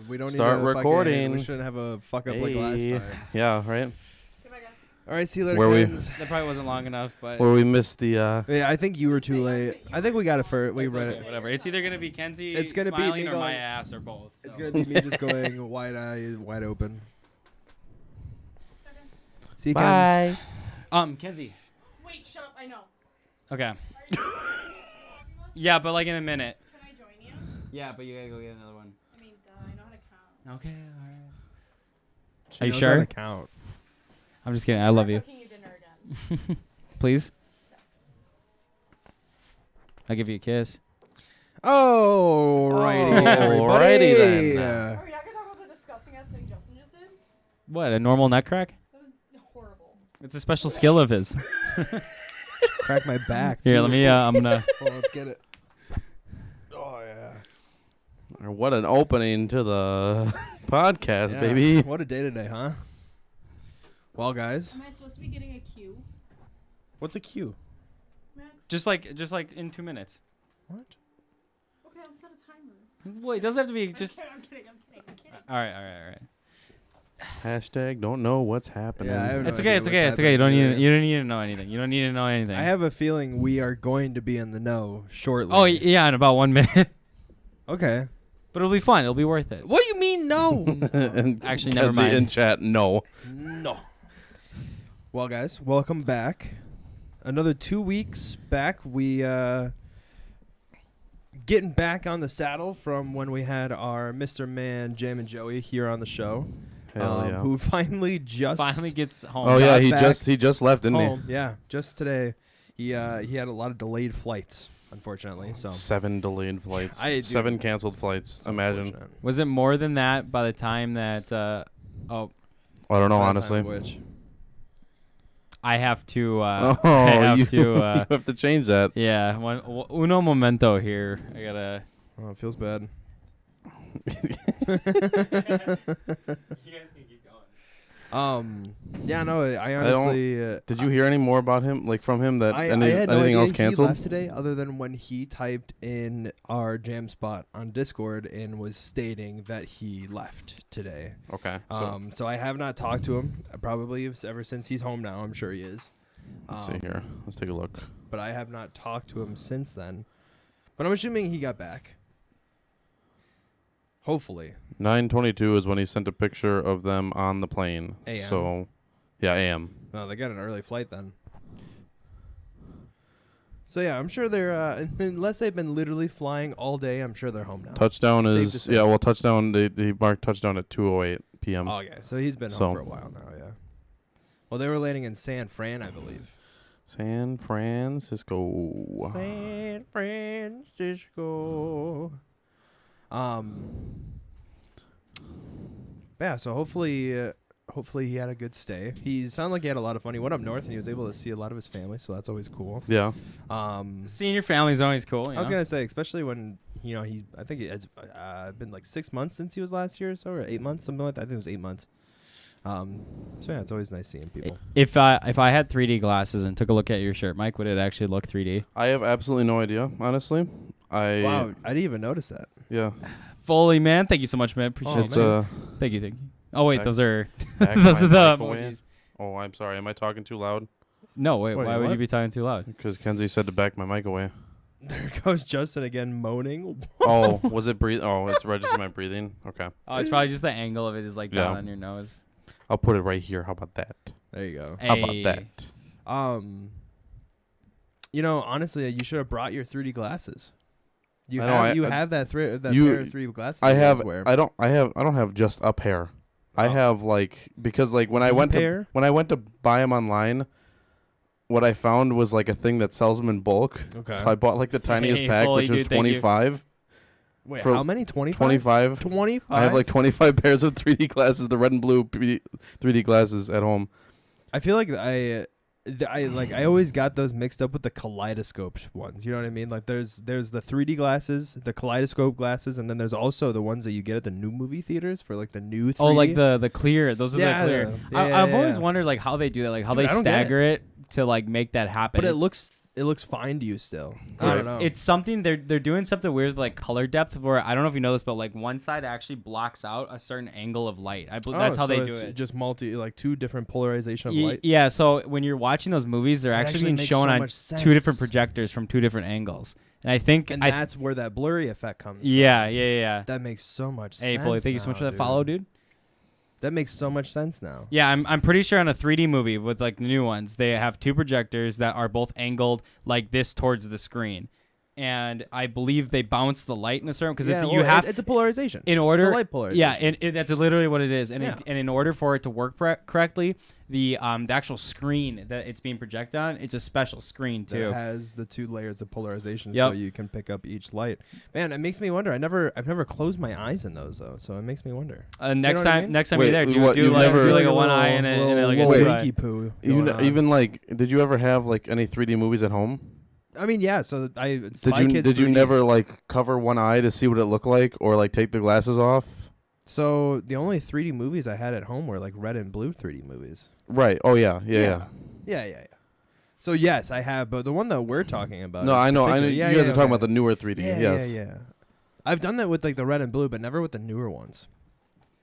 We don't start need to recording. We shouldn't have a fuck up like last time. Yeah, right. All right, see you later, Where we- friends. That probably wasn't long enough, but Where we missed the. Yeah, I think you were too late. I think we got it for. We it's read okay, it. whatever. It's either gonna be Kenzie It's gonna be smiling me or my going- ass or both. So. It's gonna be me just going wide open. See you, Kens. Bye. Kenzie. Wait, shut up. I know. Okay. Yeah, but like in a minute. Can I join you? Yeah, but you gotta go get another one. I mean, duh, I know how to count. Okay, all right. She Are you knows sure? how to count. I'm just kidding. I love you. I'm cooking you dinner again. Please. I'll give you a kiss. Alrighty, everybody. Alrighty then. Are we not gonna talk about the disgusting ass thing Justin just did? What, a normal neck crack? That was horrible. It's a special skill of his. Crack my back. Here, too. let me, I'm gonna. Oh, let's get it. Oh yeah. What an opening to the podcast, Yeah. baby. What a day today, huh? Well, guys, Am I supposed to be getting a cue? what's a cue? Max? Just like in 2 minutes. What? Okay, I'll set a timer. Well, it doesn't have to be just. I'm kidding. All right. Hashtag don't know what's happening. Yeah, I have no It's idea okay. what's You don't happening need to know anything. You don't need to know anything. I have a feeling we are going to be in the know shortly. Oh yeah, in about 1 minute. Okay. But it'll be fun. It'll be worth it. What do you mean no? And Actually, never Kenzie mind. in chat, no. No. Well, guys, welcome back. Another 2 weeks back. We getting back on the saddle from when we had our Mr. Man Jam and Joey here on the show. Hell yeah. Who finally Gets home. Oh yeah, got he just left, didn't home. Yeah, just today. He had a lot of delayed flights, unfortunately. he? So 7 delayed flights. I do- 7 canceled flights. it's Imagine. unfortunate. Was it more than that by the time that? I don't know, By the time honestly. of which. I have to. Oh, I have you, to. you have to change that. Yeah, uno momento here. I gotta. Oh, it feels bad. You guys can keep going. Yeah, no, I honestly. Did you hear any more about him, like from him, that I any, had no anything idea else he canceled? left today, other than when he typed in our jam spot on Discord and was stating that he left today. Okay. So I have not talked to him. Probably ever since he's home now. I'm sure he is. Let's see here. Let's take a look. But I have not talked to him since then. But I'm assuming he got back. Hopefully. 9:22 is when he sent a picture of them on the plane. AM. So, yeah, AM. No, they got an early flight then. So yeah, I'm sure they're unless they've been literally flying all day. I'm sure they're home now. Touchdown Safe to is say. yeah. Well, touchdown. They marked touchdown at 2:08 p.m. Oh, okay, so he's been So- home for a while now. Yeah. Well, they were landing in San Fran, I believe. San Francisco. San Francisco. Yeah. So hopefully he had a good stay. He sounded like he had a lot of fun. He went up north and he was able to see a lot of his family, so that's always cool. Yeah. Seeing your family's always cool. I was gonna say, especially when I think it's been like 6 months since he was last year or so, or 8 months, something like that. I think it was 8 months. So yeah, it's always nice seeing people. If I had 3D glasses and took a look at your shirt, Mike, would it actually look 3D? I have absolutely no idea, honestly. Wow, I didn't even notice that. Yeah. Fully, man. Thank you so much, man. Appreciate It's it. Thank you. Oh wait, back- those are back those my are the mic away. emojis. Oh, I'm sorry. Am I talking too loud? No, wait. Wait, Why would you what? be talking too loud? Because Kenzie said to back my mic away. There goes Justin again moaning. Oh, was it breathe? Oh, it's registering my breathing. Okay. Oh, it's probably just the angle of it is like down Yeah. on your nose. I'll put it right here. How about that? There you go. How about Hey. that? Honestly, you should have brought your 3D glasses. You I know, have I- have that pair of 3D glasses. I you have. always wear. I don't have just a pair. I Oh. have because when I The went pair? to buy them online, what I found was like a thing that sells them in bulk. Okay. So I bought like the tiniest Hey, pack, fully, which was dude, thank you. 25. Wait, for how many? 25? 25. 25? I have like 25 pairs of 3D glasses, the red and blue 3D glasses at home. I feel like I always got those mixed up with the kaleidoscope ones. You know what I mean? Like there's the 3D glasses, the kaleidoscope glasses, and then there's also the ones that you get at the new movie theaters for like the new 3D. Oh, like the clear. Those are Yeah, the clear. yeah, I've always yeah. wondered like how they do that, like how Dude, they I don't get stagger it to like make that happen. But it looks it looks fine to you still. I Right. don't know. It's something they're doing something weird with, like color depth, where I don't know if you know this, but like one side actually blocks out a certain angle of light. That's how so they do it's it. Just like two different polarization of light. Yeah, so when you're watching those movies, they're That actually actually being makes shown so on much two different sense. projectors from two different angles. And I think And that's where that blurry effect comes yeah. from. That makes so much Hey, sense. Foley, thank you so much for that follow, dude. That makes so much sense now. Yeah, I'm pretty sure on a 3D movie with like the new ones, they have two projectors that are both angled like this towards the screen, and I believe they bounce the light in a certain because it's a polarization. in order It's a light polarization. Yeah, and that's literally what it is. And Yeah. and in order for it to work correctly, the actual screen that it's being projected on, it's a special screen It too. has the two layers of polarization, Yep. so you can pick up each light. Man, it makes me wonder. I've never closed my eyes in those though, so it makes me wonder. Next know what I time, mean? next time Wait, you're there, what, do you've like never- a one eye and like a Wait. two eye. Winky poo. Even going on. even like, did you ever have like any 3D movies at home? I mean, yeah. So Did Spy you Kids did you 3D. never like cover one eye to see what it looked like, or like take the glasses off? So the only 3D movies I had at home were like red and blue 3D movies. Right. Oh yeah. Yeah. Yeah. So yes, I have, but the one that we're talking about. No, in I know. particular- You yeah, guys yeah, are talking okay. about the newer 3D. Yes. Yeah. I've done that with like the red and blue, but never with the newer ones.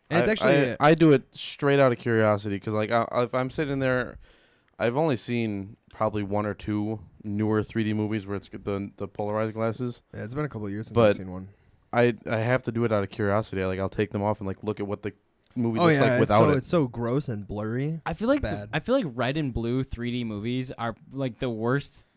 And it's actually I do it straight out of curiosity because like if I'm sitting there, I've only seen probably one or two newer 3D movies where it's the polarized glasses. yeah, it's been a couple of years since But I've seen one. I have to do it out of curiosity. Like I'll take them off and like look at what the movie Oh looks yeah, like without it. it's so gross and blurry. I feel like Bad. I feel like red and blue 3D movies are like the worst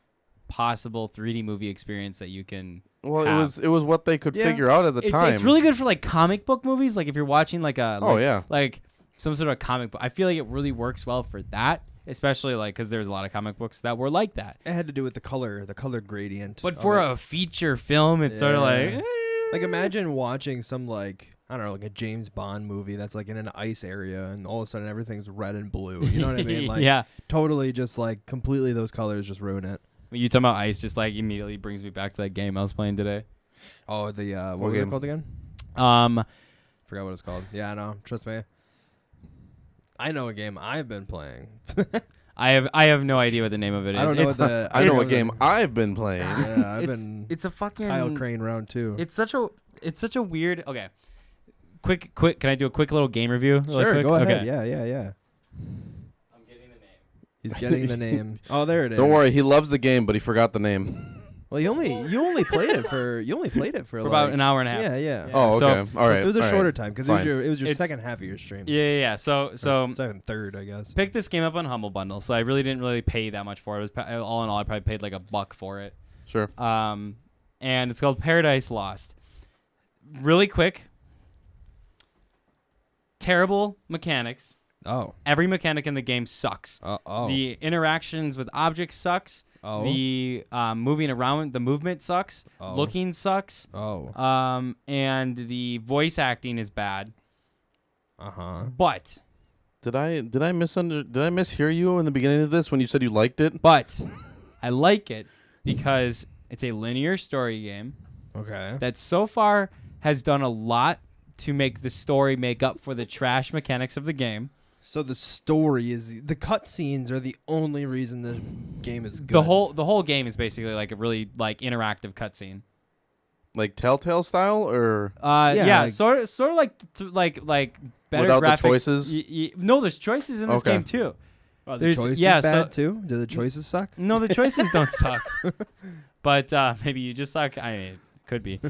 possible 3D movie experience that you can. Well, have. it was what they could Yeah. figure out at the time. It's really good for like comic book movies. Like if you're watching like a Oh yeah. like some sort of comic book. I feel like it really works well for that, especially like because there's a lot of comic books that were like that. It had to do with the color gradient. But of for it. a feature film, it's sort of Yeah. like Like imagine watching some like I don't know, like a James Bond movie that's like in an ice area and all of a sudden everything's red and blue. You know what I mean? Like yeah. totally just like completely those colors just ruin it. When you talking about ice, just like immediately brings me back to that game I was playing today. Oh, the what What was it game? called again? Um, Forgot what it's called. Yeah, I know. Trust me. I know a game I've been playing. I have no idea what the name of it is. I don't know It's, what the I know it's- a game I've been playing. Yeah, I've it's, been it's a fucking Kyle Crane round 2. It's such a weird. Okay, quick. Can I do a quick little game review? Really Sure, quick? go ahead. Okay. Yeah. I'm getting the name. He's getting the name. Oh, there it is. Don't worry, he loves the game, but he forgot the name. Well, you only played it for For like, about an hour and a half. Yeah. Yeah. Oh, So- okay. All right. It was a all right. shorter time because it Fine. was your It's- second half of your stream. Yeah. So Or second, third, I guess. picked this game up on Humble Bundle, so I really didn't pay that much for it. It was all in all, I probably paid like $1 for it. Sure. And it's called Paradise Lost. Really quick. Terrible mechanics. Oh. Every mechanic in the game sucks. Oh. The interactions with objects sucks. Oh. The moving around, the movement sucks. Oh. Looking sucks. Oh. And the voice acting is bad. Uh-huh. But Did I mishear you in the beginning of this when you said you liked it? I like it because it's a linear story game Okay. that so far has done a lot to make the story make up for the trash mechanics of the game. So the story is the cutscenes are the only reason the game is good. The whole game is basically like a really like interactive cutscene. Like Telltale style or Yeah, like- sort of like better Without the graphics. choices? No, there's choices in this Okay. game too. Oh, the there's- choices yeah, bad so- too? Do the choices suck? No, the choices don't suck. But maybe you just suck. I mean, it could be.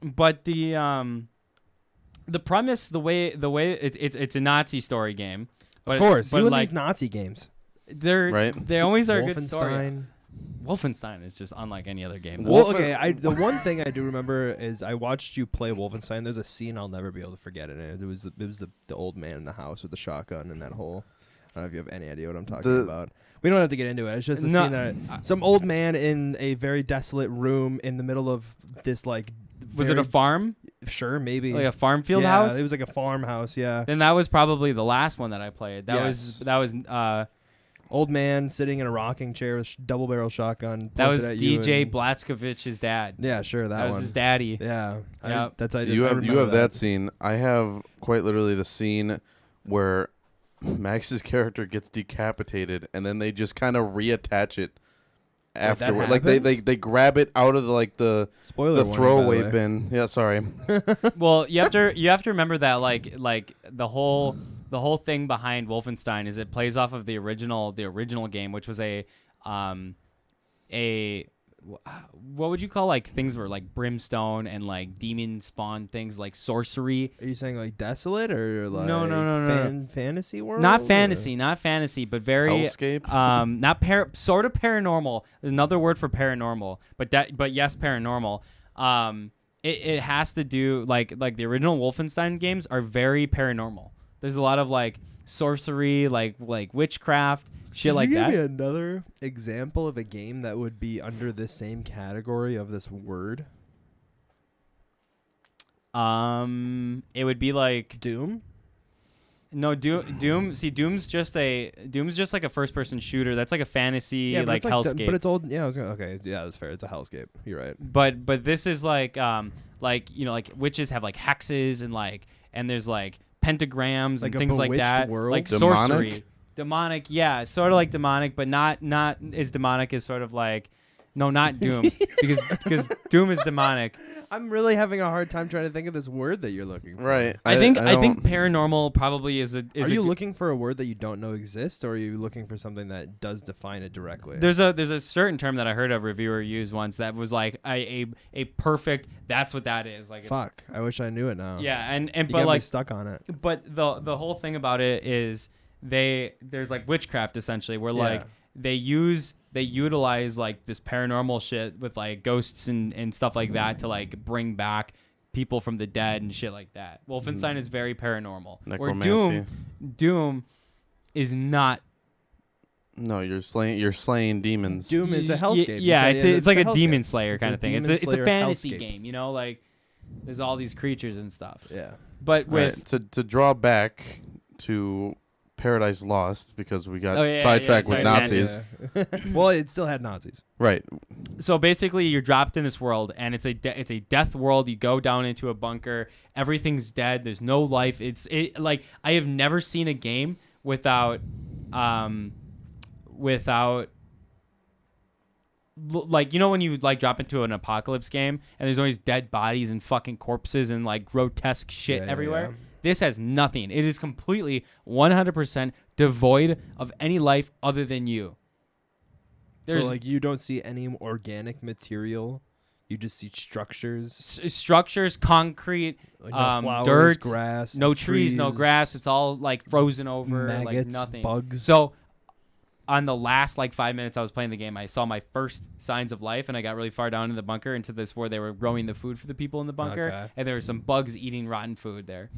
But the premise, the way it's a Nazi story game. But, Of course. but You and like these Nazi games. they always are a good story. Wolfenstein. Wolfenstein is just unlike any other game. Wolf- Well, okay. The one thing I do remember is I watched you play Wolfenstein. There's a scene I'll never be able to forget in it. It was the old man in the house with the shotgun and that whole. I don't know if you have any idea what I'm talking about. We don't have to get into it. It's just a No, scene that some old man in a very desolate room in the middle of this like. Was it a farm? Sure, maybe Like a farm field yeah, house? It was like a farmhouse. Yeah. Then that was probably the last one that I played. That Yes. was Old man sitting in a rocking chair with double barrel shotgun. that was pointed at you DJ and- Blazkovich's dad. Yeah, sure, That that was one. his daddy. Yeah, Yep. that's I did. you I have remember that scene. I have quite literally the scene where Max's character gets decapitated and then they just kind of reattach it afterward. Like they grab it out of the Spoiler the warning, throwaway by the way. bin. Yeah, sorry. Well, you have to remember that like the whole thing behind Wolfenstein is it plays off of the original game, which was a what would you call like things were like brimstone and like demon spawn things like sorcery. Are you saying like desolate or like No. fantasy world? Not or- fantasy, but very Hellscape. not sort of paranormal. There's another word for paranormal, but yes, paranormal. It has to do like the original Wolfenstein games are very paranormal. There's a lot of like sorcery, like witchcraft, shit like Can you that. give me another example of a game that would be under this same category of this word? It would be like Doom? no Doom. See, Doom's just like a first person shooter. That's like a fantasy but like it's hellscape. but it's old. Yeah, I was gonna. Okay, yeah, that's fair. It's a hellscape. You're right. But this is like like witches have like hexes and there's like pentagrams Like and a things like bewitched that, world? like Demonic? sorcery. Demonic, yeah, sort of like demonic, but not as demonic as sort of like not Doom because Doom is demonic. I'm really having a hard time trying to think of this word that you're looking for. Right. I think don't- paranormal probably is a. Are you looking for a word that you don't know exists, or are you looking for something that does define it directly? There's a certain term that I heard a reviewer use once that was like a perfect. That's what that is. Like Fuck. I wish I knew it now. Yeah, and You but got me like stuck on it. but the whole thing about it is there's like witchcraft essentially where like they utilize like this paranormal shit with like ghosts and stuff like that to like bring back people from the dead and shit like that. Wolfenstein is very paranormal. Where Necromancy. Doom is not. No, you're slaying demons. Doom is a hellscape. You Yeah, said, it's like a hellscape. demon slayer kind a of thing. It's demon a slayer fantasy hellscape. game, you know, like there's all these creatures and stuff. Yeah. But with Right. To draw back to Paradise Lost because we got Oh, yeah, sidetracked yeah, with sorry, Nazis. Yeah. Well, it still had Nazis. Right. So basically, you're dropped in this world, and it's a death world. You go down into a bunker. Everything's dead. There's no life. Like I have never seen a game without like, you know, when you like drop into an apocalypse game and there's always dead bodies and fucking corpses and like grotesque shit Yeah, everywhere. yeah. This has nothing. It is completely 100% devoid of any life other than you. There's So like you don't see any organic material. You just see structures. structures, concrete, Like no flowers, dirt, grass, no trees, no trees, grass. It's all like frozen over, like maggots, nothing. bugs. So on the last like 5 minutes I was playing the game, I saw my first signs of life, and I got really far down in the bunker into this where they were growing the food for the people in the bunker, Okay. and there were some bugs eating rotten food there.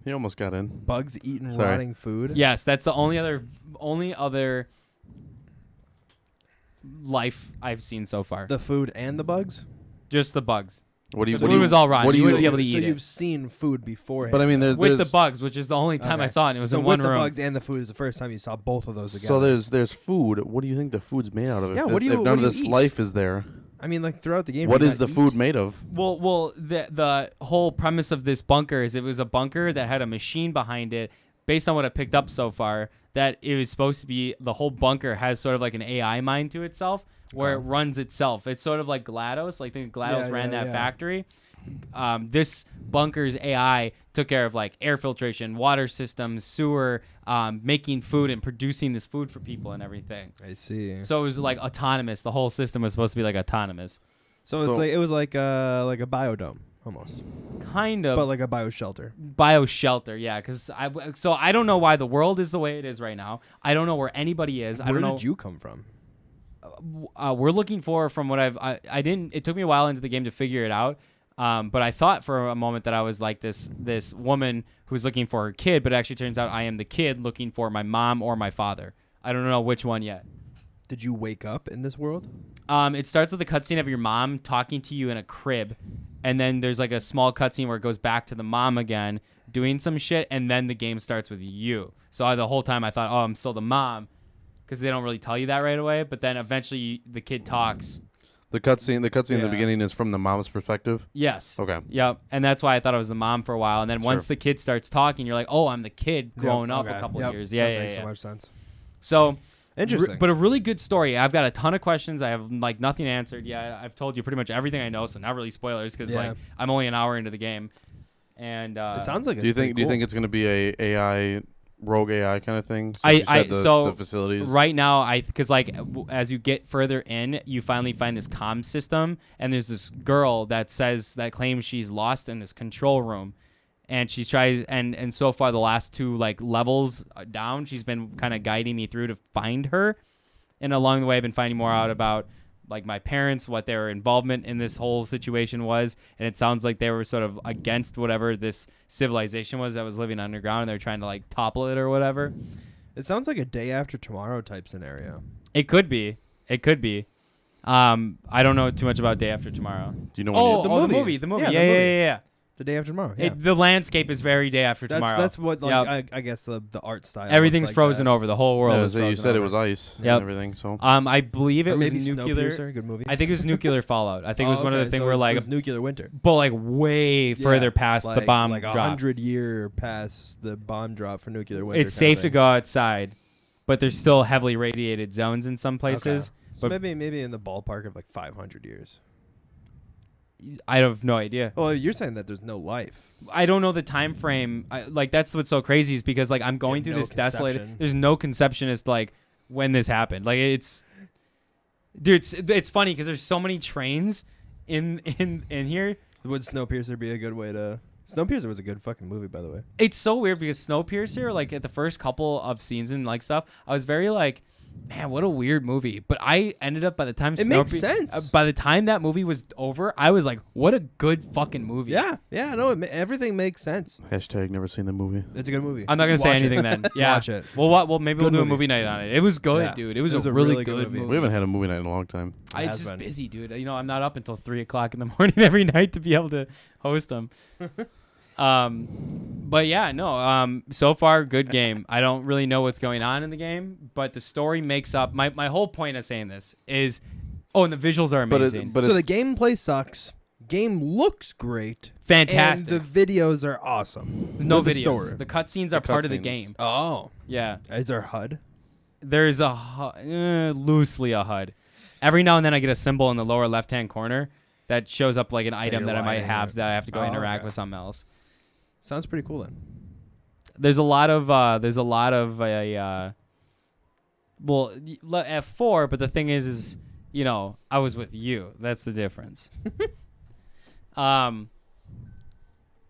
He almost got in. bugs eating Sorry. rotting food. Yes, that's the only other life I've seen so far. The food and the bugs. Just the bugs. What do you? The what food do you- was all rotten. What do You you? wouldn't be able to So eat it. you've seen food beforehand. But I mean, With the there's bugs, which is the only time I Okay. saw it. It was so in with one the room. bugs and the food is the first time you saw both of those together. so there's food. What do you think the food's made out of? Yeah, If what do if you- none what of do you this eat? life is there? I mean, like throughout the game. What do you is the not food eat? made of? Well, the whole premise of this bunker is it was a bunker that had a machine behind it. Based on what I picked up so far, that it was supposed to be the whole bunker has sort of like an AI mind to itself, where it runs itself. It's sort of like GLaDOS. Like think GLaDOS Yeah, ran yeah, that yeah. factory. This bunker's AI took care of like air filtration, water systems, sewer, making food and producing this food for people and everything. I see. So it was like autonomous. The whole system was supposed to be like autonomous. So it's So- like it was like a biodome almost, Kind of. but like a bioshelter. Bioshelter, yeah, because I don't know why the world is the way it is right now. I don't know where anybody is. I Where don't know. did you come from? We're looking for, from what I didn't. It took me a while into the game to figure it out. But I thought for a moment that I was like this woman who's looking for her kid, but it actually turns out I am the kid looking for my mom or my father. I don't know which one yet. Did you wake up in this world? It starts with a cutscene of your mom talking to you in a crib, and then there's like a small cutscene where it goes back to the mom again doing some shit, and then the game starts with you. So the whole time I thought, oh, I'm still the mom, because they don't really tell you that right away. But then eventually the kid talks. The cutscene in the Yeah. beginning is from the mom's perspective. Yes. Okay. Yep. And that's why I thought I was the mom for a while. And then once the kid starts talking, you're like, oh, I'm the kid growing up a couple years. Yeah, That yeah, makes yeah. so much sense. So Interesting. But a really good story. I've got a ton of questions. I have like nothing answered yet. I've told you pretty much everything I know, so not really spoilers because like I'm only an hour into the game. And it sounds like. Do you think it's going to be a rogue AI kind of thing? The facilities right now, because like as you get further in, you finally find this comm system, and there's this girl that claims she's lost in this control room. And she tries, and so far the last 2 like levels down, she's been kind of guiding me through to find her. And along the way, I've been finding more out about like my parents, what their involvement in this whole situation was. And it sounds like they were sort of against whatever this civilization was that was living underground, and they're trying to like topple it or whatever. It sounds like a day after tomorrow type scenario. It could be. I don't know too much about Day After Tomorrow. Do you know the movie? Yeah. The Day After Tomorrow. Yeah. The landscape is very Day After Tomorrow. That's what like I guess the art style. Everything's like frozen that. over. The whole world. Yeah, is so frozen you said over. it was ice and Yep. everything. So I believe it Or was maybe nuclear. Snowpiercer, good movie. I think it was nuclear fallout. I think it was one of the things so where it like, was nuclear winter. but like way further past the bomb like drop. 100 year past the bomb drop for nuclear winter. It's safe to go outside, but there's still heavily radiated zones in some places. Okay. So But maybe in the ballpark of like 500 years. I have no idea. Well, you're saying that there's no life. I don't know the time frame. Like that's what's so crazy is because like I'm going through no this desolated. conception. There's no conception as to like when this happened. Like it's funny because there's so many trains in here. Would Snowpiercer be a good way to? Snowpiercer was a good fucking movie, by the way. It's so weird because Snowpiercer, like at the first couple of scenes and like stuff, I was very like, man, what a weird movie. But I ended up by the time It makes sense. By the time that movie was over, I was like, what a good fucking movie. Yeah, no, everything makes sense. hashtag never seen the movie. It's a good movie. I'm not gonna say Watch anything it. then. Yeah. Watch it. Well, maybe we'll Good do a movie. movie night on it. It was good, Yeah. dude. It was a really really good good movie. movie. We haven't had a movie night in a long time. I'm has just been. busy, dude. You know, I'm not up until 3:00 in the morning every night to be able to host them. But yeah, no. So far, good game. I don't really know what's going on in the game, but the story makes up. My whole point of saying this is, and the visuals are amazing. But so the gameplay sucks. Game looks great. Fantastic. And the videos are awesome. No With videos. the story. The cutscenes are part of the cutscenes. game. Oh, Yeah. is there HUD? There's loosely a HUD. Every now and then I get a symbol in the lower left-hand corner that shows up like an item you're that I might lining have it. that I have to go Oh, interact okay. with something else. Sounds pretty cool then. There's a lot of F4, but the thing is you know, I was with you. That's the difference.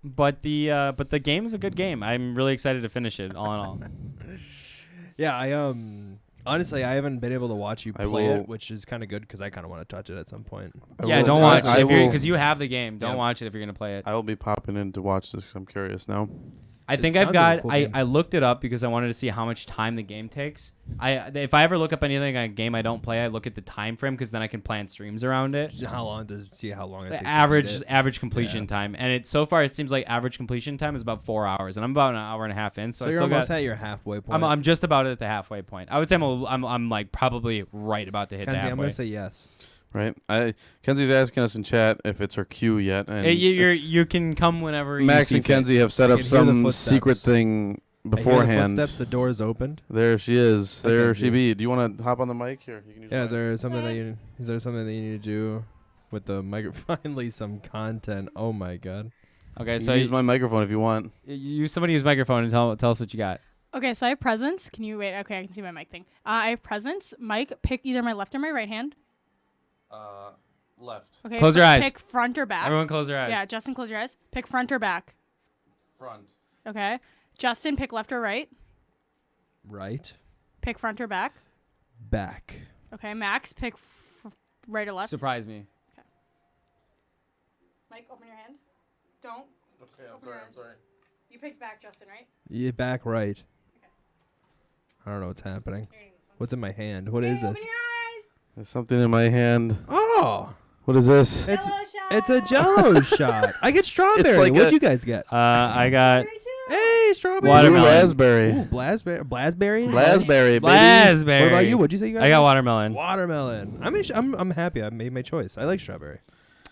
But the game is a good game. I'm really excited to finish it. All in all. Yeah, I honestly I haven't been able to watch you play will- it, which is kind of good because I kind of want to touch it at some point. Yeah, don't watch I it will- because you have the game. Don't Yeah. watch it if you're gonna play it. I will be popping in to watch this 'cause I'm curious now. I It think sounds I've like a got. cool game. I looked it up because I wanted to see how much time the game takes. If I ever look up anything on a game I don't play, I look at the time frame because then I can plan streams around it. How long it takes The to beat average completion Yeah. time, and so far it seems like average completion time is about 4 hours, and I'm about an hour and a half in. So, So I you're still almost got. at your halfway point. I'm just about at the halfway point. I would say I'm like probably right about to hit the Kenzie, halfway. I'm gonna say yes. Right? Kenzie's asking us in chat if it's her cue yet. And You can come whenever. Max you and see fit. Kenzie have set I up can hear the some footsteps. secret thing I hear the beforehand. footsteps, the door's opened. There she is. I There can't she see. be. Do you want to hop on the mic here? You can use Yeah, mine. is there something that you need to do with the micro? Finally, some content. Oh my god. Okay, You so can use my microphone if you want. use somebody use microphone and tell us what you got. Okay, so I have presents. Can you wait? Okay, I can see my mic thing. I have presents. Mike, pick either my left or my right hand. Left. Okay. Close your eyes. Pick front or back. Everyone, close their eyes. Yeah, Justin, close your eyes. Pick front or back. Front. Okay. Justin, pick left or right. Right. Pick front or back. Back. Okay. Max, pick right or left. Surprise me. Mike, open your hand. Don't. Okay, Open your eyes. You picked back, Justin, right? Yeah, back right. I don't know what's happening. You're eating this one. What's in my hand? What is this? Open your eyes. There's something in my hand. Oh, What is this? it's Jell-O shot. it's a Jell-O shot. I get strawberry. like What'd a- you guys get? I got Hey, strawberry. Watermelon. Blue raspberry. Ooh, blazzberry. Blazzberry, baby. raspberry. What about you? What'd you say you got? I got Max? watermelon. Watermelon. I'm happy. I made my choice. I like strawberry.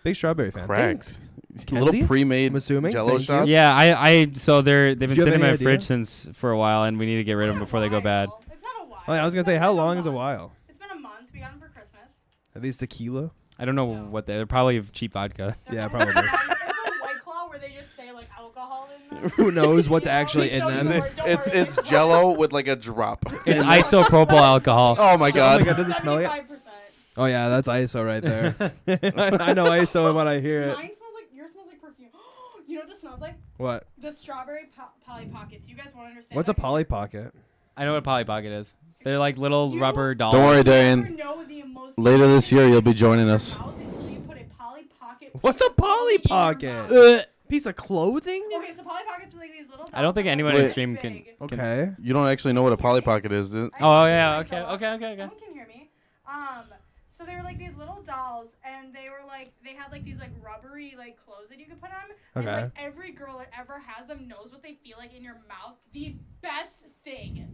Big strawberry fan. Cracked. Thanks. A little Kenzie? pre-made I'm assuming. Jell-O Thank you. shots. Yeah, so they've been you have sitting in any my idea? fridge for a while, and we need to get rid of them before they go bad. It's not a while. Oh, yeah, I was gonna say, how long is a while? It's been a month. We got them for Christmas. Are these tequila? I don't know what they're probably cheap vodka. Yeah, probably. It's a White Claw where they just say like alcohol in them. Who knows what's You actually don't in worry, them? don't It's worry. it's Jell-O with like a drop. It's isopropyl alcohol. Oh my Oh god. my god, does it smell yet? 75%. Oh yeah, that's ISO right there. I know ISO when I hear it. Mine smells like yours smells like perfume. You know what this smells like? What? The strawberry Polly Pockets. You guys won't understand. What's a that 'cause Polly Pocket? I know what Polly Pocket is. They're like little You- rubber dolls. Don't worry, you Darian. never know the most Later this year, you'll be in joining your us. mouth until you put a Polly Pocket What's a Polly in your Pocket? mouth. Piece of clothing? Okay, so Polly Pockets are like these little. I don't think dolls anyone that are in this stream can- big. Okay. You don't actually know what a Polly Pocket is, do you? Oh yeah. I Okay. know. Okay. Someone can hear me. So they were like these little dolls, and they were like they had like these like rubbery like clothes that you could put on. And Okay. like every girl that ever has them knows what they feel like in your mouth. The best thing.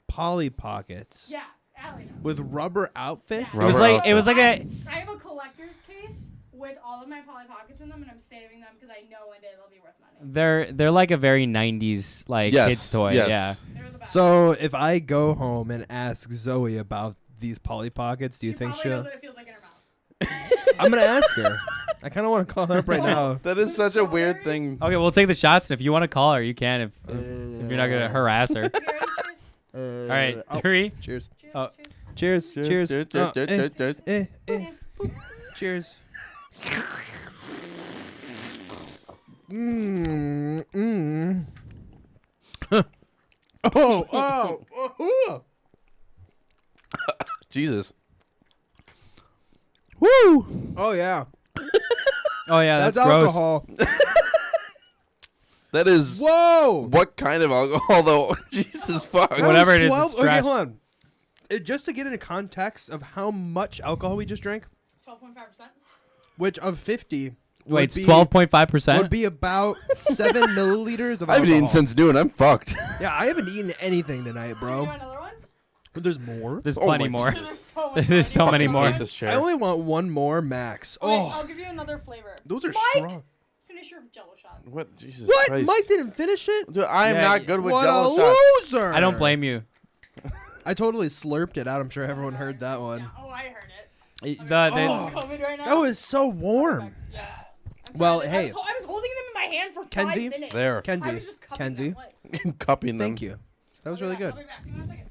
Polly Pockets. Yeah, Allie knows. With rubber outfit? Yeah. It was Rubber like it was like a. I have a collector's case with all of my Polly Pockets in them, and I'm saving them because I know one day they'll be worth money. They're like a very 90s like Yes. kids toy. Yes. Yeah. They were the best. So if I go home and ask Zoe about these Polly Pockets, do you she think probably knows she'll... what it feels like in her mouth. I'm going to ask her. I kind of want to call her up right now. That is such a weird Strawberry? thing. Okay, we'll take the shots, and if you want to call her, you can. If you're not gonna harass her. You ready? Cheers. All right, Oh, 3. cheers. Cheers. Oh. Cheers. Cheers. Cheers. Cheers. Cheers. Mmm. Oh. Jesus. Woo. Oh, yeah. Oh yeah, that's, That's gross. alcohol. That is Whoa. what kind of alcohol though? Jesus fuck. That Whatever was it is, 12 it's okay, trash. hold on. Just to get into context of how much alcohol we just drank, 12.5%. which of 50 Wait, it's would 12.5%. be about 7 milliliters of I haven't alcohol. eaten since noon. I'm fucked. Yeah, I haven't eaten anything tonight, Can you do bro. another one? But there's more. There's Oh plenty my more. There's so much There's so many I more. hate this I chair. only want one more max. Okay, Oh, I'll give you another flavor. those are Mike, strong. finish your Jell-O shot. What? Jesus What? Christ. Mike didn't finish it? Dude, I am Yeah, not good with What Jell-O a shots. loser! I don't blame you. I totally slurped it out. I'm sure everyone heard that one. Yeah. Oh, I heard it. The, Oh. COVID right now. That was so warm. Yeah. I'm Well, sorry. hey. I was holding them in my hand for Kenzie? 5 minutes. There. I Kenzie. was just cupping Kenzie. them, like. Cupping them. Thank you. That was really good. I'll be back. Give me 1 second.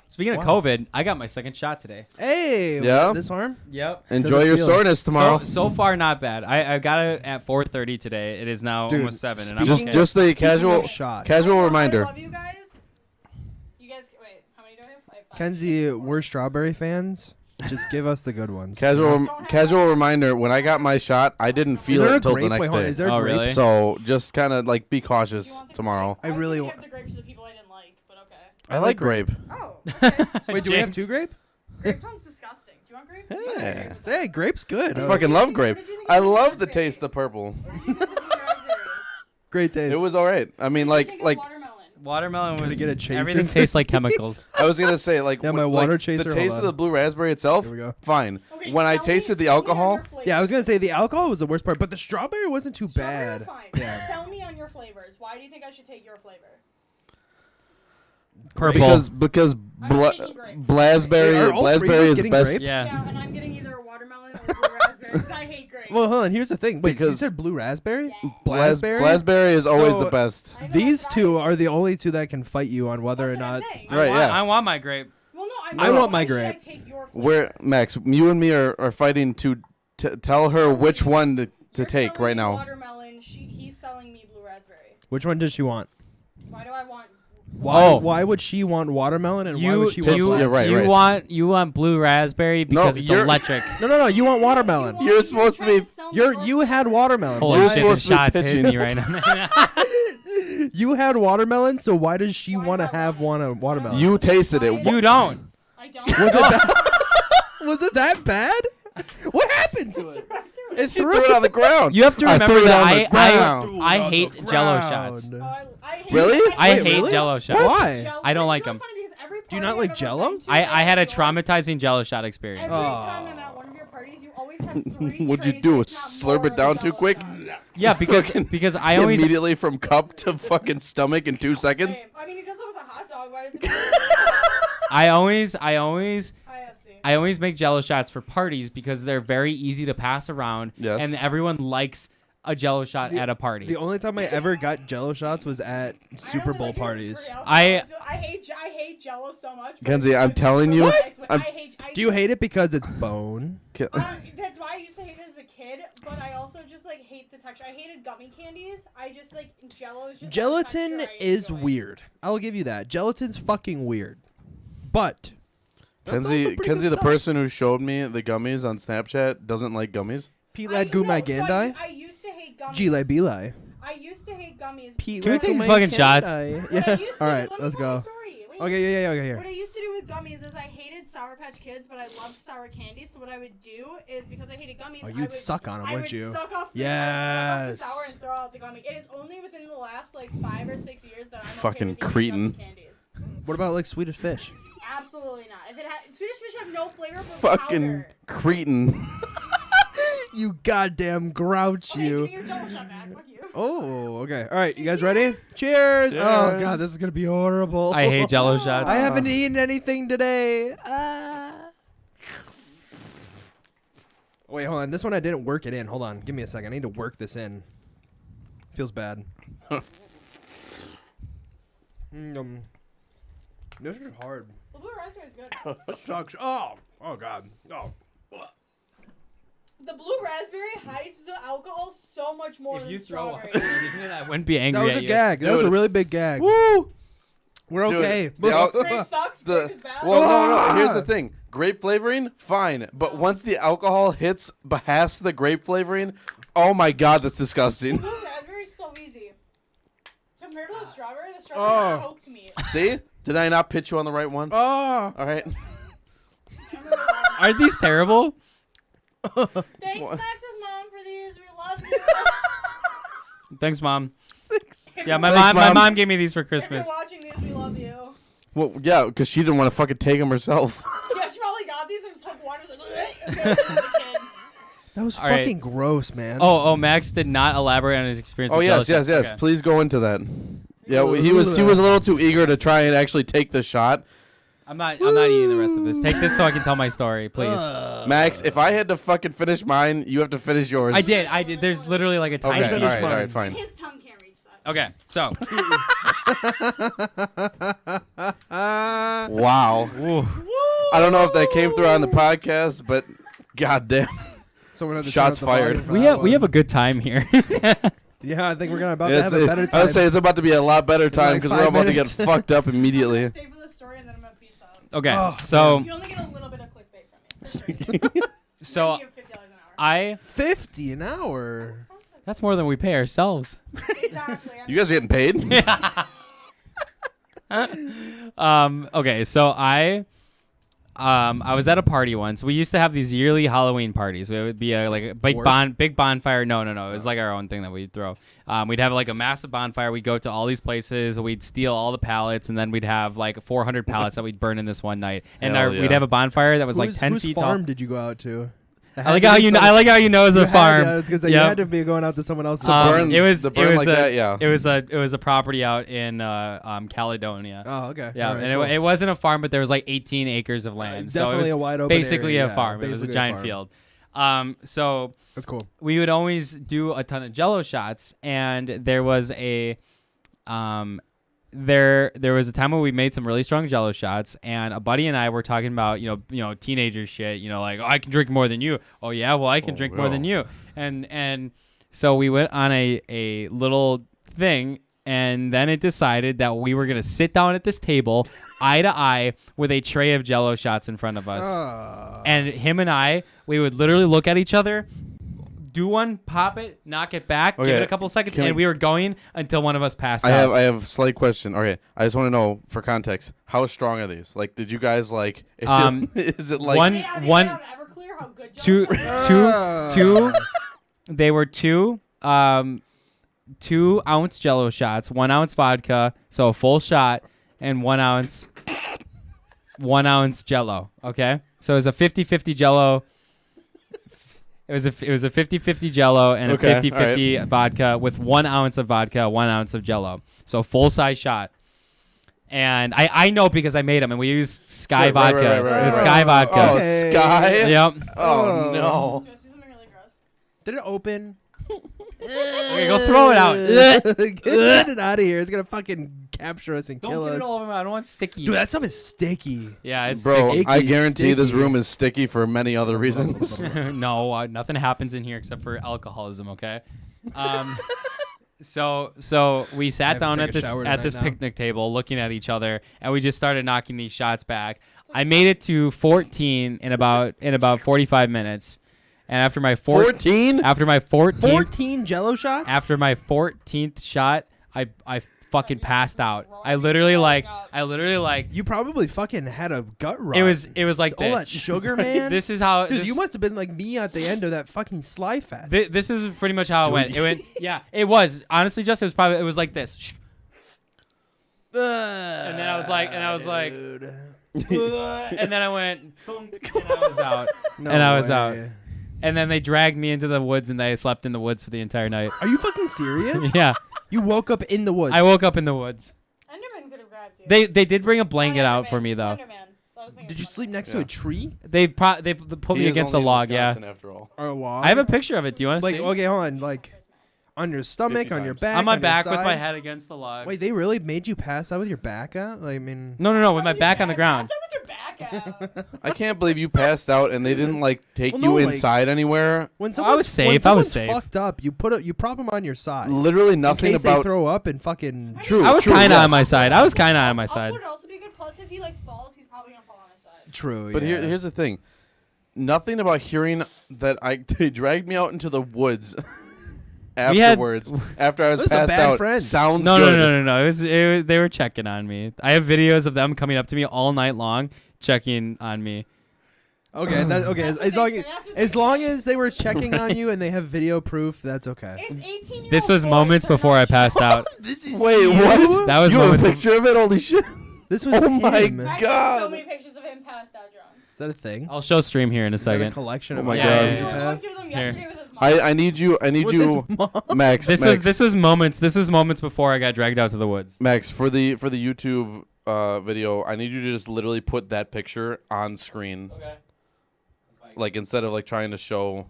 Speaking of Wow. COVID, I got my second shot today. Hey. Yeah? This arm? Yep. Enjoy Does it your feel- soreness tomorrow. So far, not bad. I got it at 4:30 today. It is now Dude, almost 7, and I'm just okay. just a Speaking casual of shots. casual I reminder. love you guys. You guys, wait, how many do I have? I have 5. Kenzie, we're strawberry fans. Just give us the good ones. Casual reminder. When I got my shot, I didn't Is feel there it a until grape? the next Wait, hold on. day. Is there a Oh, grape? really? So just kind of like be cautious Do you want the tomorrow. I really want want. to give the grape to the people I didn't like, but okay. I like grape. Oh, okay. Wait, do we have James. 2 grape? Grape sounds disgusting. Do you want grape? You want Yeah. grape with Hey, grape's good. I fucking love grape. What did you think I of the love the raspberry? taste of purple. that? What did you think of the raspberry? Great taste. It was all right. I mean, What did you like think of watermelon? Watermelon Gonna was get a chaser everything for tastes like these? chemicals. I was gonna say, like Yeah, my like, water chaser, The hold taste of on. the blue raspberry itself, Here we go. fine. Okay, When I tell tasted the me- tell me on alcohol, your flavors. Yeah, I was gonna say the alcohol was the worst part, but the strawberry wasn't too Strawberry bad. is fine. Yeah. Tell me on your flavors. Why do you think I should take your flavor? Purple. because I'm taking grape. blazzberry Wait, are all three of us blazzberry is the getting best. grape? yeah. Yeah, and I'm getting either watermelon or blue raspberry because I hate grape. Well, hold on. Here's the thing. Wait, you Because- said blue raspberry? Yeah. Blazzberry? Blazzberry is always So- the best. I know, These that's two right. are the only two that can fight you on whether That's or what I'm not. saying. Right, yeah. I want my grape. Well, no, I'm I saying, want my why should grape. I take your flavor? Where Max, you and me are fighting to tell her which one to You're take selling right me now. Watermelon. He's selling me blue raspberry. Which one does she want? Why do I want? Why would she want watermelon and why would she want you- blackberry? yeah, right. You want blue raspberry because it's you're- electric. No, you want watermelon. You're supposed to be- You had watermelon. Holy You're shit, the supposed to be shots hitting pitching. me right now. You had watermelon, so why does she Why want to do I have want it? watermelon? You tasted it. You don't. I don't. Was it that? Was it that bad? What happened to it? It She threw it on the ground. You have to I remember threw it that on the ground. I hate Jell-O shots. Oh, I hate Really? I Wait, hate really? Jell-O shots. Why? Jell- I don't It's like really them. funny because every Do you party not I've like ever Jell-O? been to, I had a yours, traumatizing Jell-O shot experience. Every Oh. time I'm at one of your parties, you always have 3 What'd you trays, do? if not Slurp more, it down of too Jell-O quick? shots. Yeah, because I always Immediately from cup to fucking stomach in 2 seconds. Same. I mean, he does that with a hot dog. Why does it? I always IFC. I always make Jell-O shots for parties because they're very easy to pass around, Yes. and everyone likes a Jell-O shot at a party. The only time I ever got Jell-O shots was at Super Bowl parties. I hate Jell-O so much. but Kenzie, it's I'm so telling good. you, I hate. Do you hate it because it's bone? That's why I used to hate it as a kid, but I also just like hate the texture. I hated gummy candies. I just like Jell-O is just Gelatin the texture I is enjoy. weird. I'll give you that. Gelatin's fucking weird. But that's also Kenzie, pretty good the stuff. person who showed me the gummies on Snapchat doesn't like gummies. P-Lad Gumai Gandai? I used to hate gummies. Gile Bilai. I used to hate gummies. Can we take these fucking shots? What I Yeah. used to All do- right, let me let's tell you a go. story. Wait. Okay, yeah, okay, What here. I used to do with gummies is I hated Sour Patch Kids, but I loved sour candy. So what I would do is because I hated gummies, Oh, I you'd would suck on them, I wouldn't would you? suck off the, Yes. sour and throw out the gummy. It is only within the last like 5 or 6 years that I'm Fucking okay with cretin. eating gummy candies. What about like Swedish fish? Absolutely not. If it had Swedish fish have no flavor Fucking but powder. cretin. You goddamn grouch, Okay, give you. me your Jell-O shot back. Fuck you. Oh, okay. All right, you guys ready? Cheers. Oh Cheers. god, this is gonna be horrible. I hate Jell-O shots. I haven't eaten anything today. Wait, hold on. This one I didn't work it in. Hold on. Give me a second. I need to work this in. Feels bad. This is hard. The blue raspberry is good. Sucks. Oh god. Oh. The blue raspberry hides the alcohol so much more If than you throw up, strawberry. I wouldn't be angry That was at a you. gag. That was a Dude. really big gag. Woo! We're Dude, okay. Grape sucks. Grape is bad. Well, no. Here's the thing. Grape flavoring, fine. But once the alcohol hits past the grape flavoring, oh my god, that's disgusting. Blue raspberry is so easy. Compared to the strawberry Oh. choked me. See? Did I not pitch you on the right one? Oh. All right. Are these terrible? Thanks, Max's mom, for these. We love you. Thanks, Mom. If Yeah, you're my Thanks, mom. My Mom. mom gave me these for If you're Christmas. watching these, we love you. Well, yeah, because she didn't want to fucking take them herself. Yeah, she probably got these and took one. And was like, and gave it to the kid. That was All right. fucking gross, man. Oh, Max did not elaborate on his experience. Oh with yes, Jell-O yes, shots. yes. Okay. Please go into that. Yeah, he was a little too eager to try and actually take the shot. I'm not eating the rest of this. Take this so I can tell my story, please. Max, if I had to fucking finish mine, you have to finish yours. I did. There's literally like a Okay, tiny all piece. right, all right, fine. His tongue can't reach that. Okay, so Wow. ooh, I don't know if that came through on the podcast, but goddamn. Someone had to Shots turn up the volume fired. for we that we have one. a good time here. Yeah, I think we're about to It's, have a better I time. would say it's about to be a lot better time like because we're 5 about minutes. to get fucked up I'm immediately. gonna stay for the story and then I'm gonna peace out. Okay, Oh, so You only get a little bit of clickbait from me. so You get $50 an hour. I 50 an hour. that's more than we pay ourselves. Exactly. You guys are getting paid? Okay, so I was at a party once. We used to have these yearly Halloween parties. It would be a big bonfire. No. It was like our own thing that we'd throw. We'd have like a massive bonfire. We'd go to all these places. We'd steal all the pallets, and then we'd have like 400 pallets that we'd burn in this one night. And Hell we'd yeah. have a bonfire that was like 10 whose feet farm tall. did you go out to? I like how you know. I like how you know it's a farm. Yeah, I was gonna say, you Yep. had to be going out to someone else's burn- It was the burn like a, that, yeah. It was a property out in Caledonia. Oh, okay. Yeah, All right, and cool. it wasn't a farm, but there was like 18 acres of land. So it Definitely was a wide open basically area, a yeah, farm. It was a basically a giant farm. field. So That's cool. we would always do a ton of Jell-O shots, and there was a there was a time when we made some really strong Jell-O shots, and a buddy and I were talking about you know teenager shit, like, oh, I can drink more than you. Oh yeah, well I can drink more than you, and so we went on a little thing, and then it decided that we were gonna sit down at this table, eye to eye, with a tray of Jell-O shots in front of us. And him and I, we would literally look at each other, do one, pop it, knock it back, give Okay, it a couple seconds, can and we- we were going until one of us passed I out. have a slight question. Okay, I just want to know for context, how strong are these? Like, did you guys like? Is it like one- Everclear, how good two, Jell-O is. two, they were 2 2-ounce Jell-O shots, 1 ounce vodka, so a full shot, and 1 ounce Jell-O. Okay, so it was a 50-50 Jell-O. It was a 50-50 Jell-O and a Okay, 50-50 vodka with 1 ounce of vodka, 1 ounce of Jell-O. So full size shot. And I know because I made them, and we used Sky Sure, right, vodka. right, right, It was right. Sky vodka. Oh, Okay. Sky. Yep. Oh no. Do you want to see something really gross? Did it open? Okay, go throw it out. Get it out of here. It's gonna fucking capture us and Don't kill get us. it all over me. I don't want sticky. Dude, that stuff is sticky. Yeah, it's Bro, sticky. I guarantee this Sticky. room is sticky for many other reasons. sticky. No, nothing happens in here except for alcoholism. Okay. So we I sat have to down take at a this shower at this tonight now. picnic table, looking at each other, and we just started knocking these shots back. I made it to 14 in about 45 minutes, and after my 14? after my 14th 14 Jell-O shots. after my 14th shot, I fucking passed out. I literally like You probably fucking had a gut rot. it was like all this. that sugar, man. This is how Dude, this, you must have been like me at the end of that fucking Sly Fest. this is pretty much how it went. It went yeah, it was. Honestly, just it was like this. And then I was like dude. and then I went boom, and I was out. No and I was way. out. And then they dragged me into the woods, and I slept in the woods for the entire night. Are you fucking serious? Yeah, You woke up in the woods. I woke up in the woods. Enderman could have grabbed you. They did bring a blanket Not out Enderman, for me it's though. Slenderman. So I was thinking Did you Slenderman. sleep next to Yeah. a tree They put me He is against a only in log. Yeah, Wisconsin after all. or a log? I have a picture of it. Do you want to like see? okay, hold on, like on your stomach, 50 on your times. back, On my on your back with my side? head against the log. Wait, they really made you pass out with your back out? Like, I mean, No, with my With back your on the back- ground. Pass out with your back out. I can't believe you passed out and they didn't like take Well, you no, like- inside anywhere. when I someone's was safe, when I was someone's safe. fucked up, you prop them on your side. Literally in nothing case they about. throw up and fucking. True. I was true, kind of yes. on my side. I was kind of on my Up side. would also be good. Plus, if he like falls, he's probably gonna fall on his side. True. But yeah. here's the thing. Nothing about hearing that they dragged me out into the woods We had- afterwards after I was Those are passed bad out friends. sounds No, good. no. It was they were checking on me. I have videos of them coming up to me all night long, checking on me. Okay, okay. That's what As they long say, as that's what as they long say. as they were checking on you and they have video proof, that's okay. It's 18-year-old This was boys moments that are before I not passed out. This is Wait, you? what? That was You have a moments. picture of it? Holy shit. This was Oh my him. I Is have so God. many pictures of him passed out drunk. that a thing? I'll show stream here in a Is that a second. collection Oh of my items God. you We just were going have? through them Here. yesterday with his mom. I need you With his mom? Max. This Max, was moments. This was moments before I got dragged out to the woods. Max, for the YouTube video, I need you to just literally put that picture on screen. Okay. Like instead of like trying to show.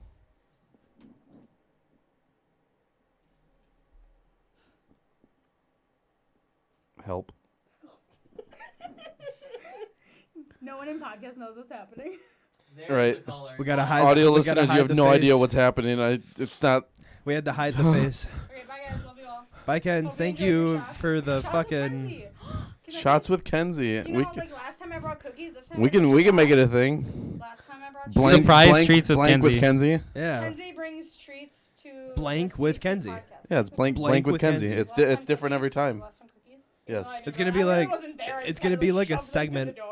Help. No one in podcast knows what's happening. Right. We gotta hide. Audio we gotta listeners, you hide have the no idea face. what's happening. It's not. We had to hide the face. Okay, bye guys. Love you all. Bye, Kens. Hope you Thank enjoyed your you shots. for the Shots with fucking. Kenzie. Can I Shots get- with Kenzie. You know, We like last time I brought cookies, this time we I brought can make it a shots. thing. Last time I brought Blank, Surprise blank, treats with blank Kenzie. Kenzie. Yeah. Kenzie brings treats to Blank the with CC Kenzie. podcast. Yeah, it's blank Blank with with Kenzie. Kenzie. It's Last time it's different every cookies. time. Last time cookies? Yes. No, I It's didn't gonna know. be I really like- wasn't there. I it's just gonna kinda, be like a shoved them through the segment. door.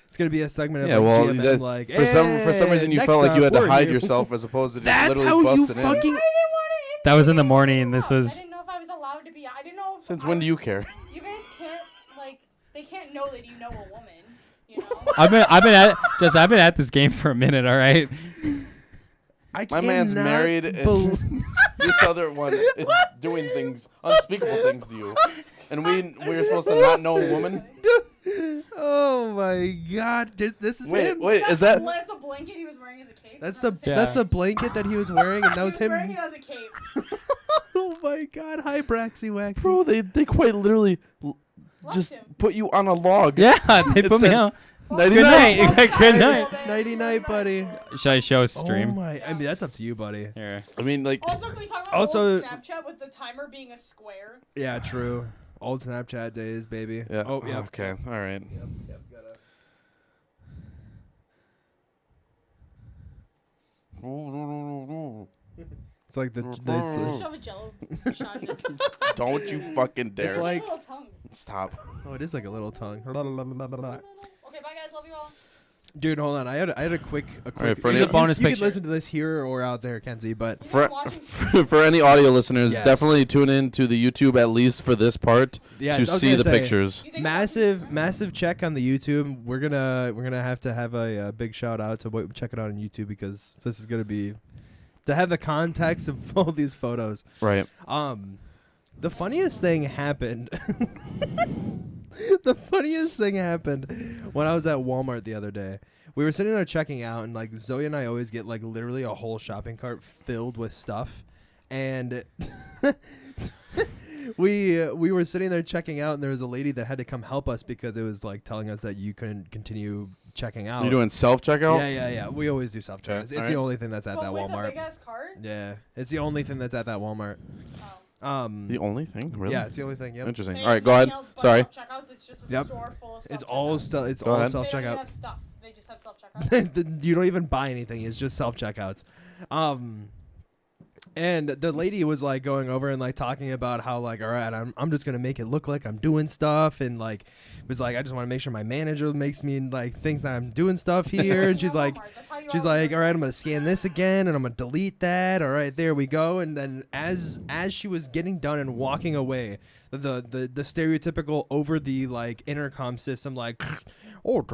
It's gonna be a segment of Yeah, like well, GMM, that- like For some reason you next felt like you up, had to we're hide you. yourself as opposed to just That's literally how you busting in. fucking- I didn't want to. That was in the morning. This I was. didn't know if I was allowed to be. I didn't know. If Since I when was- do you care? You guys can't like. They can't know that you know a woman. You know. I've been at this game for a minute. All right. I My man's cannot married and bel- this other one is doing things, unspeakable things to you. And we're supposed to not know a woman? Oh my God! This is him. Wait, is that That's a blanket he was wearing as a cape. That's It's the not same. that's the blanket that he was wearing, and that was He was wearing him. it as a cape. Oh my God! Hi, Braxy Waxy. bro, they quite literally Left just him. put you on a log. Yeah, they It put me said- out. Nighty Good night. night. Good night. Nighty night, buddy. Should I show Oh stream? my! I mean, that's up to you, buddy. Here. I mean, like, Also, can we talk about Also- old Snapchat with the timer being a square? Yeah, true. Old Snapchat days, baby. yeah. Oh yeah. Okay, all right. It's like the Just it's have a Jell-O shot in his. Don't you fucking dare. It's like- a little tongue. Stop. oh, it is like a little tongue. Okay, bye guys. Love you all. Dude, hold on. I had a quick. right, for you any- could- bonus you could picture. listen to this here or out there, Kenzie. But You For, guys watching? for any audio listeners, Yes. definitely tune in to the YouTube at least for this part yes, to I was see gonna the say, pictures. You think massive check on the YouTube. We're gonna have to have a big shout out to check it out on YouTube because this is gonna be to have the context of all these photos. Right. The funniest thing happened. The funniest thing happened when I was at Walmart the other day. We were sitting there checking out, and like Zoe and I always get like literally a whole shopping cart filled with stuff, and we were sitting there checking out, and there was a lady that had to come help us because it was like telling us that you couldn't continue checking out. You're doing self-checkout? Yeah. We always do self checkout. Okay, It's the only thing that's at that with Walmart. a big ass cart. Yeah, it's the only thing that's at that Walmart. Oh. The only thing? Really? Yeah, it's the only thing. Yep. Interesting. They All right, have go ahead. nothing else but Sorry. self-checkouts. It's just a Yep. store full of It's self-checkouts. all it's Go all ahead. self They don't even checkout. have stuff. They just have self-checkouts. You don't even buy anything. It's just self checkouts. And the lady was like going over and like talking about how like, all right, I'm just gonna make it look like I'm doing stuff, and like was like, I just want to make sure my manager makes me like think that I'm doing stuff here. And she's like, all right, I'm gonna scan this again, and I'm gonna delete that. All right, there we go. And then as she was getting done and walking away, the stereotypical over the like intercom system like, oh, like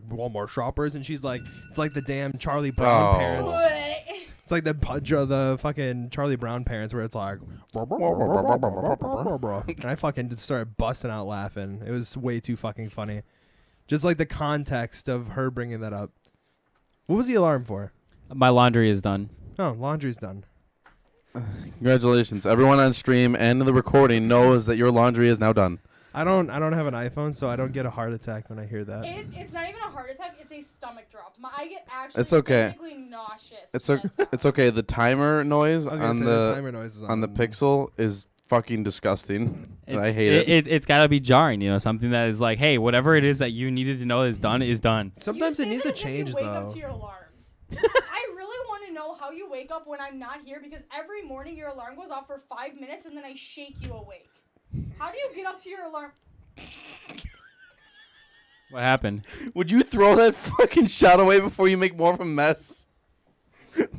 Walmart shoppers, and she's like, it's like the damn Charlie Brown parents. It's like the fucking Charlie Brown parents where it's like, and I fucking just started busting out laughing. It was way too fucking funny. Just like the context of her bringing that up. What was the alarm for? My laundry is done. Oh, laundry's done. Congratulations. Everyone on stream and in the recording knows that your laundry is now done. I don't have an iPhone, so I don't get a heart attack when I hear that. It's not even a heart attack. It's a stomach drop. I get actually It's okay. physically nauseous. It's okay. The timer noise I was gonna on say the timer noise is on the Pixel is fucking disgusting. And I It's- hate it. It's got to be jarring, you know, something that is like, hey, whatever it is that you needed to know is done is done. Sometimes it needs to change you wake though. Up to your alarms. I really want to know how you wake up when I'm not here, because every morning your alarm goes off for 5 minutes and then I shake you awake. How do you get up to your alarm? What happened? Would you throw that fucking shot away before you make more of a mess? There's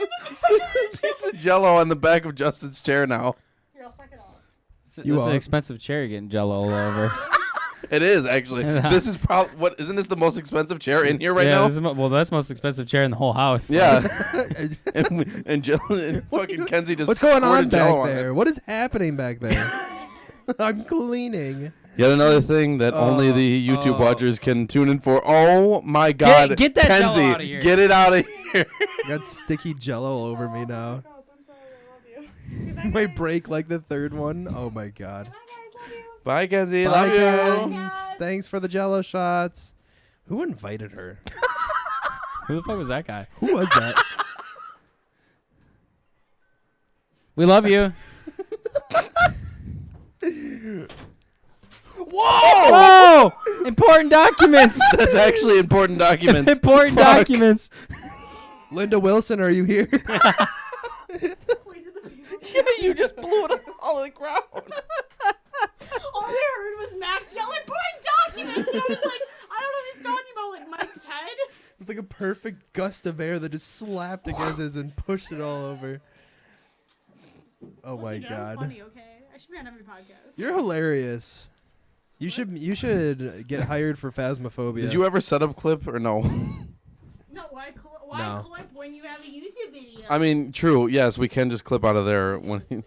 a piece of Jell-O on the back of Justin's chair now. Here, I'll suck it off. It's You an are. expensive chair getting Jell-O all over. It is actually. This is probably what isn't this the most expensive chair in here right yeah, now? This is well, that's the most expensive chair in the whole house. Yeah. and fucking Kenzie just What's going on squirted Jell-O back on it. there? What is happening back there? I'm cleaning. Yet another thing that only the YouTube watchers can tune in for. Oh my God! Get that Jell-O Kenzie, outta here. get it out of here! I got sticky Jell-O all over me now. I'm sorry, I love you. Goodbye, Might guys. break like the third one. Oh my God. Bye, guys. Love you. Bye, Kenzie. Bye, Love you. Kenz. Thanks for the Jell-O shots. Who invited her? Who the fuck was that guy? Who was that? We love you. Whoa! Whoa! Important documents. That's actually important documents. Important Fuck. documents. Linda Wilson, are you here? Wait, did the people Yeah, you just blew it all on the ground. All I heard was Max yell, important documents! And I was like, I don't know if he's talking about like Mike's head. It was like a perfect gust of air that just slapped against us and pushed it all over. Oh my Listen, I'm God. funny, okay? I should be on every podcast. You're hilarious. You should get hired for Phasmophobia. Did you ever set up clip or no? No, why No. clip when you have a YouTube video? I mean, true. Yes, we can just clip out of there when.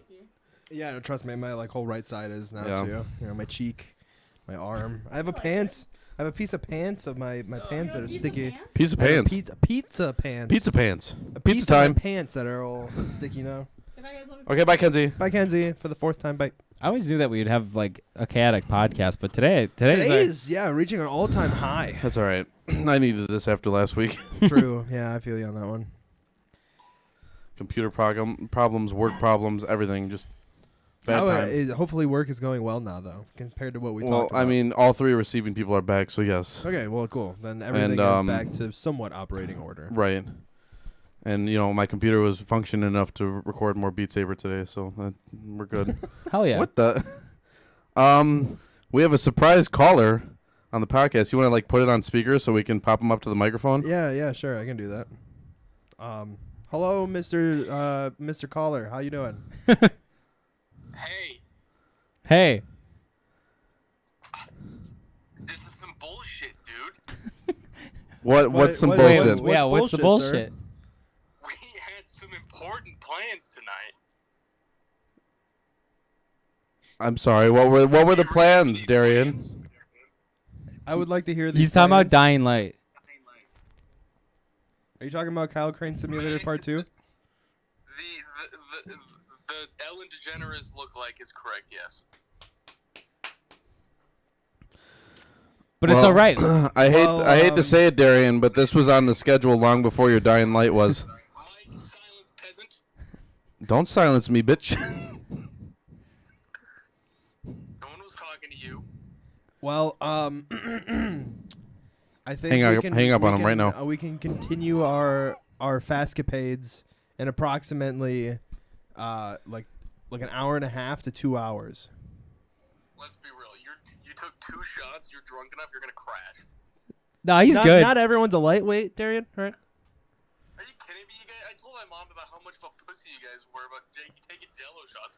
Yeah, no, trust me, my like whole right side is now Yeah. too. You know, my cheek, my arm. I have a pants. I have a piece of pants of my pants that are sticky. Piece of I have a pants. Pizza pants. Pizza pants. A Pizza piece of my time. pants that are all sticky now. Goodbye, guys. Love you. Okay, bye, Kenzie. Bye, Kenzie, for the fourth time. Bye. I always knew that we would have like a chaotic podcast, but today Today is reaching an all-time high. That's all right. I needed this after last week. True. Yeah, I feel you on that one. Computer problems, work problems, everything. Just bad time. Hopefully work is going well now, though, compared to what we Well, talked about. I mean, all three receiving people are back, so yes. Okay, well, cool. Then everything is back to somewhat operating order. Right. And, you know, my computer was functioning enough to record more Beat Saber today, so we're good. hell yeah. What the? We have a surprise caller on the podcast. You want to, like, put it on speaker so we can pop him up to the microphone? Yeah, sure, I can do that. Hello, Mr. Caller. How you doing? Hey, Hey, this is some bullshit, dude. What's some what- bullshit? what's what's the bullshit, sir? bullshit? We had some important plans tonight. I'm sorry. What were the plans, These Darian? plans, I would like to hear these. He's talking about plans. Dying Light. Are you talking about Kyle Crane Simulator Part 2? The Ellen DeGeneres look-like is correct, yes. But it's all right. I hate to say it, Darian, but this was on the schedule long before your Dying Light was. Mike, silence, peasant. Don't silence me, bitch. No one was talking to you. Well, I think Hang up on him right now. We can continue our fastcapades in approximately like an hour and a half to 2 hours. Let's be real. You took 2 shots. You're drunk enough. You're gonna crash. No, he's not, good. Not everyone's a lightweight, Darian. Right? Are you kidding me? You guys, I told my mom about how much of a pussy you guys were about taking Jell-O shots.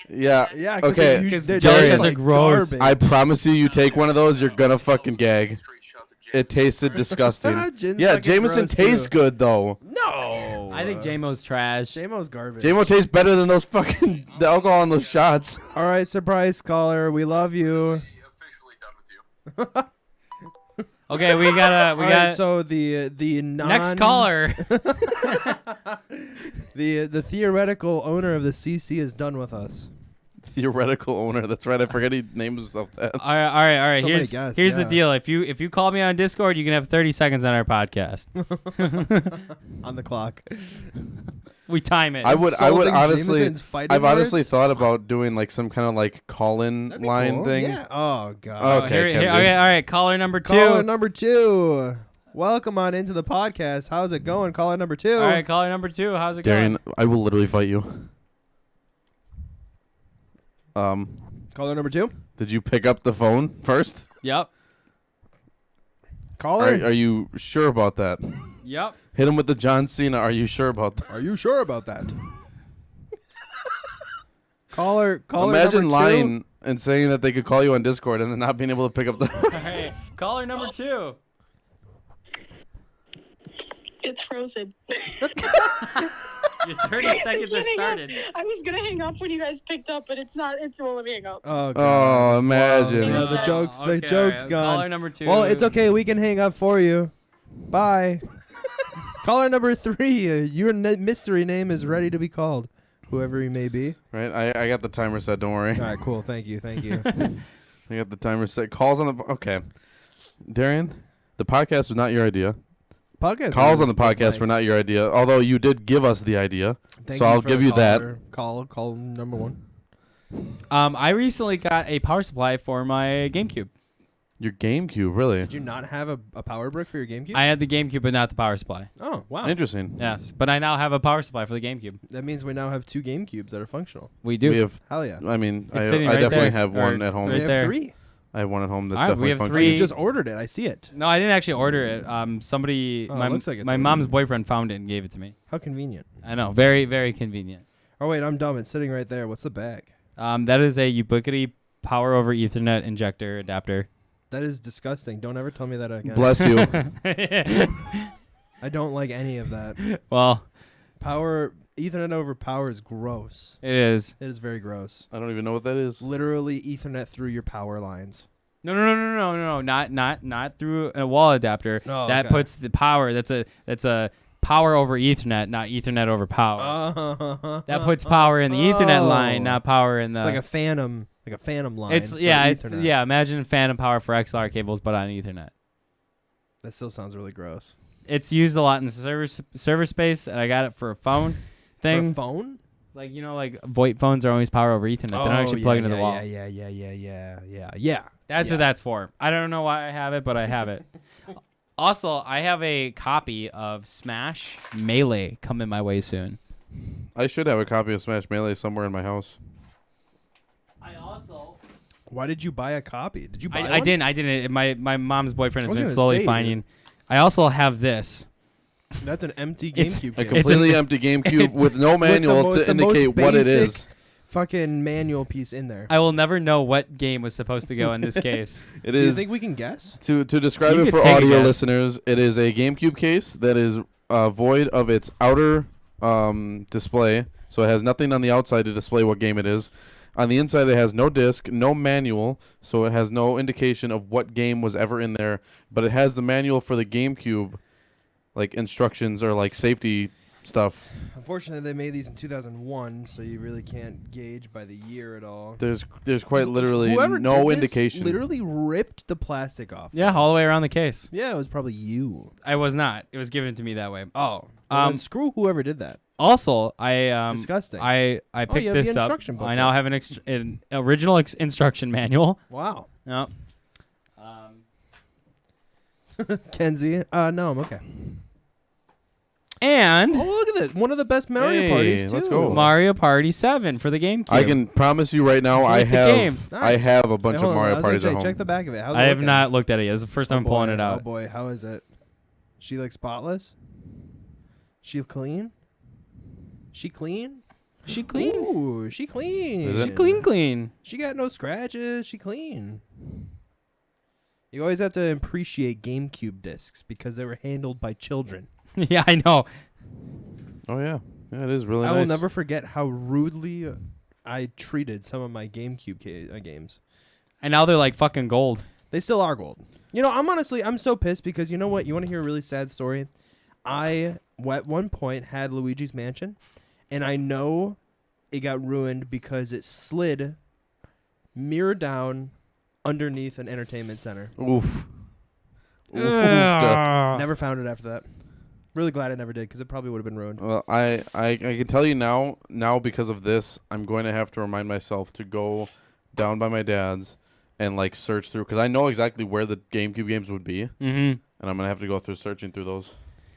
Yeah. Yeah. Okay. Because they're Jell-O just shots are gross. garbage. I promise you take one of those, you're gonna fucking gag. Straight shots of It tasted disgusting. Gin's Yeah, fucking Jameson gross, tastes too. good though. No. I think JMO's trash. JMO's garbage. JMO tastes better than those fucking the alcohol in those shots. All right, surprise caller. We love you. officially done with you. Okay, we got All right, so the next caller. the theoretical owner of the CC is done with us. Theoretical owner. That's right. I forget he named himself that. All right. So many Here's guests, the yeah. deal. If you call me on Discord, you can have 30 seconds on our podcast. On the clock. We time it. I would Insulting honestly. Jameson's fighting I've honestly words? thought about doing like some kind of like call-in That'd be line cool. thing. Yeah. Oh god. Okay, Kenzie. Okay, all right. Caller number 2. Caller number 2. Welcome on into the podcast. How's it going, caller number 2? All right, caller number 2. How's it Darian, going? I will literally fight you. Caller number 2. Did you pick up the phone first? Yep. Caller. Are you sure about that? Yep. Hit him with the John Cena. Are you sure about that? Are you sure about that? caller Imagine number 2. lying and saying that they could call you on Discord and then not being able to pick up the. All right. Caller number 2. It's frozen. Your 30 seconds are started. I was gonna hang up when you guys picked up, but it's not. It's won't let me hang up. Oh, God. Oh, imagine. Wow. The joke's Okay, the joke's all right. gone. Caller number 2. Well, it's okay. We can hang up for you. Bye. Caller number 3. Your mystery name is ready to be called, whoever he may be. Right, I got the timer set. Don't worry. All right, cool. Thank you. I got the timer set. Calls on the. Okay, Darian, the podcast was not your idea. Podcast Calls on the numbers, podcast were not your idea, although you did give us the idea. Thank so you I'll for give the you that. caller. Call number 1. I recently got a power supply for my GameCube. Your GameCube, really? Did you not have a power brick for your GameCube? I had the GameCube, but not the power supply. Oh, wow. Interesting. Yes, but I now have a power supply for the GameCube. That means we now have 2 GameCubes that are functional. We do. We have. Hell yeah. I mean, I It's sitting right definitely there. have one Or at home. We right have there. 3. I have one at home that's All right, we definitely have functional. three. You just ordered it. I see it. No, I didn't actually order it. Somebody, Oh, it looks like it's my ordered. mom's boyfriend found it and gave it to me. How convenient. I know, very, very convenient. Oh, wait, I'm dumb. It's sitting right there. What's the bag? That is a Ubiquiti power over Ethernet injector adapter. That is disgusting. Don't ever tell me that again. Bless you. I don't like any of that. Well, Ethernet over power is gross. it is. It is very gross. I don't even know what that is. Literally Ethernet through your power lines. No. Not through a wall adapter. Oh, That okay. puts the power. That's a power over Ethernet, not Ethernet over power. That puts power in the Ethernet line, not power in the. It's like a phantom line. It's for Ethernet. Ethernet. Imagine phantom power for XLR cables, but on Ethernet. That still sounds really gross. It's used a lot in the server space, and I got it for a phone thing. For a phone? Like like VoIP phones are always power over Ethernet. They don't actually plug into the wall. Yeah. That's what that's for. I don't know why I have it, but I have it. Also, I have a copy of Smash Melee coming my way soon. I should have a copy of Smash Melee somewhere in my house. I also. Why did you buy a copy? Did you buy I one? didn't. My mom's boyfriend I has was been gonna slowly say, finding. I also have this. That's an empty It's- GameCube A case. completely empty GameCube with no manual the to most indicate what it basic is. Fucking manual piece in there. I will never know what game was supposed to go in this case. It Do you is think we can guess? to describe You it could for take a audio guess. listeners. It is a GameCube case that is void of its outer display, so it has nothing on the outside to display what game it is. On the inside, it has no disc, no manual, so it has no indication of what game was ever in there. But it has the manual for the GameCube, like instructions or like safety stuff. Unfortunately, they made these in 2001, so you really can't gauge by the year at all. There's quite literally Whoever no did this indication. literally ripped the plastic off. Yeah, all the way around the case. Yeah, it was probably you. I was not. It was given to me that way. Oh. Well, then screw whoever did that. Also, I Disgusting. I picked you have the this up. instruction booklet. I now have an original instruction manual. Wow. Yep. Kenzie, no, I'm okay. And Oh, look at this. One of the best Mario Hey, parties, too. let's go. Mario Party 7 for the GameCube. I can promise you right now, I Like the game. have I have a bunch Hey, hold of on, I Mario was gonna parties say, at home. Check the back of it. How's it I have looking? not looked at it yet. It's the first time I'm pulling it Oh, out. boy. How is it? She like spotless? She clean? She clean? She clean. Ooh, she clean. Is it? She clean. She got no scratches. She clean. You always have to appreciate GameCube discs because they were handled by children. Yeah, I know. Oh yeah, yeah, it is really I nice. will never forget how rudely I treated some of my GameCube games. And now they're like fucking gold. They still are gold. You know, I'm so pissed because you know what? You want to hear a really sad story? I, at one point, had Luigi's Mansion, and I know it got ruined because it slid mirror down underneath an entertainment center. Oof. Ugh. Never found it after that. Really glad I never did because it probably would have been ruined. Well, I can tell you now because of this, I'm going to have to remind myself to go down by my dad's and like search through because I know exactly where the GameCube games would be, Mm-hmm. and I'm gonna have to go through searching through those.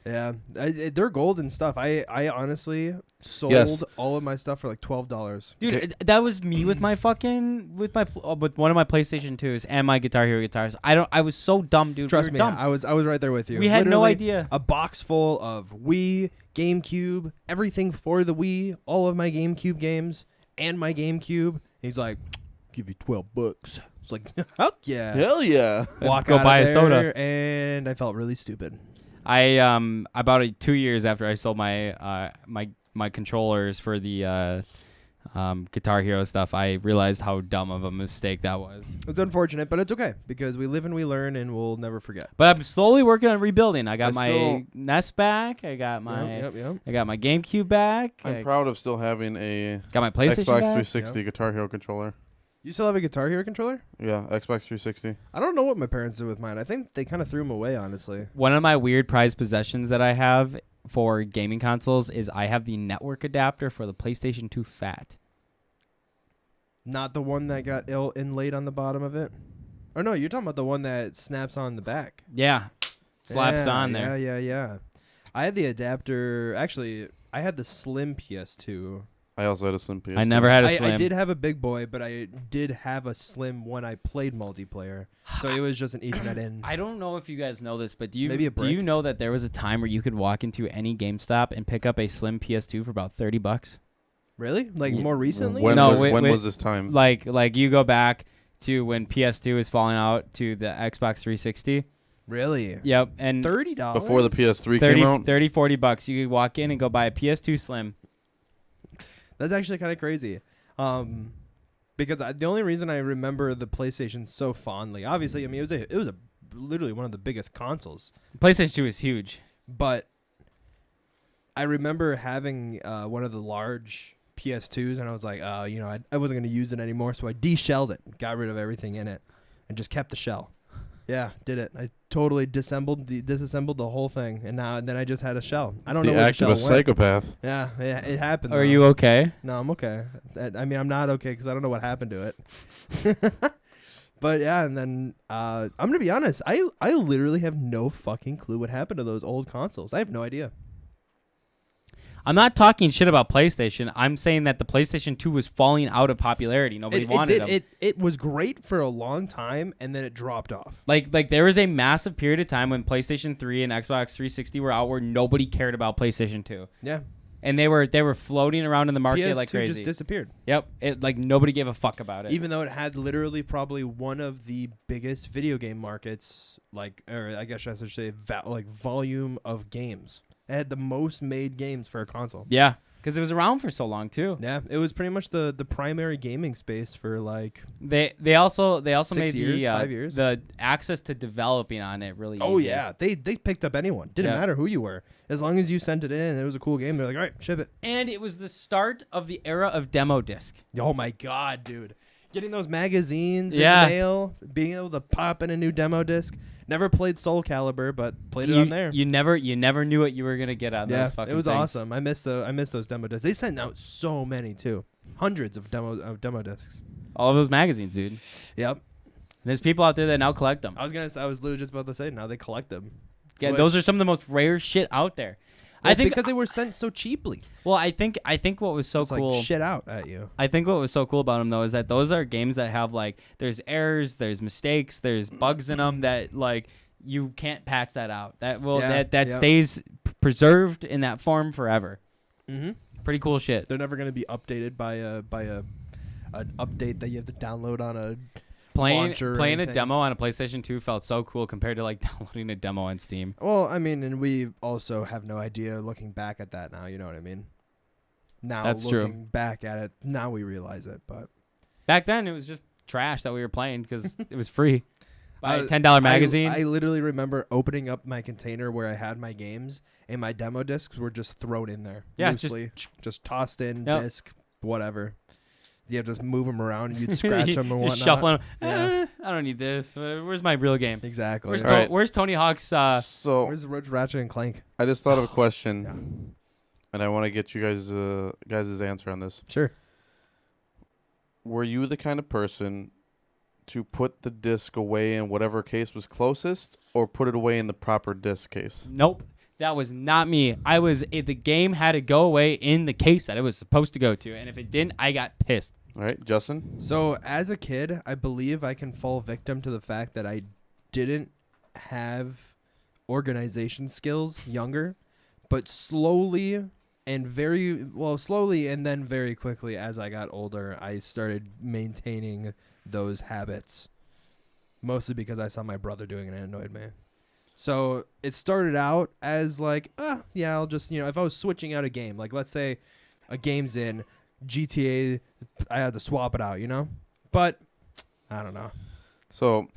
Yeah, they're gold and stuff. I honestly sold Yes. all of my stuff for like $12. Dude, Okay. that was me with my fucking with one of my PlayStation 2s and my Guitar Hero guitars. I was so dumb, dude. Trust we me, were dumb. I was right there with you. We had no Literally idea. A box full of Wii, GameCube, everything for the Wii, all of my GameCube games, and my GameCube. He's like, "Give you $12." It's like, heck yeah. Hell yeah! Walk Go out buy of a soda. there, and I felt really stupid. About 2 years after I sold my my controllers for the Guitar Hero stuff, I realized how dumb of a mistake that was. It's unfortunate, but it's okay because we live and we learn, and we'll never forget. But I'm slowly working on rebuilding. I got I my still- NES back. I got my Yep. I got my GameCube back. I'm I proud of still having a got my PlayStation Xbox back. 360 Guitar Hero controller. You still have a Guitar Hero controller? Yeah, Xbox 360. I don't know what my parents did with mine. I think they kind of threw them away, honestly. One of my weird prized possessions that I have for gaming consoles is I have the network adapter for the PlayStation 2 Fat. Not the one that got inlaid on the bottom of it? Or no, you're talking about the one that snaps on the back. Yeah. Slaps Yeah, on there. Yeah. I had the adapter. Actually, I had the slim PS2. I also had a Slim PS2. I never had a I Slim. did have a big boy, but I did have a slim when I played multiplayer. So it was just an Ethernet in. I don't know if you guys know this, but do Maybe a you brick? know that there was a time where you could walk into any GameStop and pick up a Slim PS2 for about $30? Really? Like Yeah. more recently? When, No, was, wait, when wait. was this time? Like you go back to when PS2 is falling out to the Xbox 360. Really? Yep, and $30? Before the PS3 30, came out? 30, 40 bucks. You could walk in and go buy a PS2 Slim. That's actually kind of crazy. Because the only reason I remember the PlayStation so fondly, obviously, I mean, it was literally one of the biggest consoles. PlayStation 2 is huge. But I remember having one of the large PS2s, and I was like, I wasn't going to use it anymore, so I de-shelled it, got rid of everything in it, and just kept the shell. Yeah, did it. I totally disassembled the whole thing, and then I just had a shell. I don't know the where the act shell of a went. psychopath. Yeah, it happened. Are though. you okay? No, I'm okay. I mean, I'm not okay because I don't know what happened to it. But yeah, and then I'm gonna be honest. I literally have no fucking clue what happened to those old consoles. I have no idea. I'm not talking shit about PlayStation. I'm saying that the PlayStation 2 was falling out of popularity. Nobody wanted them. It was great for a long time, and then it dropped off. Like there was a massive period of time when PlayStation 3 and Xbox 360 were out where nobody cared about PlayStation 2. Yeah, And they were floating around in the market PS2 like crazy. just disappeared. Yep. It like nobody gave a fuck about it. Even though it had literally probably one of the biggest video game markets, or I guess I should say, volume of games. It had the most made games for a console. Yeah. because it was around for so long too. Yeah, it was pretty much the primary gaming space for like. They also 6 made years, the 5 years. the access to developing on it really. Oh easy. yeah, they picked up anyone. Didn't Yeah. matter who you were, as long as you sent it in and it was a cool game. They're like, all right, ship it. And it was the start of the era of demo disc. Oh my god, dude. Getting those magazines Yeah. in the mail, being able to pop in a new demo disc. Never played Soul Calibur, but played it on there. You never knew what you were gonna get out of those fucking it was things. awesome. I miss those demo discs. They sent out so many too, hundreds of demo discs. All of those magazines, dude. Yep. There's people out there that now collect them. I was literally just about to say now they collect them. Yeah, Which- those are some of the most rare shit out there. Well, I think because they were sent so cheaply. Well, I think what was so It's cool. like shit out at you. I think what was so cool about them though is that those are games that have like there's errors, there's mistakes, there's bugs in them that like you can't patch that out. That will Yeah, that yeah. stays preserved in that form forever. Mm-hmm. Pretty cool shit. They're never going to be updated by an update that you have to download on a Playing launcher or a anything. demo on a PlayStation 2 felt so cool compared to like downloading a demo on Steam. Well, I mean, and we also have no idea looking back at that now. You know what I mean? Now That's true. looking back at it, now we realize it. But Back then it was just trash that we were playing because it was free. Buy a Uh, $10 magazine. I literally remember opening up my container where I had my games, and my demo discs were just thrown in there. Yeah, loosely, just tossed in Yep. disc, whatever. You have to move them around, and you'd scratch them and whatnot. Just shuffling 'em. Yeah. I don't need this. Where's my real game? Exactly. Where's, Alright. where's Tony Hawk's? So Where's Ratchet and Clank? I just thought of a question, and I want to get you guys' answer on this. Sure. Were you the kind of person to put the disc away in whatever case was closest, or put it away in the proper disc case? Nope. That was not me. The game had to go away in the case that it was supposed to go to, and if it didn't, I got pissed. All right, Justin. So as a kid, I believe I can fall victim to the fact that I didn't have organization skills younger, but slowly and then very quickly as I got older, I started maintaining those habits. Mostly because I saw my brother doing it and it annoyed me. So it started out as like, I'll just, if I was switching out a game, like let's say a game's in GTA, I had to swap it out, But I don't know. So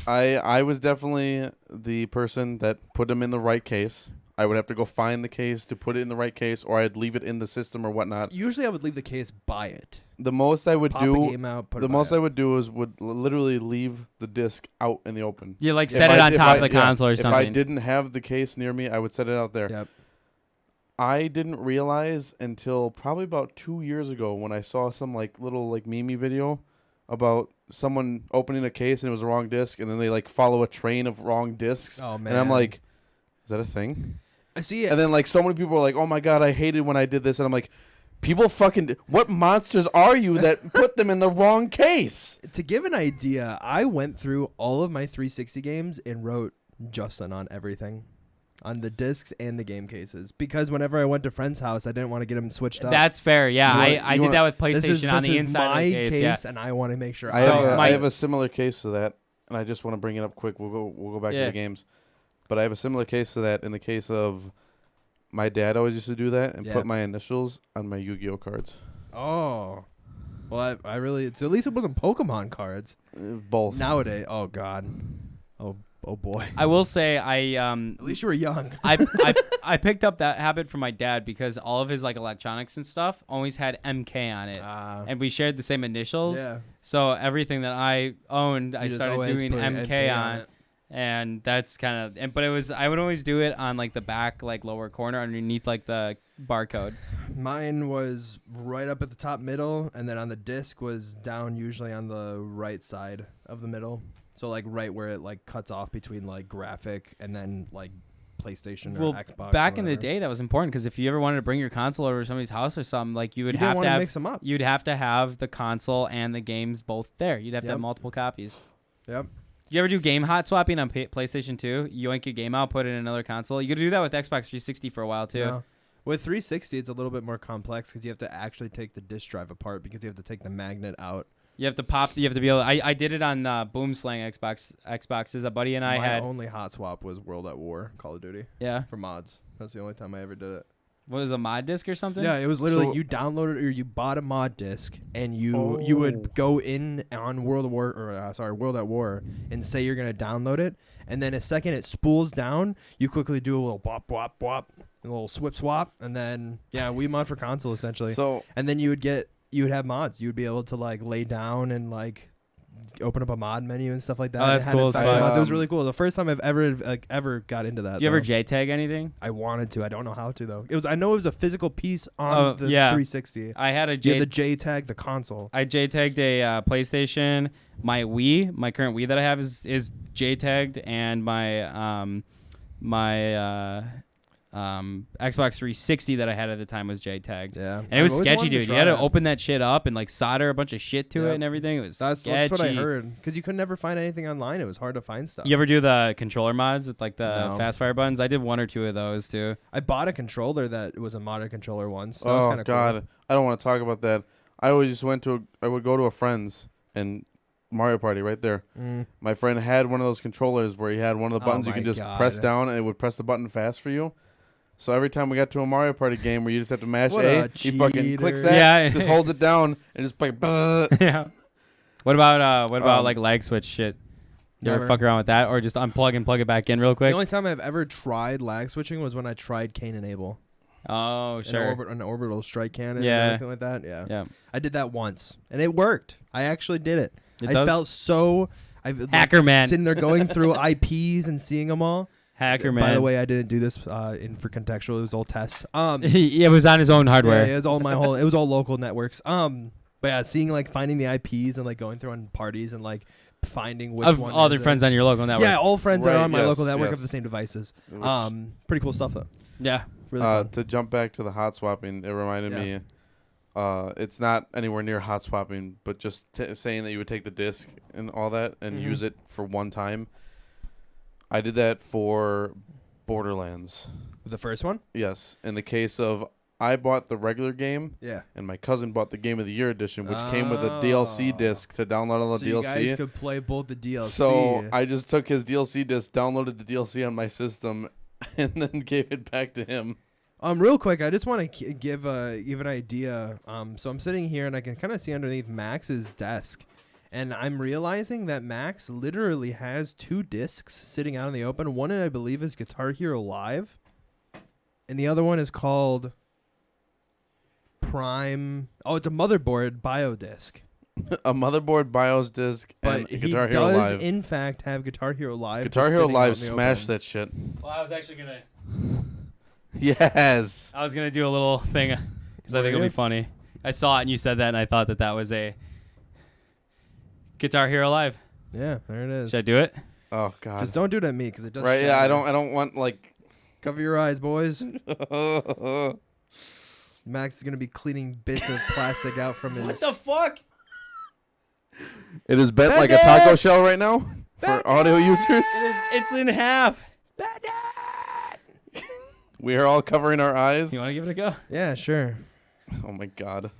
I was definitely the person that put them in the right case. I would have to go find the case to put it in the right case, or I'd leave it in the system or whatnot. Usually I would leave the case by it. The most I would Pop a do, game out, put the it by most it. I would do is literally leave the disc out in the open. You like If set it I- on if top I- of the yeah, console or If I something. didn't have the case near me, I would set it out there. Yep. I didn't realize until probably about 2 years ago when I saw some little meme video about someone opening a case and it was the wrong disc, and then they follow a train of wrong discs. Oh man. And I'm like, is that a thing? I see it. And then so many people are like, oh my god, I hated when I did this, and I'm like, people fucking, what monsters are you that put them in the wrong case? To give an idea, I went through all of my 360 games and wrote Justin on everything. On the discs and the game cases. Because whenever I went to friend's house, I didn't want to get them switched up. That's fair. Yeah, You wanna- I you did wanna- that with This PlayStation is on the inside my of the case. Yeah. and I want to make sure I So have, my- I have a similar case to that, and I just want to bring it up quick. We'll go back to Yeah. the games. But I have a similar case to that in the case of my dad always used to do that and Yeah. put my initials on my Yu-Gi-Oh cards. Oh. Well, I really... At least it wasn't Pokemon cards. Both. Nowadays... Oh, God. Oh, boy. I will say At least you were young. I picked up that habit from my dad because all of his electronics and stuff always had MK on it, and we shared the same initials. Yeah. So everything that I owned, I You just started always doing put MK on, it. and that's kind of. But I would always do it on the back lower corner underneath the barcode. Mine was right up at the top middle, and then on the disc was down usually on the right side of the middle. So right where it cuts off between graphic and then PlayStation or Well, Xbox. back or in the whatever. day, that was important because if you ever wanted to bring your console over to somebody's house or something, you would You didn't have to wanna have mix 'em up. You'd have to have the console and the games both there. You'd have to have Yep. multiple copies. Yep. You ever do game hot swapping on PlayStation 2? You yank your game out, put it in another console. You could do that with Xbox 360 for a while too. No. With 360, it's a little bit more complex because you have to actually take the disk drive apart because you have to take the magnet out. You have to pop. You have to be able. I did it on Boomslang Xboxes. A buddy and I My had. only hot swap was World at War, Call of Duty, Yeah. for mods. That's the only time I ever did it. what was it, a mod disc or something? Yeah, it was literally So- you downloaded or you bought a mod disc and you would go in on World at War and say you're gonna download it, and then a second it spools down, you quickly do a little bop bop bop, a little swip swap, and then Wii mod for console essentially. So And then you would have mods. You would be able to like lay down and like open up a mod menu and stuff like that. Oh, that's It had cool as infected fuck. mods. It was really cool. The first time I've ever got into that. Do you ever though. JTAG anything? I wanted to. I don't know how to though. I know it was a physical piece on the 360. I had a You had the JTAG, the console. I JTagged a PlayStation. My Wii, my current Wii that I have is JTagged, and my Xbox 360 that I had at the time was JTagged. Yeah, And it was sketchy, dude. You had to open that shit up and like solder a bunch of shit to it and everything. It was That's sketchy. what I heard. Because you could never find anything online. It was hard to find stuff. You ever do the controller mods with like the No. fast fire buttons? I did 1 or 2 of those too. I bought a controller that was a modded controller once. So that was kind of God, cool. I don't want to talk about that. I always just I would go to a friend's and Mario Party right there. My friend had one of those controllers where he had one of the buttons you my can just God. press down and it would press the button fast for you. So every time we got to a Mario Party game where you just have to mash What A, a he fucking clicks cheater. that, Yeah. just holds it down and just like. Yeah. What about like lag switch shit? You ever Never. fuck around with that, or just unplug and plug it back in real quick? The only time I've ever tried lag switching was when I tried Cane Enable. Oh, sure. An orbital strike cannon Yeah. or anything like that. Yeah. Yeah. I did that once, and it worked. I actually did it. It I does? felt so... Hacker man. Sitting there going through IPs and seeing them all. Hacker man. By the way, I didn't do this for contextual. It was all tests. It was on his own hardware. Yeah, it was all it was all local networks. But yeah, finding the IPs and like going through on parties and like finding which of one all their is friends on your local network. Yeah, all friends that Right, are on my yes, local network yes. have the same devices. Which- Pretty cool stuff though. Yeah. Really fun. To jump back to the hot swapping, it reminded me. It's not anywhere near hot swapping, but just saying that you would take the disc and all that and use it for one time. I did that for Borderlands. The first one. Yes, in the case of I bought the regular game, Yeah. and my cousin bought the Game of the Year edition, which came with a DLC disc to download all the So DLC. you guys could play both the DLC. So I just took his DLC disc, downloaded the DLC on my system, and then gave it back to him. Real quick, I just want to give an idea. So I'm sitting here and I can kind of see underneath Max's desk, and I'm realizing that Max literally has 2 discs sitting out in the open. One, I believe, is Guitar Hero Live, and the other one is called Prime. Oh, it's a motherboard bio disc. A motherboard BIOS disc and But he Guitar Hero does, Live. in fact, have Guitar Hero Live. Guitar just Hero sitting out Live in the smashed open. that shit. Well, I was actually gonna. Yes. I was gonna do a little thing because I think it'll be funny. I saw it and you said that, and I thought that was a Guitar Hero Live. Yeah, there it is. Should I do it? Oh God. Just don't do it at me because it does. Right? Yeah. I shatter. don't want like. Cover your eyes, boys. It Max is gonna be cleaning bits of plastic out from his. What the fuck? is bent like a taco shell right now for audio users. It's in half. We are all covering our eyes. You want to give it a go? Yeah, sure. Oh my God.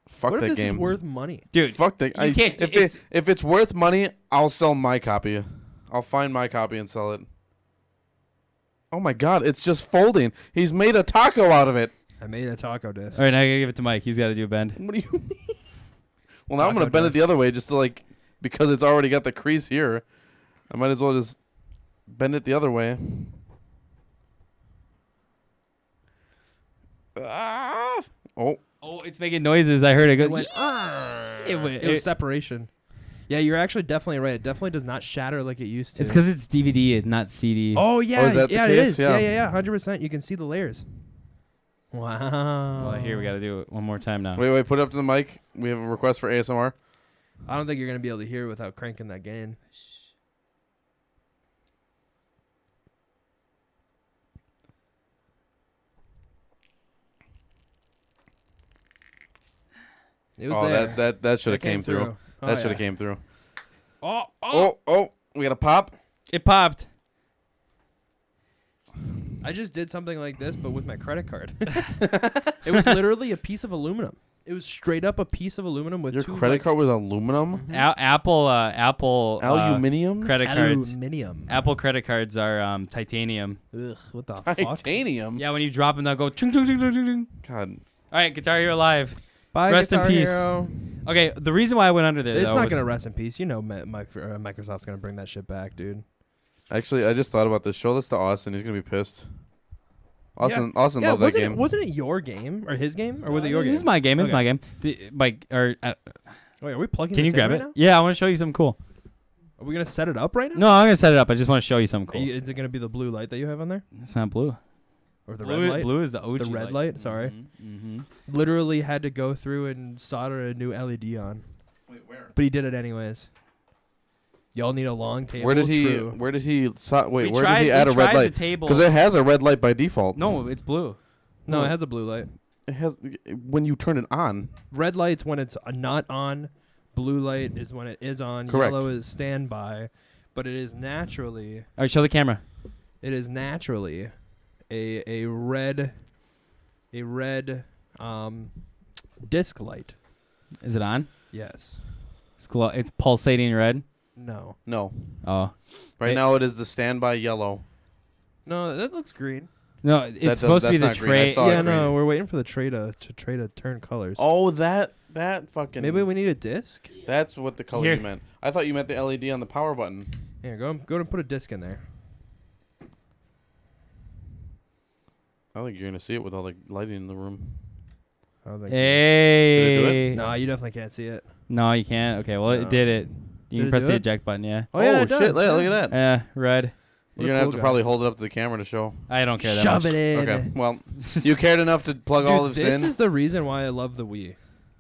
Fuck What if that this game. is worth money? Dude, Fuck that. you can't. If it's worth money, I'll sell my copy. I'll find my copy and sell it. Oh my God, it's just folding. He's made a taco out of it. I made a taco disc. All right, now I gotta give it to Mike. He's got to do a bend. What do you mean? Well, now I'm Taco gonna bend it the disc. other way just to like because it's already got the crease here. I might as well just bend it the other way. Ah! Oh, Oh, it's making noises. I heard it go. It went. It was separation. Yeah, you're actually definitely right. It definitely does not shatter like it used to. It's because it's DVD, it's not CD. Oh yeah, is that the yeah, it case? is. Yeah. Yeah. 100%. You can see the layers. Wow. Well, here we got to do it one more time now. wait, put it up to the mic. We have a request for ASMR. I don't think you're gonna be able to hear it without cranking that gain. It was Oh, there. that should have That came through. Oh, That should yeah. have came through. Oh, Oh, we got a pop. it popped. I just did something like this, but with my credit card. It was literally a piece of aluminum. It was straight up a piece of aluminum with Your two credit card was aluminum? Apple Aluminium? credit cards. Aluminium. Apple credit cards are titanium. Ugh, what the fuck? Titanium? Yeah, when you drop them, they'll go chung chung chung chung chung, chung. God. All right, Guitar Hero Live. Bye, Rest in Guitar peace. Hero. Okay, the reason why I went under there, It's though, not was- gonna rest in peace. You know, Microsoft's gonna bring that shit back, dude. Actually, I just thought about this. Show this to Austin. He's going to be pissed. Austin loved that game. Wasn't it your game or his game or was it your game? This is my game. This is Okay. my game. Wait, are we plugging? can you this in grab right it? now? Yeah, I want to show you something cool. Are we gonna set it up right now? No, I'm gonna set it up. I just want to show you something cool. Is it gonna be the blue light that you have on there, It's not blue. or the blue, red light? Blue is the OG. The red light. Sorry. Mm-hmm. Literally had to go through and solder a new LED on. Wait, where? But he did it anyways. Y'all need a long table. Where did he True. where did he wait, We where did he add a red light? Table. Because it has a red light by default. No, it's blue. No, it has a blue light. It has when you turn it on. Red light's when it's not on. Blue light is when it is on. Correct. Yellow is standby. But it is naturally All right, show the camera. a red disc light. Is it on? Yes. It's pulsating red. No. No. Oh. Right It- now it is the standby yellow. No, that looks green. No, it's supposed to be the that's not green. I tray. saw it Yeah, no, green. we're waiting for the tray to turn colors. Oh, that fucking Maybe we need a disc. That's what the color Here. you meant. I thought you meant the LED on the power button. Here, go and put a disc in there. I think you're gonna see it with all the lighting in the room. I don't think Hey. No, you definitely can't see it. No, you can't. Okay, well, No. it did it. You Did can it press do the it? eject button, yeah. Oh, yeah, it shit! does, Look yeah. at that. Yeah, red. You're What a gonna have cool to guy. probably hold it up to the camera to show. I don't care that Shove much. it in. Okay. Well, you cared enough to plug all Dude, this this in. is the reason why I love the Wii.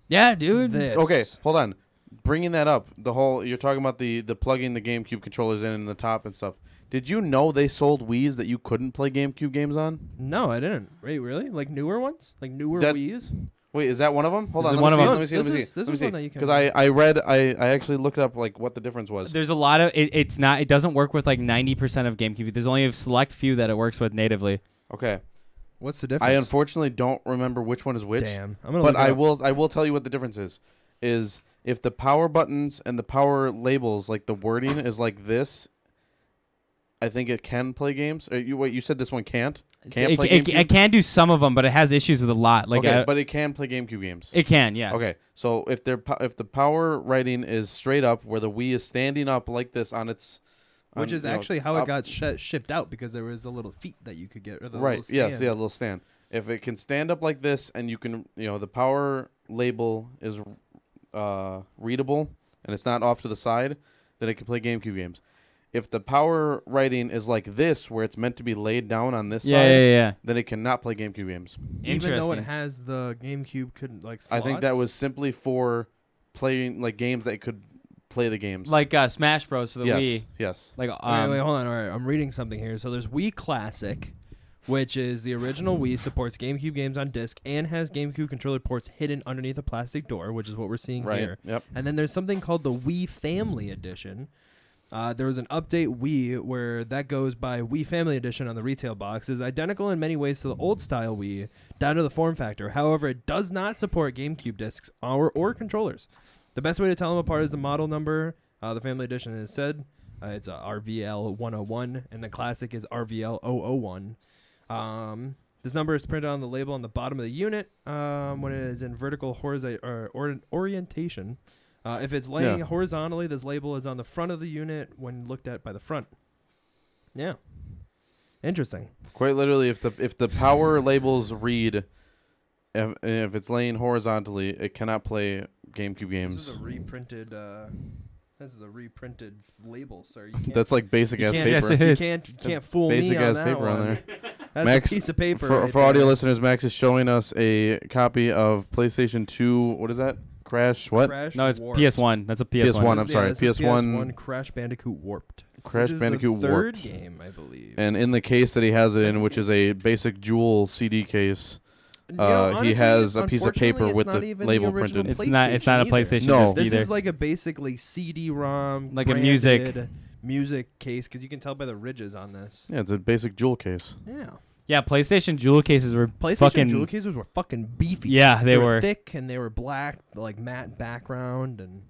Yeah, dude. This. Okay, hold on. Bringing that up, you're talking about the plugging the GameCube controllers in the top and stuff. Did you know they sold Wiis that you couldn't play GameCube games on? No, I didn't. Wait, really? Like newer ones? Like newer That- Wiis? Wait, is that one of them? Hold This on, is one of them. let me see. This Let me is- see. this Let me is see. one that you can Because I actually looked up like what the difference was. There's a lot of it doesn't work with like 90% of GameCube. There's only a select few that it works with natively. Okay. What's the difference? I unfortunately don't remember which one is which. Damn. I'm gonna But look it up. I will tell you what the difference is. Is if the power buttons and the power labels, like the wording is like this, I think it can play games. You said this one can't? Can't play GameCube? It can do some of them, but it has issues with a lot. Like okay, but it can play GameCube games. it can, yes. Okay, so if the power writing is straight up, where the Wii is standing up like this on its, Which is you know, actually how up- it got shipped out because there was a little feet that you could get. Or the right. little Yes, stand. yeah, a little stand. If it can stand up like this, and you can, the power label is readable and it's not off to the side, then it can play GameCube games. If the power writing is like this, where it's meant to be laid down on this Yeah, side, yeah. then it cannot play GameCube games. Even though it Interesting. has the GameCube couldn't like. I think that slots? was simply for playing like games that could play the games. Like Smash Bros for the yes, Wii. yes. Like wait, hold on. All right, I'm reading something here. So there's Wii Classic, which is the original Wii, supports GameCube games on disc and has GameCube controller ports hidden underneath a plastic door, which is what we're seeing Right. here. Yep. And then there's something called the Wii Family Edition. There was an update Wii where that goes by Wii Family Edition on the retail box. Is identical in many ways to the old style Wii, down to the form factor. However, it does not support GameCube discs or controllers. The best way to tell them apart is the model number. The Family Edition is said it's RVL 101, and the Classic is RVL 001. This number is printed on the label on the bottom of the unit when it is in vertical orientation. If it's laying horizontally, this label is on the front of the unit when looked at by the front. Yeah. Interesting. Quite literally, if the power labels read, if it's laying horizontally, it cannot play GameCube games. This is a reprinted. This is a reprinted label, sir. You can't, That's like basic you ass can't, Yes, paper. it you is. can't fool me Basic on ass that paper on one. there. That's Max, a piece of paper. For right audio there. listeners, Max is showing us a copy of PlayStation 2. What is that? Crash? What? Crash No, it's Warped. PS1. That's a PS1. PS1, I'm sorry, This is PS1 Crash Bandicoot Warped. Crash which is Bandicoot the third Warped. game, I believe. And in the case that he has it in, Second which is a basic Jewel CD case, You know, he has a piece of unfortunately, paper it's with not the even label original printed. It's not a either. PlayStation No. disc This either. is like a basically CD-ROM Like a branded music case because you can tell by the ridges on this. Yeah, it's a basic Jewel case. Yeah. Yeah, PlayStation jewel cases were PlayStation fucking jewel cases were fucking beefy. Yeah, they were. thick and they were black, like matte background, and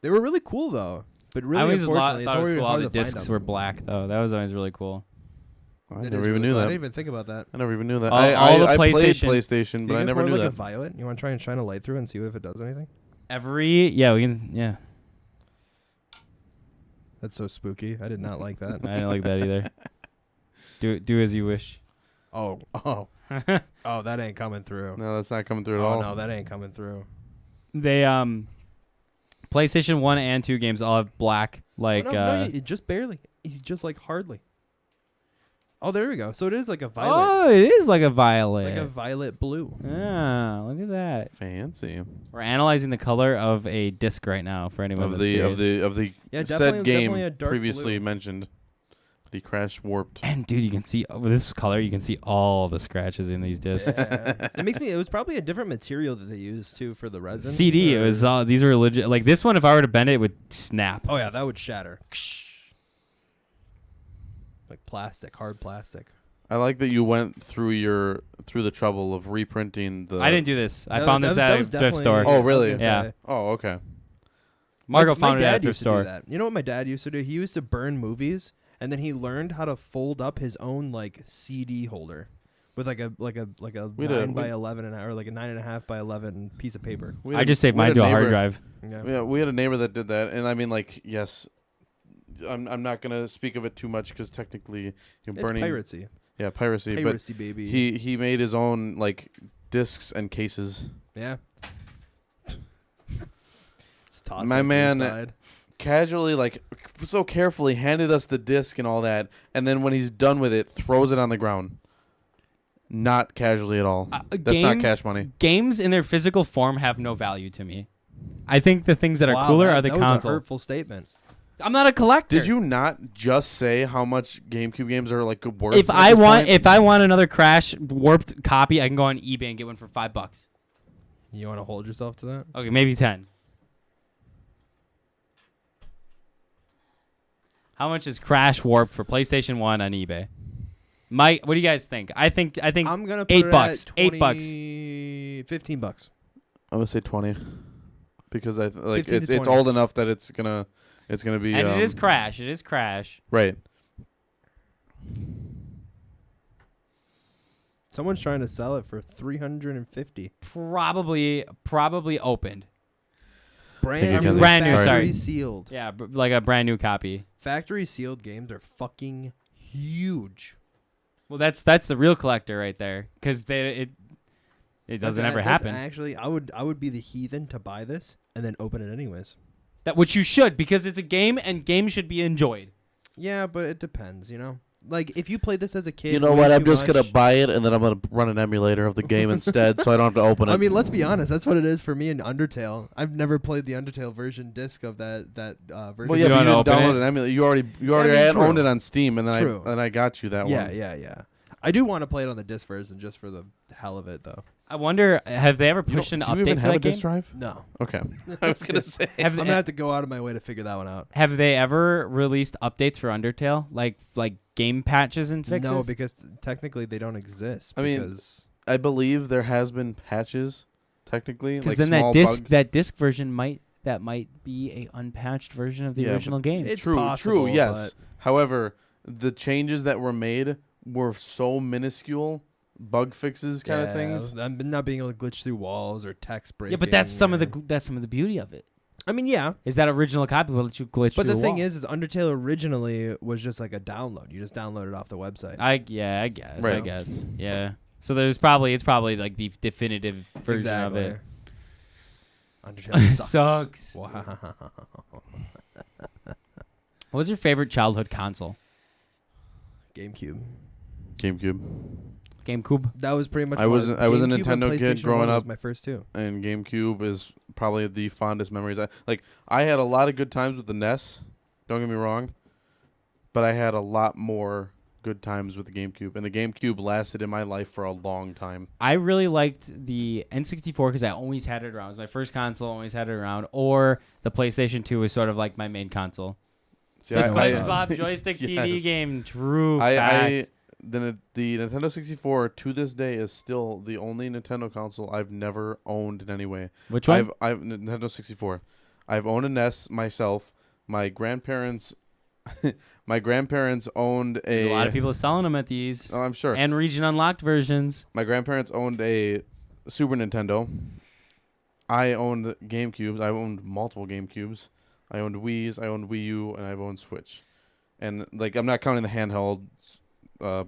they were really cool though. But really, I always unfortunately, thought it was it's cool how hard the to find discs them. were black though. That was always really cool. I It never is even really knew cool. I that. didn't even think about that. I never even knew that. All the I played PlayStation- PlayStation, Do but you I guys never want knew like a that. violet? You want to try and shine a light through and see if it does anything? Yeah, we can. Yeah, That's so spooky. I did not like I that. didn't like that either. Do as you wish. Oh, that ain't coming through. No, that's not coming through at Oh all. no, that ain't coming through. They PlayStation 1 and 2 games all have black like Oh, no, it just barely. Just like hardly. Oh, there we go. So it is like a violet. Oh, it is like a violet. It's like a violet blue. Ah, look at that. Fancy. We're analyzing the color of a disc right now for anyone Of that's the curious. Yeah, said definitely game a dark previously blue. mentioned, the Crash Warped. And dude, you can see with this color, you can see all the scratches in these discs. Yeah. It was probably a different material that they used too for the resin. CD, it or- was these were legit. Like this one, if I were to bend it, it would snap. Oh yeah, that would shatter. Like plastic, hard plastic. I like that you went through the trouble of reprinting the. I didn't do this. I No, found this that at a was thrift definitely- store. Oh, really? I was gonna Yeah. say. Oh, okay. Margo My found it at a dad thrift used to store. do that. You know what my dad used to do? He used to burn movies, and then he learned how to fold up his own like CD holder with like a We had a- 9 by we- 11 or like a 9.5 by 11 piece of paper. We had I a- just saved we mine had to a hard neighbor- drive. Yeah. Yeah, we had a neighbor that did that, and I mean, like, yes, I'm not gonna speak of it too much because technically you're It's burning. piracy. Yeah, piracy. Piracy, But baby. he made his own like discs and cases. Yeah. Just toss My it to the man- side. Casually, like, so carefully handed us the disc and all that, and then when he's done with it, throws it on the ground. Not casually at all. That's not cash money. Games in their physical form have no value to me. I think the things that are Wow, cooler that- are the that was a console. hurtful statement. I'm not a collector. Did you not just say how much GameCube games are like worth? If at I this want, point? if I want another Crash Warped copy, I can go on eBay and get one for $5. You want to hold yourself to that? Okay, maybe 10. How much is Crash Warped for PlayStation 1 on eBay? Mike, what do you guys think? I think I'm gonna put $8. it at $8. $15. I'm gonna say 20, because I like 15 to it's 20. old enough that it's gonna be. and it is Crash. It is Crash. Right. Someone's trying to sell it for $350. Probably opened. Brand Kevin. new, Brand new, factory sorry. sealed. Yeah, like a brand new copy. Factory sealed games are fucking huge. Well, that's the real collector right there, because it doesn't ever happen. Actually, I would be the heathen to buy this and then open it anyways. That which you should, because it's a game and games should be enjoyed. Yeah, but it depends, you know. Like if you played this as a kid, You know way what? I'm too just gonna much- buy it, and then I'm gonna run an emulator of the game instead, so I don't have to open it. I mean, let's be honest. That's what it is for me in Undertale. I've never played the Undertale version disc of that version. well, you yeah, but don't you didn't open download it? an emulator. You already I mean, true. owned it on Steam, and then True. I got you that Yeah, one. yeah. I do want to play it on the disc version just for the hell of it, though. I wonder, have they ever You pushed an don't- do you even update for have a that game? disc drive? No, Okay, I was gonna say. Have, I'm gonna have to go out of my way to figure that one out. have they ever released updates for Undertale, like game patches and fixes? No, because technically they don't exist. I mean, because I believe there has been patches, technically, because like then small that disc version might be a unpatched version of the Yeah, but original game. it's true, possible, yes. However, the changes that were made were so minuscule, bug fixes kind of things. I'm not being able to glitch through walls or text breaking. Yeah, but that's some of or- the beauty of it. I mean, yeah. Is that original copy will let you glitch But through the thing wall. is Undertale originally was just like a download. You just download it off the website. I guess. Right. Yeah. So it's probably like the definitive version exactly. of it. Undertale sucks. Sucks. Wow. What was your favorite childhood console? GameCube. GameCube GameCube. That was pretty much. I was a GameCube and Nintendo kid PlayStation growing 1 was up. my first two. and GameCube is probably the fondest memories. I had a lot of good times with the NES. Don't get me wrong, but I had a lot more good times with the GameCube, and the GameCube lasted in my life for a long time. I really liked the N64 because I always had it around. It was my first console, always had it around. Or the PlayStation 2 was sort of like my main console. See, The I- SpongeBob joystick TV Yes. game. True fact. The Nintendo 64 to this day is still the only Nintendo console I've never owned in any way. Which one? I've Nintendo 64. I've owned a NES myself. My grandparents owned There's a lot of people selling them at these. Oh, I'm sure. And region unlocked versions. My grandparents owned a Super Nintendo. I owned GameCubes. I owned multiple GameCubes. I owned Wii's. I owned Wii U, and I've owned Switch. And like, I'm not counting the handhelds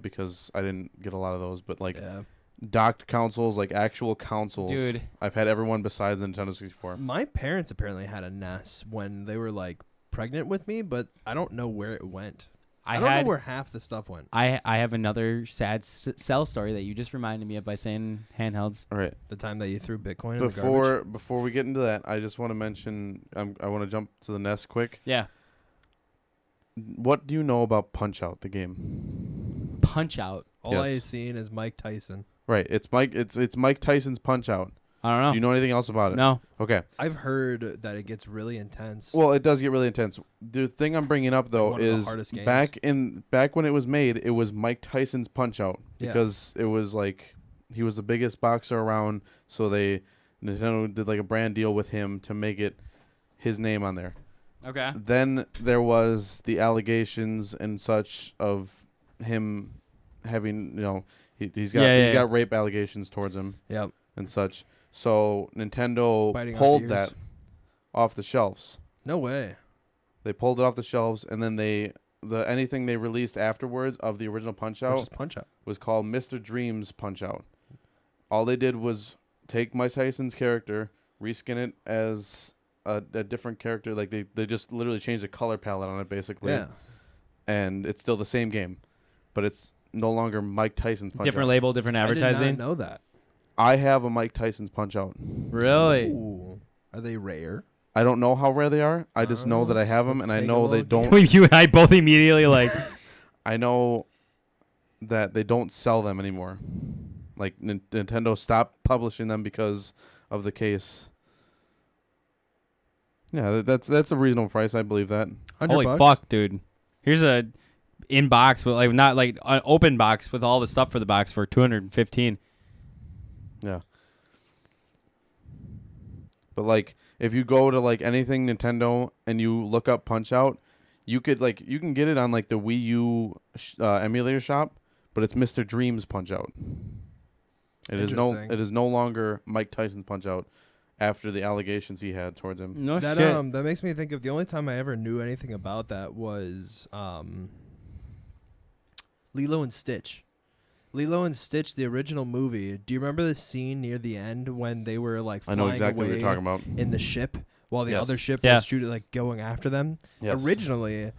because I didn't get a lot of those. But like, docked consoles, like actual consoles, Dude. I've had everyone besides the Nintendo 64. My parents apparently had a NES when they were like pregnant with me, but I don't know where it went. I don't know where half the stuff went. I have another sad cell story that you just reminded me of by saying handhelds. All right. The time that you threw Bitcoin in the garbage. Before we get into that, I just want to mention, I want to jump to the NES quick. Yeah. What do you know about Punch-Out, the game? Punch-Out. All I've seen is Mike Tyson. Right. It's Mike Tyson's Punch-Out. I don't know. Do you know anything else about it? No. Okay. I've heard that it gets really intense. Well, it does get really intense. The thing I'm bringing up though One of the is hardest games. back when it was made, it was Mike Tyson's Punch-Out Yeah. because it was like he was the biggest boxer around, so Nintendo did like a brand deal with him to make it his name on there. Okay. Then there was the allegations and such of him having, he's got rape allegations towards him. Yep. And such. So Nintendo Biting off pulled ears. that off the shelves. No way. They pulled it off the shelves, and then anything they released afterwards of the original Punch-Out Which is Punch-Out. was called Mr. Dream's Punch-Out. All they did was take Mike Tyson's character, reskin it as a different character. Like they just literally changed the color palette on it, basically. Yeah. And it's still the same game, but it's no longer Mike Tyson's Punch-Out. Different label, different I advertising. did not know that. I have a Mike Tyson's Punch-Out. Really? Ooh. Are they rare? I don't know how rare they are. I just know that I have them, let's and I take a know they look. don't. You and I both immediately like. I know that they don't sell them anymore. Like Nintendo stopped publishing them because of the case. Yeah, that's a reasonable price. I believe that. Holy $100? fuck, dude! Here's a in box with like not like an open box with all the stuff for the box for $215. Yeah. But like, if you go to like anything Nintendo and you look up Punch-Out, you can get it on like the Wii U emulator shop, but it's Mr. Dream's Punch-Out. It is no longer Mike Tyson's Punch-Out after the allegations he had towards him. No That shit. that makes me think of the only time I ever knew anything about that was Lilo and Stitch. Lilo and Stitch, the original movie. Do you remember the scene near the end when they were like I flying know exactly what away you're talking about. in the ship while the Yes. other ship Yeah. was shooting, like going after them? Yes. Originally,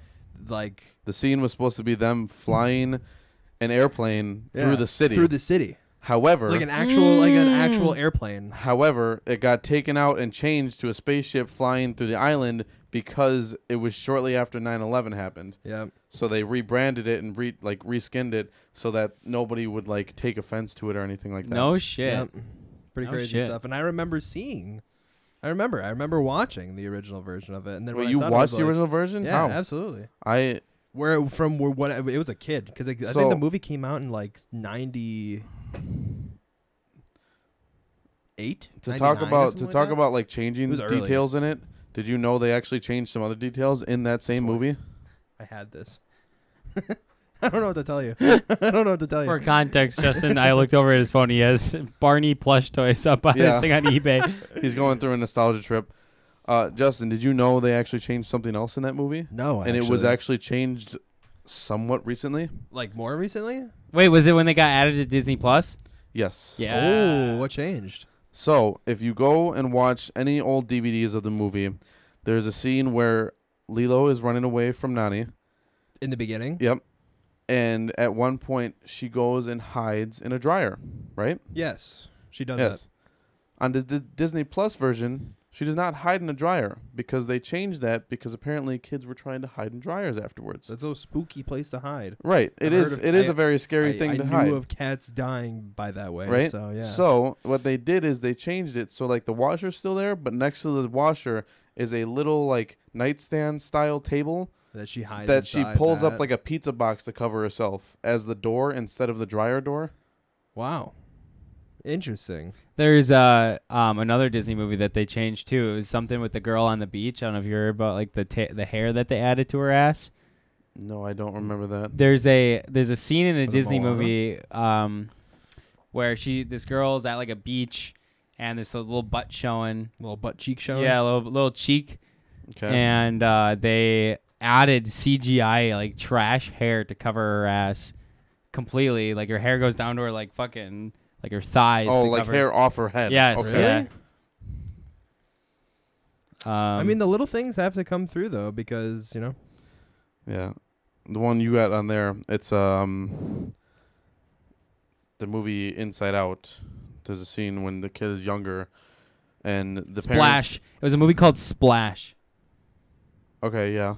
like The scene was supposed to be them flying an airplane through the city. Through the city. However, Like an actual airplane. However, it got taken out and changed to a spaceship flying through the island because it was shortly after 9/11 happened. Yeah. So they rebranded it and reskinned it so that nobody would like take offense to it or anything like that. No shit. Yep. Pretty Oh, crazy shit. stuff. And I remember watching the original version of it. And then Wait, when I you saw it, I was watched the like, original version? Yeah, How? absolutely. I What it was a kid because I think So- the movie came out in like 98. to talk 99 or about something like that? like changing It was early. details in it. Did you know they actually changed some other details in that same movie? I had this. I don't know what to tell you. I don't know what to tell you. For context, Justin, I looked over at his phone. He has Barney plush toys up on Yeah. his thing on eBay. He's going through a nostalgia trip. Justin, did you know they actually changed something else in that movie? No, And it was actually changed somewhat recently? like more recently. Wait, was it when they got added to Disney Plus? Yes. Yeah. Oh, what changed? So, if you go and watch any old DVDs of the movie, there's a scene where Lilo is running away from Nani. In the beginning. Yep. And at one point, she goes and hides in a dryer, right? Yes, she does Yes. On the Disney Plus version, she does not hide in a dryer because they changed that because apparently kids were trying to hide in dryers afterwards. that. That's a spooky place to hide. Right. It I've is. heard of- It is I- a very scary thing I to knew hide. of cats dying by that way. Right. So yeah. So what they did is they changed it so like the washer's still there, but next to the washer is a little like nightstand style table that she hides. that she inside pulls up that. like a pizza box to cover herself as the door instead of the dryer door. Wow, interesting. There's another Disney movie that they changed too. It was something with the girl on the beach. I don't know if you heard about like the hair that they added to her ass. No, I don't remember that. There's a scene in a Was it Disney Moana? movie where this girl's at like a beach and there's a little butt showing. A little butt cheek showing. Yeah, a little cheek. Okay. And they added CGI like trash hair to cover her ass completely. Like her hair goes down to her like fucking like her thighs. Oh, to like cover. hair off her head. Yes. Okay. Yeah. I mean, the little things have to come through though, because Yeah. The one you got on there, it's the movie Inside Out. There's a scene when the kid is younger and the Splash. parents. It was a movie called Splash. Okay, yeah.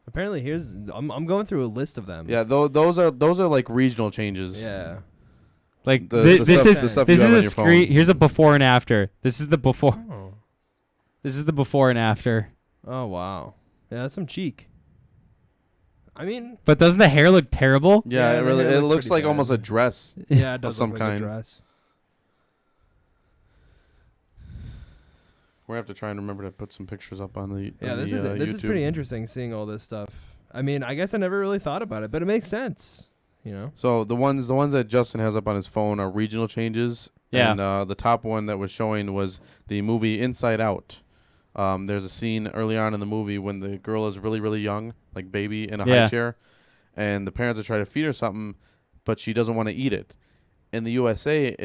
apparently I'm going through a list of them. Yeah, those are like regional changes. Yeah. Like The this stuff- is the stuff this you is have a on your screen. phone. Here's a before and after. This is the before. Oh. This is the before and after. Oh wow. Yeah, that's some cheek. I mean, But doesn't the hair look terrible? Yeah, Yeah, it the really hair it looks looks pretty like almost a bad. dress. yeah, it does some look like kind. a dress. We're gonna have to try and remember to put some pictures up on the Yeah, on this the, is this is YouTube. pretty interesting seeing all this stuff. I mean, I guess I never really thought about it, but it makes sense. So the ones that Justin has up on his phone are regional changes. Yeah. And the top one that was showing was the movie Inside Out. There's a scene early on in the movie when the girl is really, really young, like baby in a Yeah. high chair, and the parents are trying to feed her something, but she doesn't want to eat it. In the USA,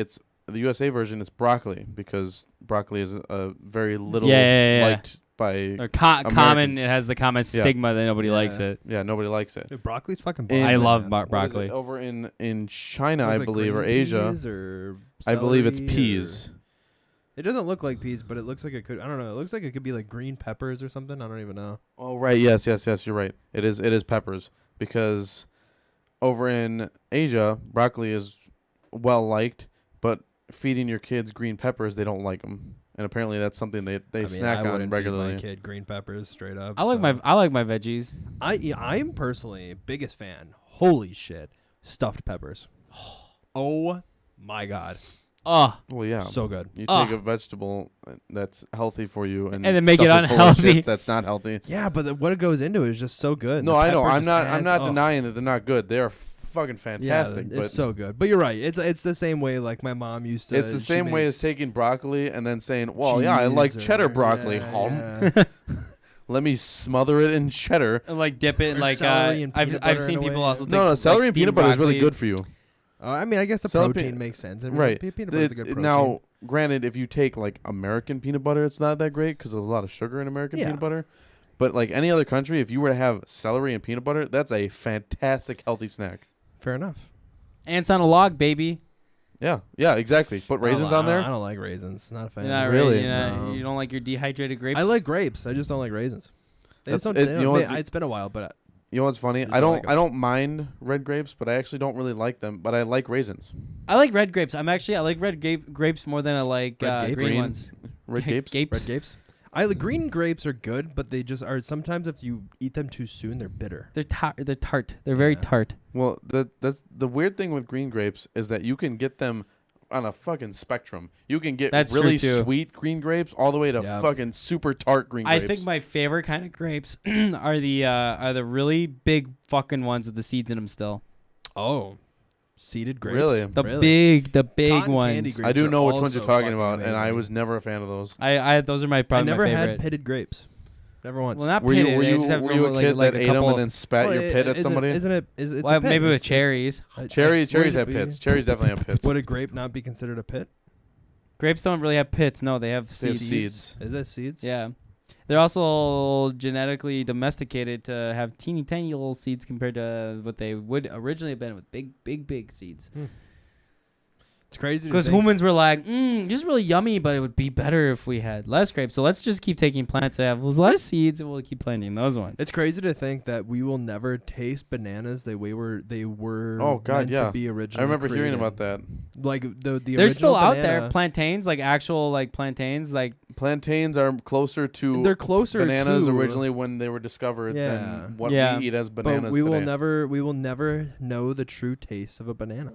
the USA version is broccoli because broccoli is a very little Yeah. liked by Or common. It has the common Yeah. stigma that nobody Yeah. likes it. nobody likes it. Dude, broccoli's fucking. In- bomb, I love man. What is it, broccoli. over in China, What is I it, believe, or green Asia. peas or I believe it's celery peas. or- It doesn't look like peas, but it looks like it could. I don't know. It looks like it could be like green peppers or something. I don't even know. Oh right, yes, you're right. It is peppers because over in Asia, broccoli is well liked, but feeding your kids green peppers, they don't like them, and apparently that's something they I mean, snack I on wouldn't regularly. feed my kid green peppers straight up. I like so. I like my veggies. I'm personally biggest fan. Holy shit, stuffed peppers. Oh my god, Oh, Well, yeah, so good. you Ugh. take a vegetable that's healthy for you and then make it stuff full of unhealthy. shit that's not healthy. Yeah, but what it goes into is just so good. No, The I know. pepper I'm just not. I'm adds- not oh. denying that they're not good. They are fucking fantastic. Yeah, but it's so good. But you're right. It's the same way like my mom used to. it's the she same way as makes taking broccoli and then saying, "Well, yeah, I like cheese cheddar or- broccoli." yeah, Hum. Let me smother it in cheddar. like dip it in Or like celery and I've peanut I've butter seen in a people way. also No, think, celery like, and peanut steamed butter is really broccoli. good for you. I mean, I guess the Celery protein pe- makes sense. I mean, Right. Peanut butter is a good protein. Now, granted, if you take like American peanut butter, it's not that great because there's a lot of sugar in American Yeah. peanut butter. But like any other country, if you were to have celery and peanut butter, that's a fantastic healthy snack. Fair enough. Ants on a log, baby. Yeah, exactly. Put raisins on I there. don't like raisins. Not a fan. You're not Really? No. You don't like your dehydrated grapes. I like grapes. I just don't like raisins. They just That's- don't, it- they you don't- know what's- man, it's been a while, but You know what's funny? Just I don't don't. like 'em. I don't mind red grapes, but I actually don't really like them. But I like raisins. I like red grapes. I like red grapes more than I like Red gapes? green Green? ones. Red grapes. red grapes. Green grapes are good, but they just are. Sometimes if you eat them too soon, they're bitter. They're They're tart. They're very Yeah. tart. Well, that's the weird thing with green grapes is that you can get them on a fucking spectrum. You can get That's really true, too. sweet green grapes all the way to Yeah. fucking super tart green I grapes. think my favorite kind of grapes are the really big fucking ones with the seeds in them still. Oh, seeded grapes. Really? The Really? big Cotton ones. candy grapes I do are know which ones you're also talking fucking about, and I amazing. was never a fan of those. I those are my I probably never my had favorite. pitted grapes. Never once. Well, not Were you pitted. were they you, just have were you a like, kid like that a ate couple, them and then spat Well, your pit at isn't- somebody? Isn't it? It's a well, pit. maybe with It's- cherries. Cherries would have it pits. be- Cherries definitely have pits. Would a grape not be considered a pit? Grapes don't really have pits. No, they have They have seeds. seeds. Is that seeds? Yeah. They're also genetically domesticated to have teeny tiny little seeds compared to what they would originally have been with big seeds. It's crazy Because think. humans were like, this is really yummy, but it would be better if we had less grapes. So let's just keep taking plants that have less seeds, and we'll keep planting those ones. It's crazy to think that we will never taste bananas they were Oh God, meant yeah. to be originally I remember hearing created. about that. Like the They're still original out banana, there. Plantains, like actual like plantains, like Plantains are closer to They're closer bananas to originally when they were discovered Yeah. than what Yeah. we eat as But bananas we will today. we will never know the true taste of a banana.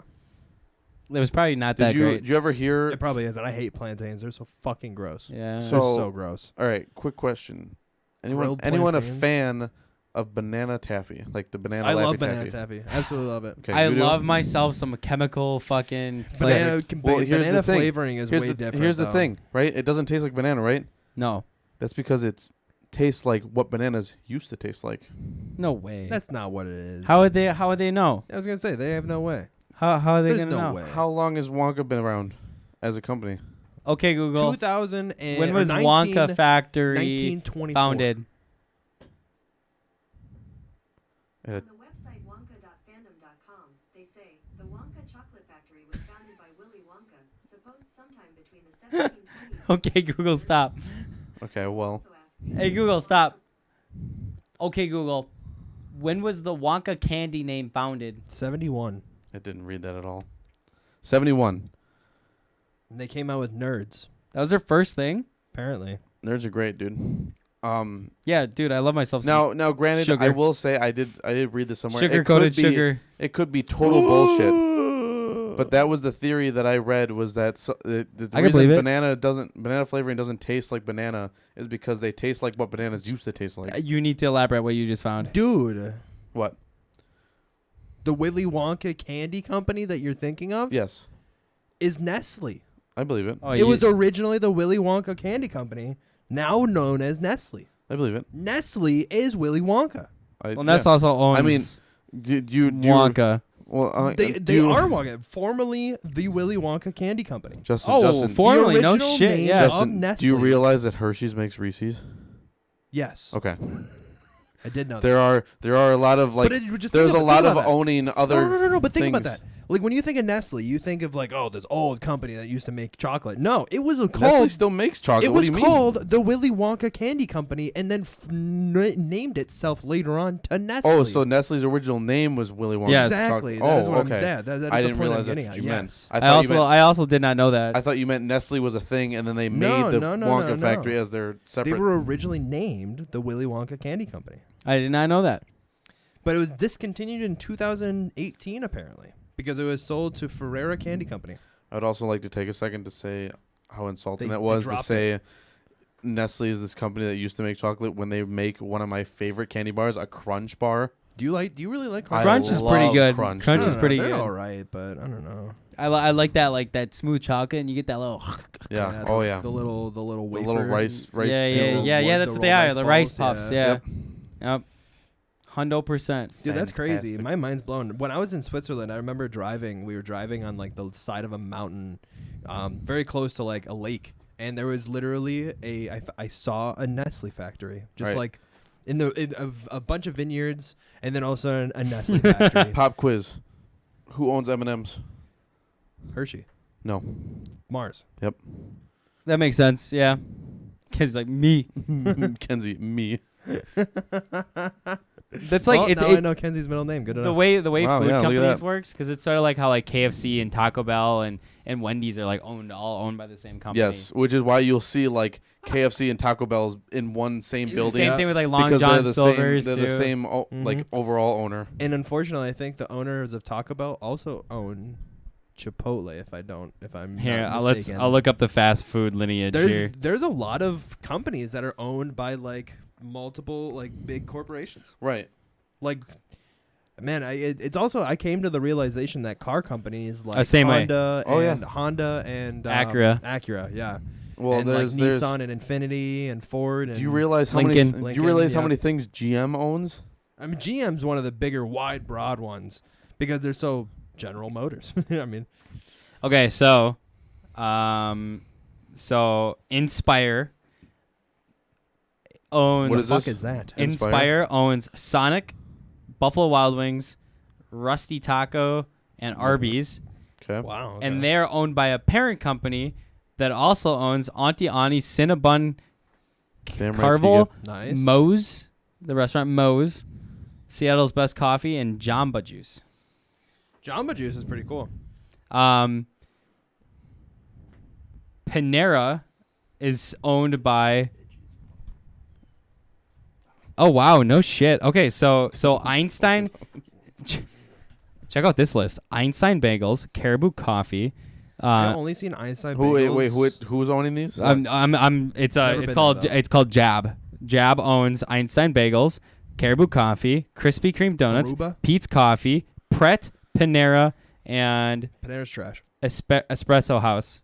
it was probably not that Did you great. did you ever hear? It probably isn't. I hate plantains. They're so fucking gross. Yeah. They're So- so gross. All right, quick question. Grilled Anyone a plantains? fan of banana taffy, like the banana? I love Laffy banana taffy. Absolutely love it. Okay, I you do? love myself some chemical fucking flavor. Well, here's banana the thing. flavoring is way different. Here's the though. thing, right? It doesn't taste like banana, right? No. That's because it tastes like what bananas used to taste like. No way. That's not what it is. How would they know? I was gonna say they have no way. How are they There's gonna no know? way. How long has Wonka been around as a company? Okay, Google. 2000 and When was 19, Wonka Factory 1924 founded? Uh, On the website wonka.fandom.com, they say the Wonka Chocolate Factory was founded by Willy Wonka, supposed sometime between the 1720s. Okay, Google, stop. Okay, well, Also asked Hey, Google, stop. Okay, Google. When was the Wonka candy name founded? 71. I didn't read that at all. 71. And they came out with nerds. That was their first thing? Apparently. Nerds are great, dude. Yeah, dude, I love myself some Now, granted, sugar. I will say I did read this somewhere. sugar-coated sugar. It could be total bullshit. But that was the theory that I read, was that the I can reason believe it. banana flavoring doesn't taste like banana is because they taste like what bananas used to taste like. You need to elaborate what you just found. Dude, What? the Willy Wonka candy company that you're thinking of Yes, is Nestle. I believe it. Oh, It was originally the Willy Wonka candy company, now known as Nestle. I believe it. Nestle is Willy Wonka. well, Ness also owns I mean, do you Wonka. Well, They do you- are Wonka, formerly the Willy Wonka candy company. Justin. Justin, formerly, no original shit, name yeah. of Justin, do Nestle. you realize that Hershey's makes Reese's? Yes, Okay. I did know that. There are a lot of like. But just There's think a lot think of about that. owning other. No. But think about things. that. Like when you think of Nestle, you think of like, oh, this old company that used to make chocolate. No, it was Nestle called. still makes chocolate. It What was do you mean? called the Willy Wonka Candy Company, and then named itself later on to Nestle. Oh, so Nestle's original name was Willy Wonka. Yes. exactly. Chocolate. That is Oh, what okay. I'm. That is I the didn't point realize I'm that's getting what at. you meant. Yes. I also did not know that. I thought you meant Nestle was a thing, and then they made No, the no, Wonka factory no. as their separate. They were originally named the Willy Wonka Candy Company, I did not know that. but it was discontinued in 2018 apparently because it was sold to Ferrera Candy Company. I'd also like to take a second to say how insulting They that was to dropped say Nestle is this company that used to make chocolate when they make one of my favorite candy bars, a Crunch bar. Do you really like I Crunch is pretty love good. Crunch, Crunch dude. is pretty They're good. all right, but I don't know. I like that smooth chocolate, and you get that little. Yeah. the, Oh yeah. The little The wafer. little rice. Yeah. pills. That's what they are. The rice puffs. Yeah. Yep. 100%. Dude, that's crazy. Fantastic. My mind's blown. When I was in Switzerland, I remember driving. We were driving on like the side of a mountain, very close to like a lake, and there was literally I saw a Nestle factory, just Right. like in a bunch of vineyards, and then also a Nestle factory. Pop quiz. Who owns M&M's? Hershey, No. Mars. That makes sense. Yeah. Kids like me. Kenzie, me. That's like Well, it's now I know Kenzie's middle name. Good the enough. way Wow, food yeah, look at companies that. works, because it's sort of like how like KFC and Taco Bell and Wendy's are like all owned by the same company. Yes, which is why you'll see like KFC and Taco Bell's in one same building. Same thing with like Long because John they're the Silver's same. They're too. the same like Mhm. overall owner. And unfortunately, I think the owners of Taco Bell also own Chipotle. If I'm Here, not I'll mistaken. look up the fast food lineage here. There's a lot of companies that are owned by like multiple like big corporations. Right. Like, man, it's also I came to the realization that car companies like Same way. Honda Oh, yeah. and Honda and Acura. yeah. Well, and there's like Nissan and Infinity and Ford. And Do you realize how Lincoln. many? Do you realize how yeah. many things GM owns? I mean, GM's one of the bigger, wide, broad ones because they're so General Motors. I mean, Okay, so Inspire owns What the is fuck this? is that? Inspire owns Sonic, Buffalo Wild Wings, Rusty Taco, and Arby's. Okay. Wow. and they're owned by a parent company that also owns Auntie Annie's Cinnabon, Damn right, Carvel, nice. Moe's, the restaurant Moe's, Seattle's Best Coffee, and Jamba Juice. Jamba Juice is pretty cool. Panera is owned by. Oh wow, no shit. Okay, so Einstein. Check out this list: Einstein Bagels, Caribou Coffee. I've only seen Einstein Who? Bagels. Who's owning these? Never It's been called there, though. it's called Jab. Jab owns Einstein Bagels, Caribou Coffee, Krispy Kreme Donuts, Aruba? Pete's Coffee, Pret, Panera, and Panera's trash. Espresso House.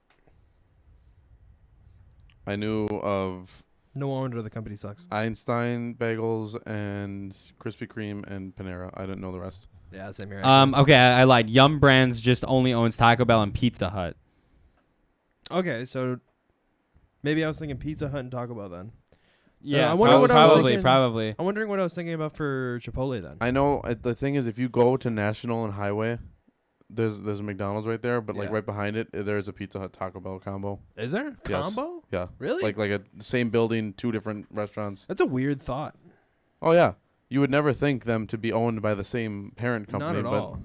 I knew of No wonder the company sucks. Einstein Bagels and Krispy Kreme and Panera. I didn't know the rest. Yeah, same here. Okay, I lied. Yum Brands just only owns Taco Bell and Pizza Hut. Okay, so maybe I was thinking Pizza Hut and Taco Bell then. Yeah, I wonder what I was probably, thinking. probably. I'm wondering what I was thinking about for Chipotle then. I know the thing is, if you go to National and Highway, there's a McDonald's right there, but like Yeah. right behind it, there's a Pizza Hut Taco Bell combo. Is there? Yes. Combo? Yeah, Really? like a same building, 2 different restaurants. That's a weird thought. Oh yeah, you would never think them to be owned by the same parent company. Not at but all.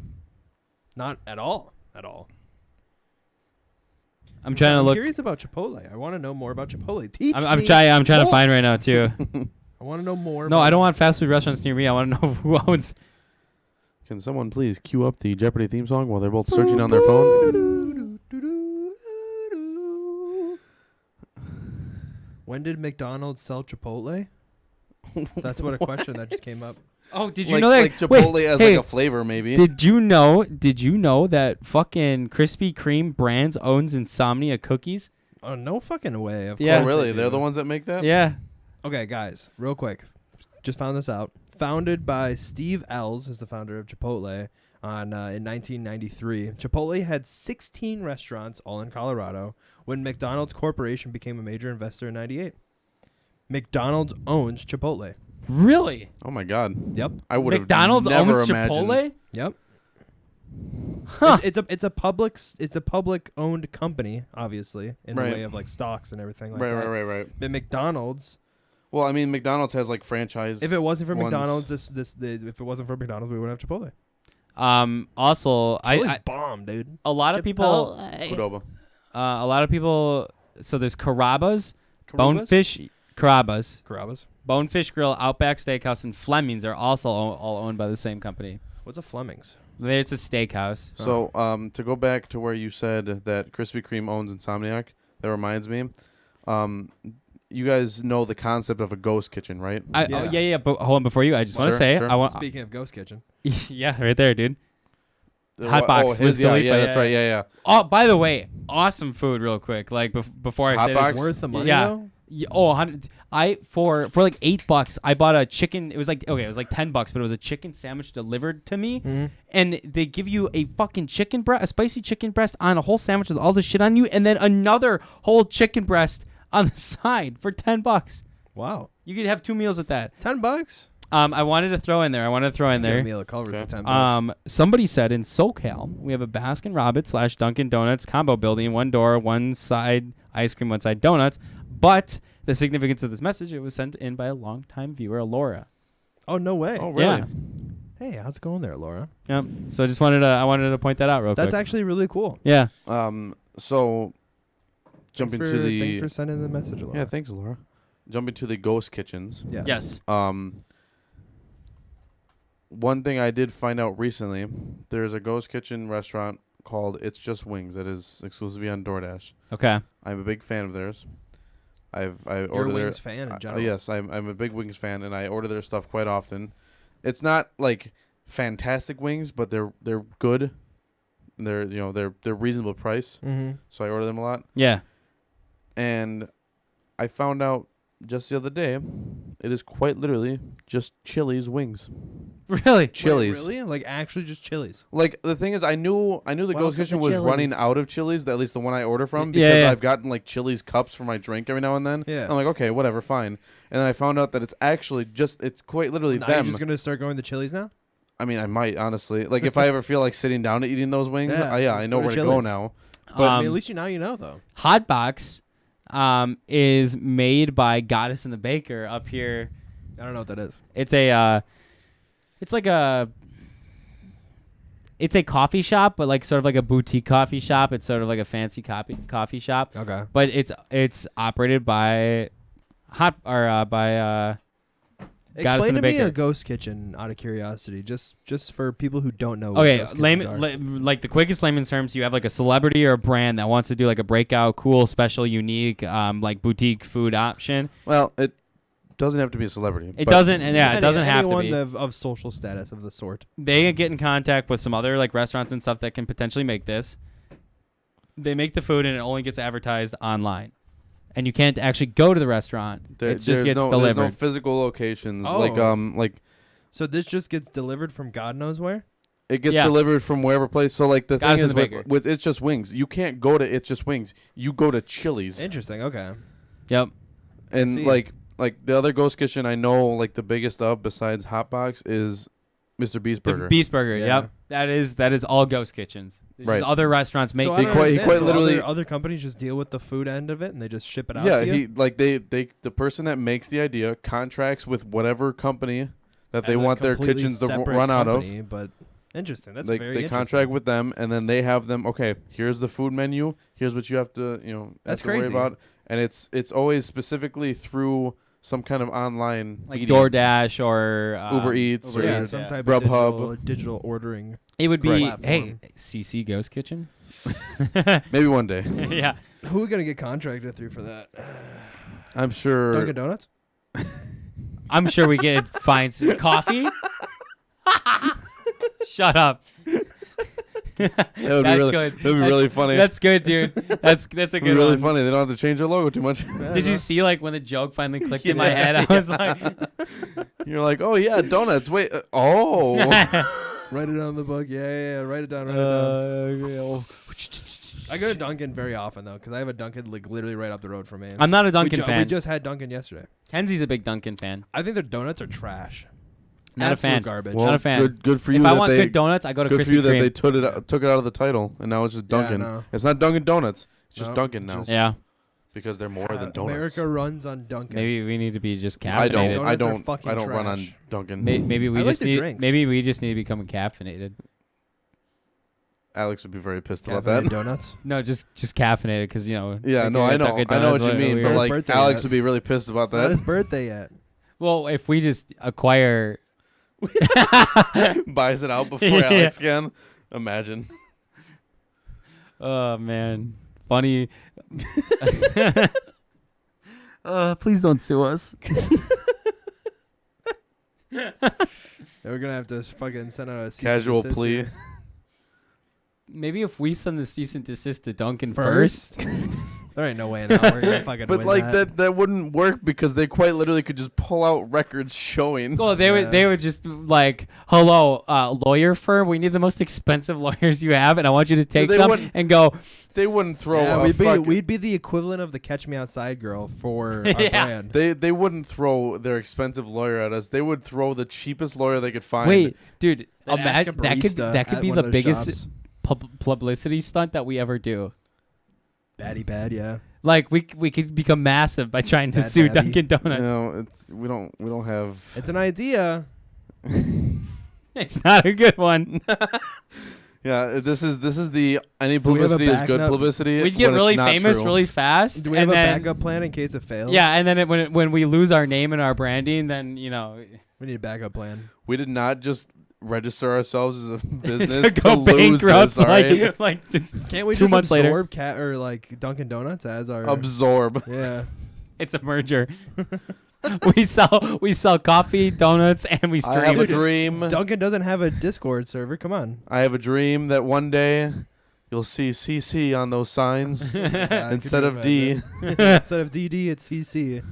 Not at all. At all. I'm trying to look. curious about Chipotle. I want to know more about Chipotle. Teach I'm me trying to more. find right now too. I want to know more. No, about I don't want fast food restaurants near me. I want to know who owns. Can someone please cue up the Jeopardy theme song while they're both searching on their phone? When did McDonald's sell Chipotle? That's what a question that just came up. Oh, did you Like, know that? like Chipotle Wait, as hey, like a flavor, maybe? Did you know that fucking Krispy Kreme brands owns Insomnia cookies? Oh, no fucking way. Of Yeah. Oh, course really? they They're do. the ones that make that? Yeah. Okay, guys, real quick. Just found this out. Founded by Steve Ells, is the founder of Chipotle, in 1993. Chipotle had 16 restaurants, all in Colorado, when McDonald's Corporation became a major investor in 98. McDonald's owns Chipotle. Really? Oh my God. Yep. I would have McDonald's never owns imagined. Chipotle? Yep. Huh. It's a public owned company, obviously, in Right. the way of like stocks and everything like Right, that. right. But McDonald's, Well, I mean, McDonald's has like franchise. if it wasn't for ones. McDonald's, if it wasn't for McDonald's, we wouldn't have Chipotle. Also, Chipotle's bomb, dude. a lot of people, Qdoba. a lot of people. So there's Carrabba's, Carrabba's? Bonefish, Carrabba's. Bonefish Grill, Outback Steakhouse, and Fleming's are also all owned by the same company. What's a Fleming's? It's a steakhouse. So, to go back to where you said that Krispy Kreme owns Insomniac, that reminds me. You guys know the concept of a ghost kitchen, right? Yeah. But hold on, before you, I just want to Sure, say, sure. I want. Speaking of ghost kitchen, Yeah, right there, dude. The Hot Box, Wiz yeah, Khalifa, that's right. Yeah. Oh, by the way, awesome food, real quick. Like before I Hot say Box? this, worth the money Yeah. though? Oh, 100. For like $8, I bought a chicken. It was like $10, but it was a chicken sandwich delivered to me, and they give you a fucking chicken breast, a spicy chicken breast on a whole sandwich with all this shit on you, and then another whole chicken breast on the side for $10. Wow. You could have 2 meals with that. $10? I wanted to throw in there. Get a meal of Culver Okay. for $10. Somebody said in SoCal we have a Baskin Robbins / Dunkin' Donuts combo building, one door, one side ice cream, one side donuts. But the significance of this message, it was sent in by a longtime viewer, Laura. Oh, no way. Oh, really? Yeah. Hey, how's it going there, Laura? Yep. So I wanted to point that out real quick. That's actually really cool. Yeah. So, jumping to the. Thanks for sending the message, Laura. Yeah, thanks, Laura. Jumping to the ghost kitchens. Yes. One thing I did find out recently, there's a ghost kitchen restaurant called It's Just Wings that is exclusively on DoorDash. Okay. I'm a big fan of theirs. I You're a order their Wings fan in general. yes, I'm a big Wings fan, and I order their stuff quite often. It's not like fantastic wings, but they're good. They're reasonable price, Mm-hmm. so I order them a lot. Yeah. And I found out just the other day, it is quite literally just Chili's wings. Really? Chili's. Wait, really? Like actually just Chili's? Like the thing is, I knew the Welcome ghost kitchen to was running Chili's. out of Chili's, at least the one I order from, Yeah, because yeah. I've gotten like Chili's cups for my drink every now and then. Yeah. I'm like, okay, whatever, fine. And then I found out that it's actually it's quite literally Now them. you're just gonna start going to Chili's now? I mean, I might honestly. Like if I ever feel like sitting down and eating those wings, Yeah, I know go where to to go Chili's. now. But I mean, at least now you know, though. Hotbox is made by Goddess and the Baker up here. I don't know what that is. It's a it's a coffee shop, but like sort of like a boutique coffee shop. It's sort of like a fancy coffee shop. Okay. But it's operated by Goddess Explain and to the me Baker. a ghost kitchen out of curiosity, just for people who don't know. What Okay, ghost kitchens are. like the quickest layman's terms, you have like a celebrity or a brand that wants to do like a breakout, cool, special, unique, like boutique food option. Well, it doesn't have to be a celebrity. It but doesn't, and yeah, it doesn't have to anyone be. of social status of the sort. They get in contact with some other like restaurants and stuff that can potentially make this. They make the food and it only gets advertised online, and you can't actually go to the restaurant. It just gets delivered. There's no physical locations. Oh. Like So this just gets delivered from God knows where. it gets Yeah. delivered from wherever place. So like the Goddess thing and is the Baker. with It's Just Wings, you can't go to It's Just Wings. You go to Chili's. Interesting. Okay. Yep. And see. like the other ghost kitchen I know, like the biggest of besides Hotbox is Mr. Beast The Burger. Beast Burger. Yeah. Yep. That is all ghost kitchens. There's Right. just other restaurants make. So He I don't quite- understand. quite So literally- other companies just deal with the food end of it and they just ship it out. Yeah, to you? the person that makes the idea contracts with whatever company that they As a want their completely kitchens to separate run out of. company, But interesting. That's They very they interesting. contract with them, and then they have them. Okay, here's the food menu. Here's what you have to That's have to worry crazy. about, and it's always specifically through some kind of online like media. DoorDash or Uber Eats Uber or- Yeah, Eats, some yeah. type Grubhub. of digital ordering. It would be Correct. hey Platform. CC Ghost Kitchen. Maybe one day. Yeah. Who are we gonna get contracted through for that? I'm sure. Dunkin' Donuts. I'm sure we get find some coffee. Shut up. That would be That's really, good. That'd be really funny. That's good, dude. That's a It'd be good really one. funny. They don't have to change their logo too much. Did you see like when the joke finally clicked in my head? I was like, You're like, oh yeah, donuts. Wait, oh. Write it on the book. Yeah. Write it down. Write it down. I go to Dunkin' very often though, because I have a Dunkin' like literally right up the road from me. I'm not a Dunkin' We fan. just had Dunkin' yesterday. Kenzie's a big Dunkin' fan. I think their donuts are trash. Not Absolute a fan. Garbage. Not a fan. Good for you. If I that want they, good donuts, I go to good for Krispy you that they Kreme. took it out of the title, and now it's just Yeah, Dunkin'. no. It's not Dunkin' Donuts. It's just No, Dunkin' now. just- Yeah. Because they're more than donuts. America runs on Dunkin'. Maybe we need to be just caffeinated. I don't. Donuts are I fucking don't run on trash. Dunkin'. Maybe we I like just the need. drinks. Maybe we just need to become caffeinated. Alex would be very pissed about Caffeinated that. donuts. No, just caffeinated because Yeah, no, I know. I know what you mean. But His like, birthday Alex yet. would be really pissed about It's not that. his birthday yet. Well, if we just acquire. Buys it out before Yeah. Alex can. Imagine. Oh man, funny. Please don't sue us. Yeah, we're gonna have to fucking send out a cease and Casual desist plea. here. Maybe if we send the cease and desist to Duncan First? first. There ain't no way in hell we're gonna fucking But win like that. that wouldn't work because they quite literally could just pull out records showing. Well, they would just like, hello, lawyer firm. We need the most expensive lawyers you have, and I want you to take They them wouldn't and go. They wouldn't throw Yeah, a we'd be the equivalent of the Catch Me Outside girl for our Yeah. brand. They wouldn't throw their expensive lawyer at us. They would throw the cheapest lawyer they could find. Wait, dude, They'd ask a imagine barista that could at be one the of those biggest shops. publicity stunt that we ever do. Batty bad, yeah. Like we could become massive by trying to Bad sue Daddy. Dunkin' Donuts. No, we don't have. It's an idea. It's not a good one. Yeah, this is the any Do we have a publicity is good backup? publicity. We'd get when it's really not famous true. really fast. Do we have and a then, backup plan in case it fails? Yeah, and then when we lose our name and our branding, then We need a backup plan. We did not just register ourselves as a to business go to lose bankrupt. this. All right, like Can't we 2 just months later. absorb Cat or like Dunkin' Donuts as our absorb. Yeah. it's a merger. we sell coffee, donuts, and we I have a stream. dream. Dunkin' doesn't have a Discord server. Come on. I have a dream that one day you'll see CC on those signs instead of D. Instead of DD, it's CC.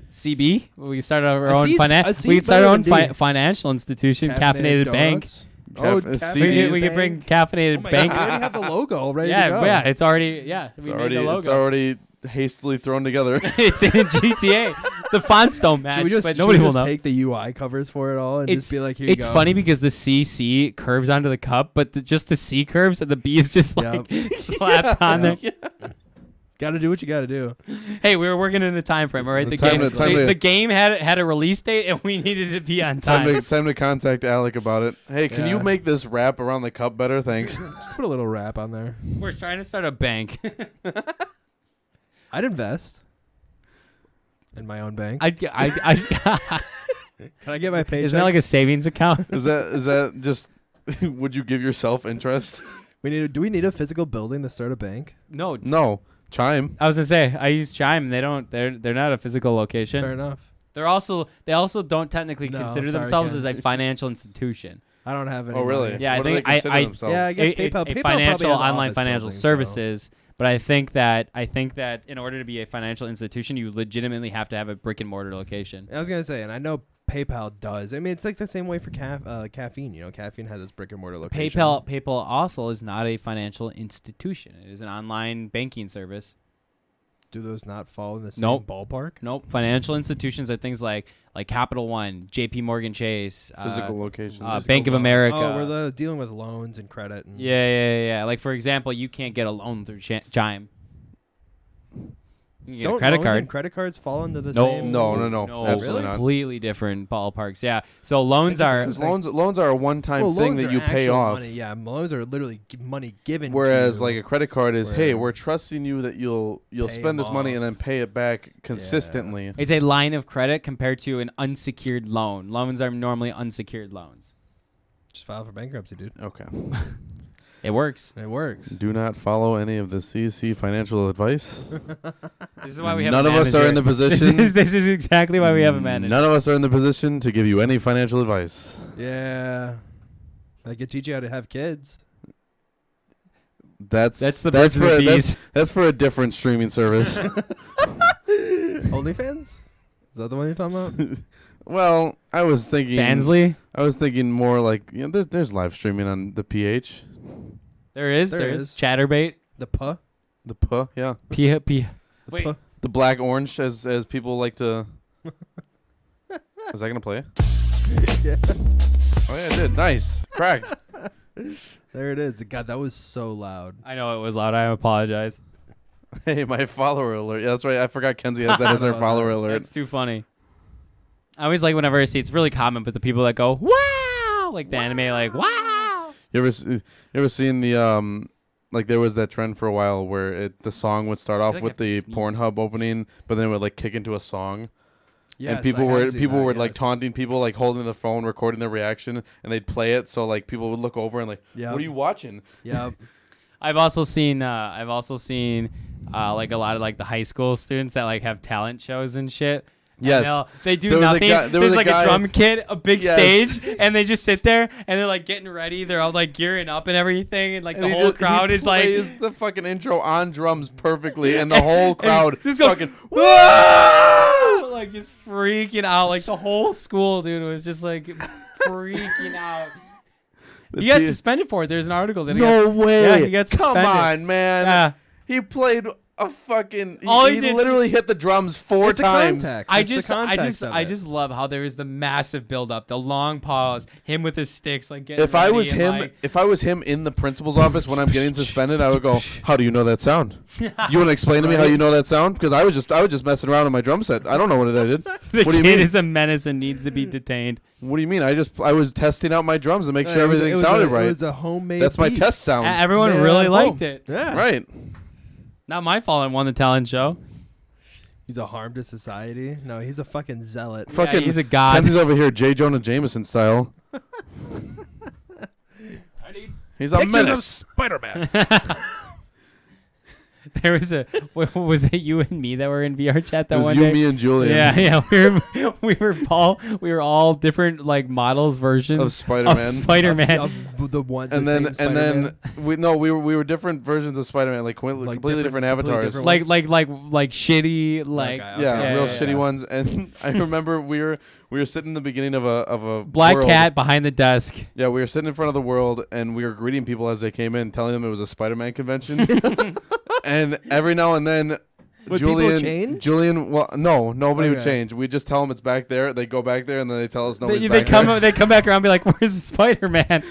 CB. We started our A own C's- a we C's start our own better than D. financial institution, Caffeinated Bank. Donuts. Oh, Caffeinated We could bring Caffeinated Oh my Bank. God, we already have the logo ready yeah, to go. yeah, it's already we It's made already the logo. it's already hastily thrown together. It's in GTA. The fonts don't match, but should nobody we will just know. take the UI covers for it all and just be like, here you It's go. funny because the CC curves onto the cup, but just the C curves and the B is just like slapped on there. Got to do what you got to do. Hey, we were working in a time frame, all right? The game had a release date, and we needed to be on time. Time to contact Alec about it. Hey, can you Yeah. make this wrap around the cup better? Thanks. Just put a little wrap on there. We're trying to start a bank. I'd invest in my own bank. I Can I get my paycheck? Isn't that like a savings account? Is that just? Would you give yourself interest? Do we need a physical building to start a bank? No. No. Chime. I was gonna say I use Chime. They're not a physical location. Fair enough. They also don't technically No, consider sorry, themselves Ken. as a financial institution. I don't have any. Oh, really? money. Yeah, I What do think they consider I themselves? Yeah, I guess It's PayPal. a PayPal probably financial has online office financial buildings, so- services. But I think that in order to be a financial institution, you legitimately have to have a brick and mortar location. I was gonna say, and I know PayPal does. I mean, it's like the same way for caffeine. Caffeine has its brick and mortar location. PayPal also is not a financial institution. It is an online banking service. Do those not fall in the same Nope. ballpark? Nope. Financial institutions are things like Capital One, J.P. Morgan Chase, Physical locations. Bank of America. Oh, we're dealing with loans and credit. And Yeah. Like, for example, you can't get a loan through Chime. You can get Don't a credit loans card. and credit cards fall into the No. same? No. Absolutely Really? not. Completely different ballparks. Yeah. So loans are. 'Cause loans are a one-time Well, thing loans that are you pay actual off. Money. Yeah, loans are literally money given. Whereas to you. like a credit card is, hey, Where- we're trusting you that you'll Pay spend this 'em money off. and then pay it back consistently. It's a line of credit compared to an unsecured loan. Loans are normally unsecured loans. just file for bankruptcy, dude. Okay. It works. It works. Do not follow any of the CC financial advice. This is why we have None a of us are in the manager. position. This is exactly why we have a manager. None of us are in the position to give you any financial advice. Yeah, I could teach you how to have kids. That's the birds and the bees. That's for a different streaming service. OnlyFans? Is that the one you're talking about? Well, I was thinking Fansly? I was thinking more like there's live streaming on the PH. There is. There is. Chatterbait. The puh? The P, yeah. P. The Wait. puh? The black orange as people like to. Is that gonna play? Yeah. Oh yeah, it did. Nice. Cracked. There it is. God, that was so loud. I know it was loud. I apologize. Hey, my follower alert. Yeah, that's right. I forgot Kenzie has that as her follower alert. It's too funny. I always like whenever I see it's really common, but the people that go wow, like the anime, like wow. You ever seen the like there was that trend for a while where the song would start off like I with have to the sneeze. Pornhub opening, but then it would like kick into a song. Yes, And people I have were seen that, like yes. taunting people, like holding the phone, recording their reaction, and they'd play it. So like people would look over and like, Yep. what are you watching? Yep. I've also seen like a lot of like the high school students that like have talent shows and shit. And Yes. they do There was a nothing. guy- there was There's a like guy- a drum kit, a big Yes. stage, and they just sit there and they're like getting ready. They're all like gearing up and everything, and like And the he whole just- he crowd is like, plays the fucking intro on drums perfectly, and the whole crowd just go, fucking like just freaking out. Like the whole school, dude, was just like freaking out. He got suspended for it. There's an article. That No way. Yeah, he got suspended. Come on, man. Yeah. He played a fucking. All he He did- literally hit the drums 4 It's the times. context. I It's the context of I it. just love how there is the massive build up, the long pause, him with his sticks, like getting If I ready was and, him, like- if I was him in the principal's office when I'm getting suspended, I would go, "How do you know that sound? You want to explain to me how you know that sound? Because I was just messing around on my drum set. I don't know what I did. the What do you kid mean? is a menace and needs to be detained. What do you mean? I was testing out my drums to make sure everything It sounded It right. was a homemade That's my beat. test sound. Everyone Man, really at liked home. it. Yeah. Right. Not my fault. I won the talent show. He's a harm to society. No, he's a fucking zealot. Fucking he's a god. Kenzie's over here, J. Jonah Jameson style. He's a Pictures menace. of Spider-Man. There was it you and me that were in VR chat that It was one you, day? me, and Julian. Yeah. We were all different like models versions Of Spider-Man. Spider-Man. Of the one. And the then same Spider-Man. we were different versions of Spider-Man, like completely different avatars. different like shitty like Okay, yeah, real yeah, shitty yeah. ones. And I remember we were sitting in the beginning of a Black world. cat behind the desk. Yeah, we were sitting in front of the world, and we were greeting people as they came in, telling them it was a Spider-Man convention. And every now and then, Would people change? Julian, well, no, nobody would Okay. change. We just tell them it's back there. They go back there, and then they tell us nobody's They back come there. they come back around and be like, "Where's Spider-Man?"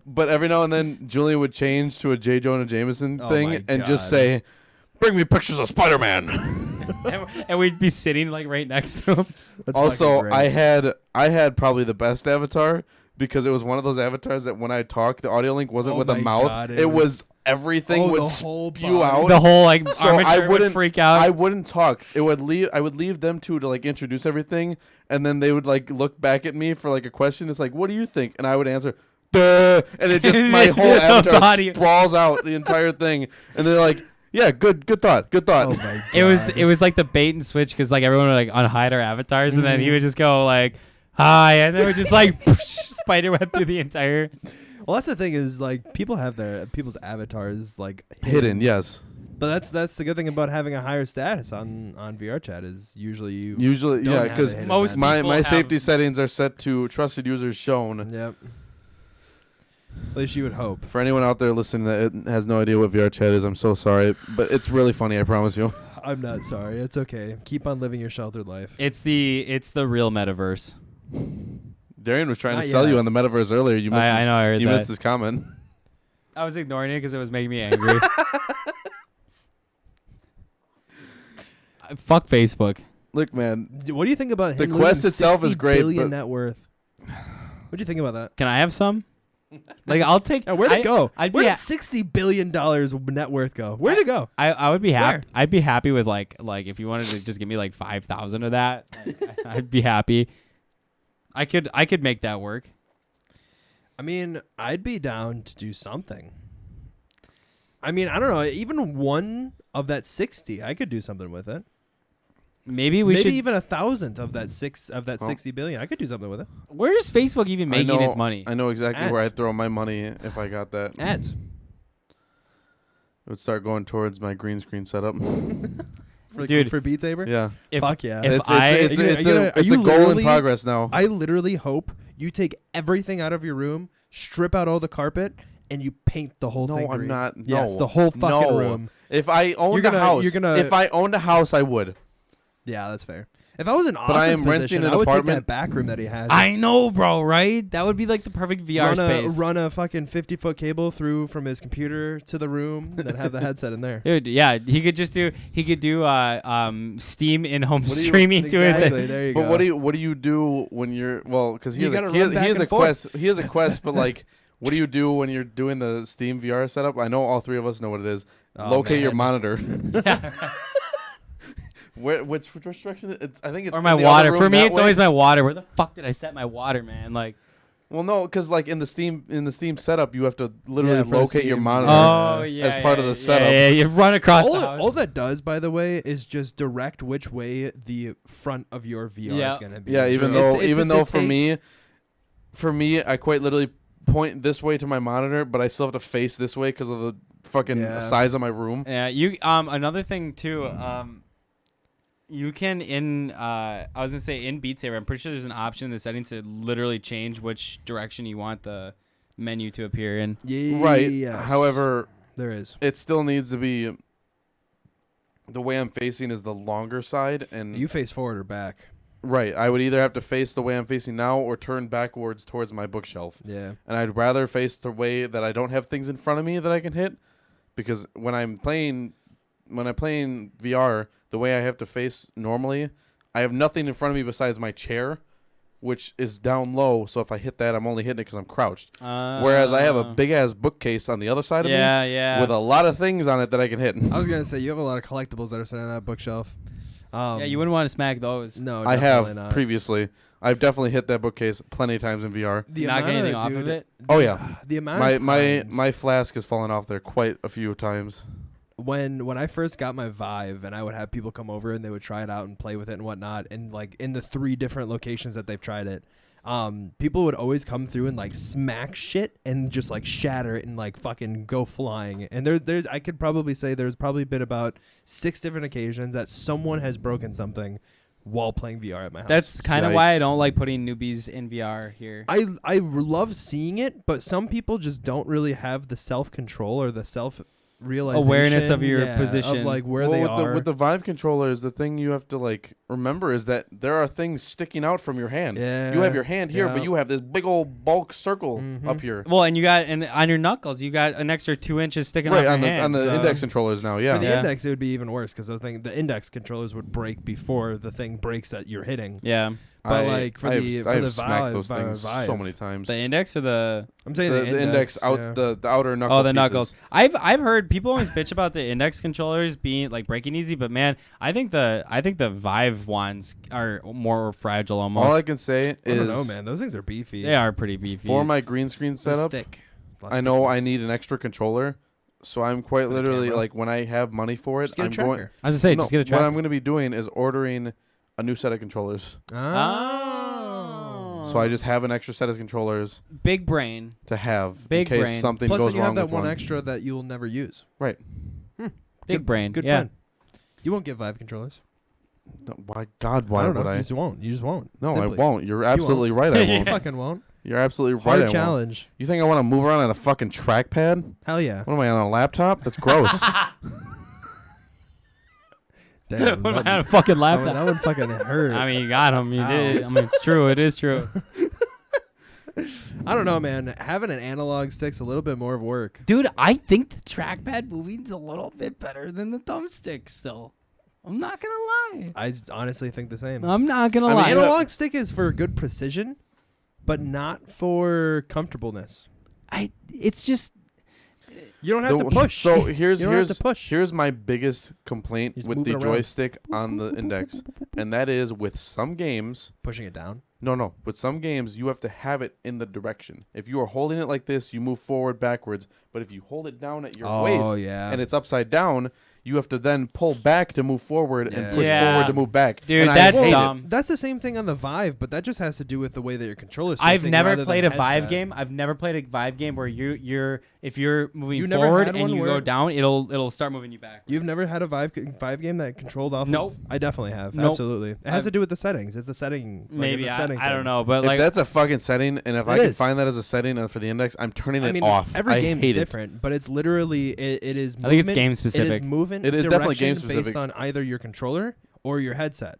But every now and then, Julian would change to a J. Jonah Jameson Oh thing my and just God. say, "Bring me pictures of Spider-Man." and we'd be sitting like right next to him. That's Also, fucking great. I had probably the best avatar because it was one of those avatars that when I talk, the audio link wasn't Oh with a my mouth. God, it was everything Oh, would the whole spew body. out. The whole like So armature I would wouldn't freak out. I wouldn't talk. I would leave them two to like introduce everything, and then they would like look back at me for like a question. It's like, "What do you think?" And I would answer, "Duh," and it just my whole The avatar body. sprawls out the entire thing, and they're like, "Yeah, good thought, good thought." Oh my God. It was like the bait and switch because like everyone would like unhide our avatars and then he would just go like hi and then would just like spider web through the entire. Well, that's the thing is like people have people's avatars like Hidden, yes. But that's the good thing about having a higher status on VR chat is usually you. Usually, don't yeah, have it because hidden most back. my people have- safety settings are set to trusted users shown. Yep. At least you would hope. For anyone out there listening that has no idea what VR chat is, I'm so sorry, but it's really funny. I promise you. I'm not sorry. It's okay. Keep on living your sheltered life. It's the real metaverse. Darian was trying Not to sell yet. you on the metaverse earlier. You missed. I know I heard you that. missed his comment. I was ignoring it because it was making me angry. Fuck Facebook. Look, man, What do you think about The him Quest losing itself is 60 great, billion but- net worth? What do you think about that? Can I have some? Like I'll take. Yeah, where'd it go? I'd Where be did $60 billion net worth go? Where'd it go? I would be happy. Where? I'd be happy with like if you wanted to just give me like 5,000 of that, like, I'd be happy. I could make that work. I mean, I'd be down to do something. I mean, I don't know. Even one of that 60, I could do something with it. Maybe we Maybe should. even 1,000 of that Well, 60 billion. I could do something with it. Where's Facebook even making I know, its money? I know exactly where Ads. I'd throw my money if I got that. Ads. It would start going towards my green screen setup. Dude. For Beat Saber? If, Fuck yeah. if It's I it's Are you it's gonna- a are it's you a goal in literally- progress now. I literally hope you take everything out of your room, strip out all the carpet, and you paint the whole No, thing I'm green. not. Yes, No. the whole fucking No. room. If I owned You're gonna- a house, you're gonna- if I owned a house, I would. Yeah, that's fair. If I was in I Austin's am renting position, an I would take apartment. that back room that he has. I know, bro. Right? That would be like the perfect VR space. Run a fucking 50-foot cable through from his computer to the room, and then have the headset in there. Dude, yeah, he could do Steam in-home What do you- streaming to his. Exactly, there you But go. what do you do when you're because You gotta run back he has a and forth. quest he has a quest but like what do you do when you're doing the Steam VR setup? I know all three of us know what it is. Oh, Locate your man. monitor. Which direction? I think it's Or in my the other water. room For me, that it's way. always my water. Where the fuck did I set my water, man? Like, Well, no, because like in the Steam setup, you have to literally Yeah, for the locate your Steam. monitor. oh yeah, as part of the yeah, setup. Yeah, you run across the house. All that does, by the way, is just direct which way the front of your VR Yeah. is gonna be. Yeah, even It's- though it's even a though dictate- for me, I quite literally point this way to my monitor, but I still have to face this way because of the fucking Yeah. size of my room. Yeah, you another thing too, you can I was gonna say in Beat Saber, I'm pretty sure there's an option in the settings to literally change which direction you want the menu to appear in. Right. Yes. However, there is. it still needs to be the way I'm facing is the longer side, and You face forward or back. right. I would either have to face the way I'm facing now or turn backwards towards my bookshelf, Yeah. and I'd rather face the way that I don't have things in front of me that I can hit, because when I'm playing VR, the way I have to face normally, I have nothing in front of me besides my chair, which is down low. So if I hit that, I'm only hitting it because I'm crouched. Whereas I have a big ass bookcase on the other side of me yeah. with a lot of things on it that I can hit. I was gonna say you have a lot of collectibles that are sitting on that bookshelf. Yeah, you wouldn't want to smack those. No, I have definitely not. previously. I've definitely hit that bookcase plenty of times in VR. The You not get amount anything of off dude, of it? Oh yeah, The amount my of times my flask has fallen off there quite a few times. when I first got my Vive and I would have people come over and they would try it out and play with it and whatnot, and like in the 3 different locations that they've tried it, people would always come through and like smack shit and just like shatter it and like fucking go flying. And there's I could probably say there's probably been about 6 different occasions that someone has broken something while playing VR at my house. That's kind of why I Yikes. don't like putting newbies in VR here. I love seeing it, but some people just don't really have the self control or the self realization, awareness of your yeah, position. of like where Well, they with are. with the Vive controllers, the thing you have to like remember is that there are things sticking out from your hand. Yeah, You have your hand here, yeah. but you have this big old bulk circle Mhm. up here. Well, and on your knuckles, you got an extra 2 inches sticking Right off on your the hand. on the so- index controllers now. Yeah. For the Yeah. index, it would be even worse because the index controllers would break before the thing breaks that you're hitting. Yeah, But like for I the have, for I the have smacked those Vive, things Vive. so many times. the index or the I'm saying The index out yeah. the outer knuckle. oh the pieces. knuckles. I've heard people always bitch about the index controllers being like breaking easy, but man, I think the Vive ones are more fragile almost. All I can say I is don't know, man. Those things are beefy. They are pretty beefy. for my green screen They're setup, thick. I know I need an extra controller, so I'm quite For the literally camera? like when I have money for it, Just get a I'm going. tracker. I was gonna say, No, just get a what tracker. I'm going to be doing is ordering a new set of controllers. Oh. So I just have an extra set of controllers Big brain. to have Big in case brain. something Plus, goes then you wrong have that with one extra that you'll never use. Right. Big Good- brain. Good yeah. plan. You won't get Vive controllers. No, why God? Why I don't would know. I? You just won't. You just won't. No, Simply. I won't. You're absolutely right. I You won't. fucking won't. You're absolutely right. Hard I won't. challenge. You think I want to move around on a fucking trackpad? Hell yeah. What am I on a laptop? That's gross. Damn, What that, about a fucking that one, laptop? that one fucking hurt. I mean, you got him. You Ow. did. I mean, it's true. It is true. I don't know, man. Having an analog stick's a little bit more of work. Dude, I think the trackpad moving's a little bit better than the thumbstick still. I'm not going to lie. I honestly think the same. I'm not going to I mean, lie. Analog stick is for good precision, but not for comfortableness. It's just You don't have to push. So here's You don't have to push. here's my biggest complaint Just with move the it around. joystick on the index, and that is with some games. pushing it down. No. With some games, you have to have it in the direction. If you are holding it like this, you move forward, backwards. But if you hold it down at your waist yeah. and it's upside down, you have to then pull back to move forward and push Yeah. forward to move back. Dude, And I that's hate it. dumb. That's the same thing on the Vive, but that just has to do with the way that your controller's I've facing never rather than played the a Vive headset. game. I've never played a Vive game where if you're moving You never forward had and one you where- go down, it'll start moving you back. You've never had a Vive game that controlled off? Nope. Of, I definitely have. Nope. Absolutely. It has to do with the settings. It's a setting. Maybe it's a setting I don't thing. know, but If like that's a fucking setting, and if It I can is. find that as a setting for the index, I'm turning I it mean, off. every I game's hate different, but it's literally it is. I think it's movement- game It specific. is movement. It is definitely game direction based specific. on either your controller or your headset.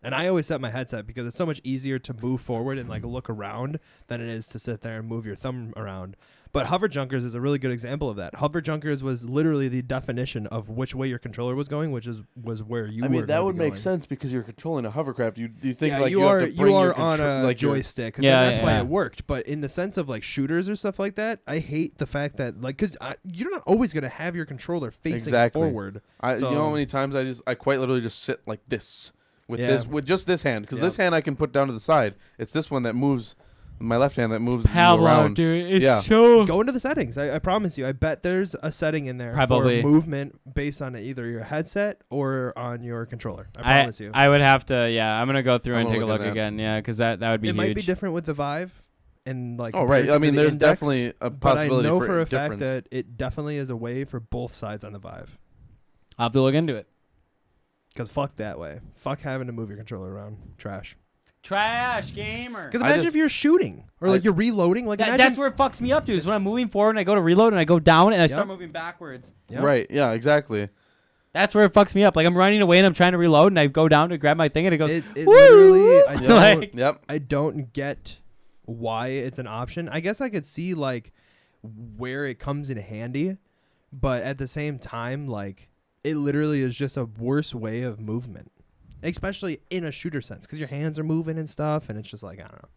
And I always set my headset because it's so much easier to move forward and like look around than it is to sit there and move your thumb around. But Hover Junkers is a really good example of that. Hover Junkers was literally the definition of which way your controller was going, was where you were. I mean, that gonna would be make going. sense because you're controlling a hovercraft. You think Yeah, like you have are to bring your on a like your- joystick. And Yeah, then that's why yeah. it worked. But in the sense of like shooters or stuff like that, I hate the fact that like because you're not always gonna have your controller facing Exactly. forward. You know how So- many times I quite literally just sit like this with Yeah. with just this hand because Yeah. this hand I can put down to the side. It's this one that moves, my left hand that moves you Pablo, around. dude, it's Yeah. so Go into the settings. I promise you. I bet there's a setting in there Probably. for movement based on either your headset or on your controller. I I promise you. I would have to. Yeah, I'm gonna go through I'm and gonna take a look look at that. again. Yeah, because that would be it huge. might be different with the Vive, and like Oh right, I comparison to mean the there's Index, definitely a but I possibility know for for a difference. fact that it definitely is a way for both sides on the Vive. I'll have to look into it. Because fuck that way. Fuck having to move your controller around. Trash. Trash gamer. Because I imagine just- if you're shooting or like you're reloading. Like imagine, That's where it fucks me up, dude. Is when I'm moving forward and I go to reload and I go down and I start Yep. moving backwards. Yep. Right, yeah, exactly. That's where it fucks me up. Like I'm running away and I'm trying to reload and I go down to grab my thing and it goes. It Woo! literally. I Yep. don't, Like- Yep. I don't get why it's an option. I guess I could see like where it comes in handy, but at the same time, like it literally is just a worse way of movement, especially in a shooter sense, because your hands are moving and stuff, and it's just like I don't know.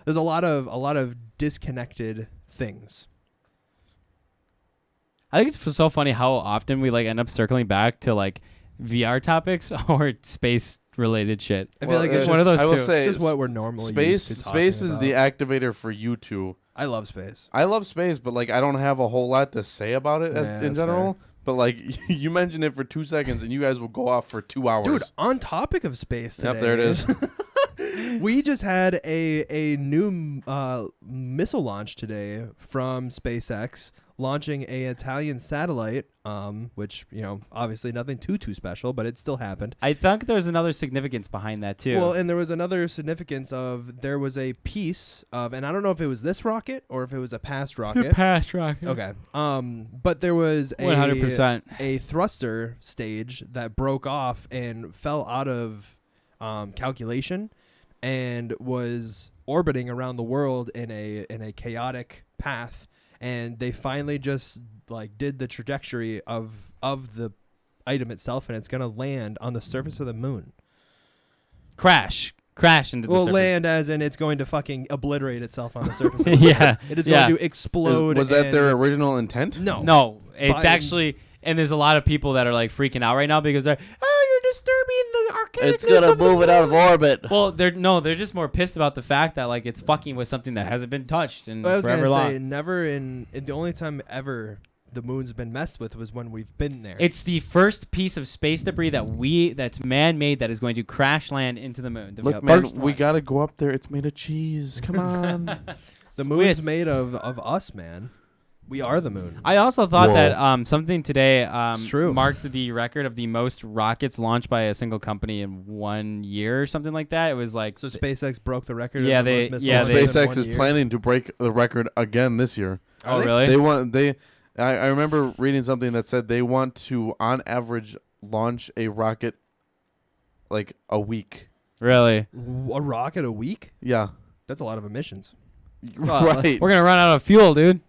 There's a lot of disconnected things. I think it's so funny how often we like end up circling back to like VR topics or space related shit. I feel like it's one of just, those I will two. say just what we're normally space. used to Space talking is the about. activator for you two. I love space. I love space, but like I don't have a whole lot to say about it Yeah, in that's general. But like you mention it for 2 seconds, and you guys will go off for 2 hours. Dude, on topic of space today. Yep, there it is. We just had a new missile launch today from SpaceX, launching a Italian satellite, which, obviously nothing too special, but it still happened. I think there's another significance behind that too. Well, and there was another significance of there was a piece of, and I don't know if it was this rocket or if it was a past rocket. Past rocket. Okay. But there was 100%. a thruster stage that broke off and fell out of calculation and was orbiting around the world in a chaotic path. And they finally just did the trajectory of the item itself, and it's gonna land on the surface of the moon. Crash into the surface. Land as in it's going to fucking obliterate itself on the surface. Of the moon. Yeah, it is going to explode. Was that their original intent? No, it's actually, and there's a lot of people that are freaking out right now because they're, you're disturbing the archaicness. It's gonna move it out of orbit. Well, they're just more pissed about the fact that it's fucking with something that hasn't been touched in forever long. The only time ever the moon's been messed with was when we've been there. It's the first piece of space debris that's man-made that is going to crash land into the moon. Look, man, we gotta go up there. It's made of cheese. Come on. The moon's made of us, man. We are the moon. I also thought that something today true. marked the record of the most rockets launched by a single company in 1 year or something like that. It was so SpaceX broke the record. Yeah, of the most missiles SpaceX is year. planning to break the record again this year. Oh, really? I remember reading something that said they want to, on average, launch a rocket a week. Really? A rocket a week? Yeah. That's a lot of emissions. Well, right. We're gonna run out of fuel, dude.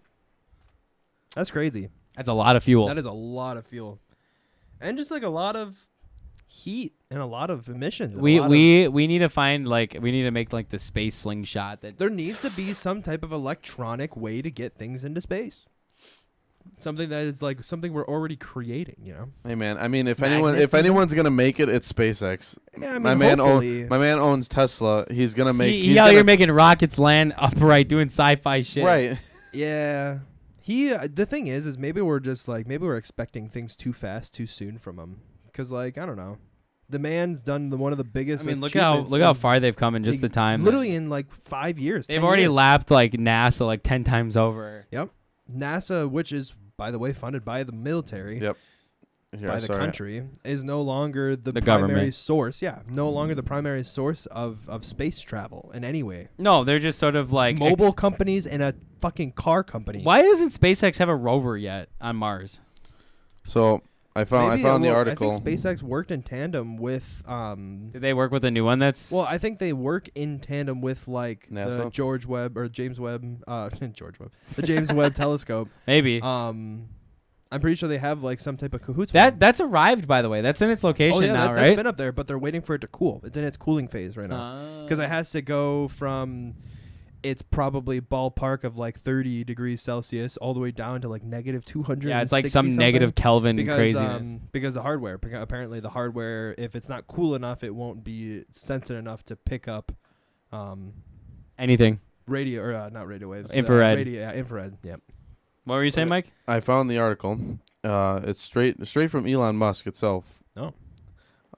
That's crazy. That's a lot of fuel. That is a lot of fuel, and just a lot of heat and a lot of emissions. We need to find we need to make the space slingshot that there needs to be some type of electronic way to get things into space. Something that is something we're already creating, Hey man, I mean, if anyone's gonna make it, it's SpaceX. Yeah, I mean, my man owns Tesla. He's gonna make. You're making rockets land upright, doing sci-fi shit. Right. Yeah. The thing is maybe we're just maybe we're expecting things too fast, too soon from him. Because I don't know, the man's done one of the biggest. I mean, look how far they've come in just the time. Literally in 5 years. They've already lapped NASA 10 times over. Yep. NASA, which is, by the way, funded by the military. Yep. By the country, is no longer the primary government source. Yeah, no longer the primary source of space travel in any way. No, they're just sort of mobile companies and a fucking car company. Why doesn't SpaceX have a rover yet on Mars? So I found the article. I think SpaceX worked in tandem with. Did they work with a new one that's? Well, I think they work in tandem with NASA? the James Webb, the James Webb Telescope. Maybe. I'm pretty sure they have some type of cahoots. That's arrived, by the way. That's in its location now, right? That's been up there, but they're waiting for it to cool. It's in its cooling phase right now because it has to go from. It's probably ballpark of 30 degrees Celsius all the way down to negative 200. Yeah, it's some negative Kelvin craziness. Because the hardware, apparently the hardware, if it's not cool enough, it won't be sensitive enough to pick up anything. Radio or not radio waves. Infrared. Infrared. Yep. What were you saying, Mike? I found the article. It's straight from Elon Musk itself. Oh.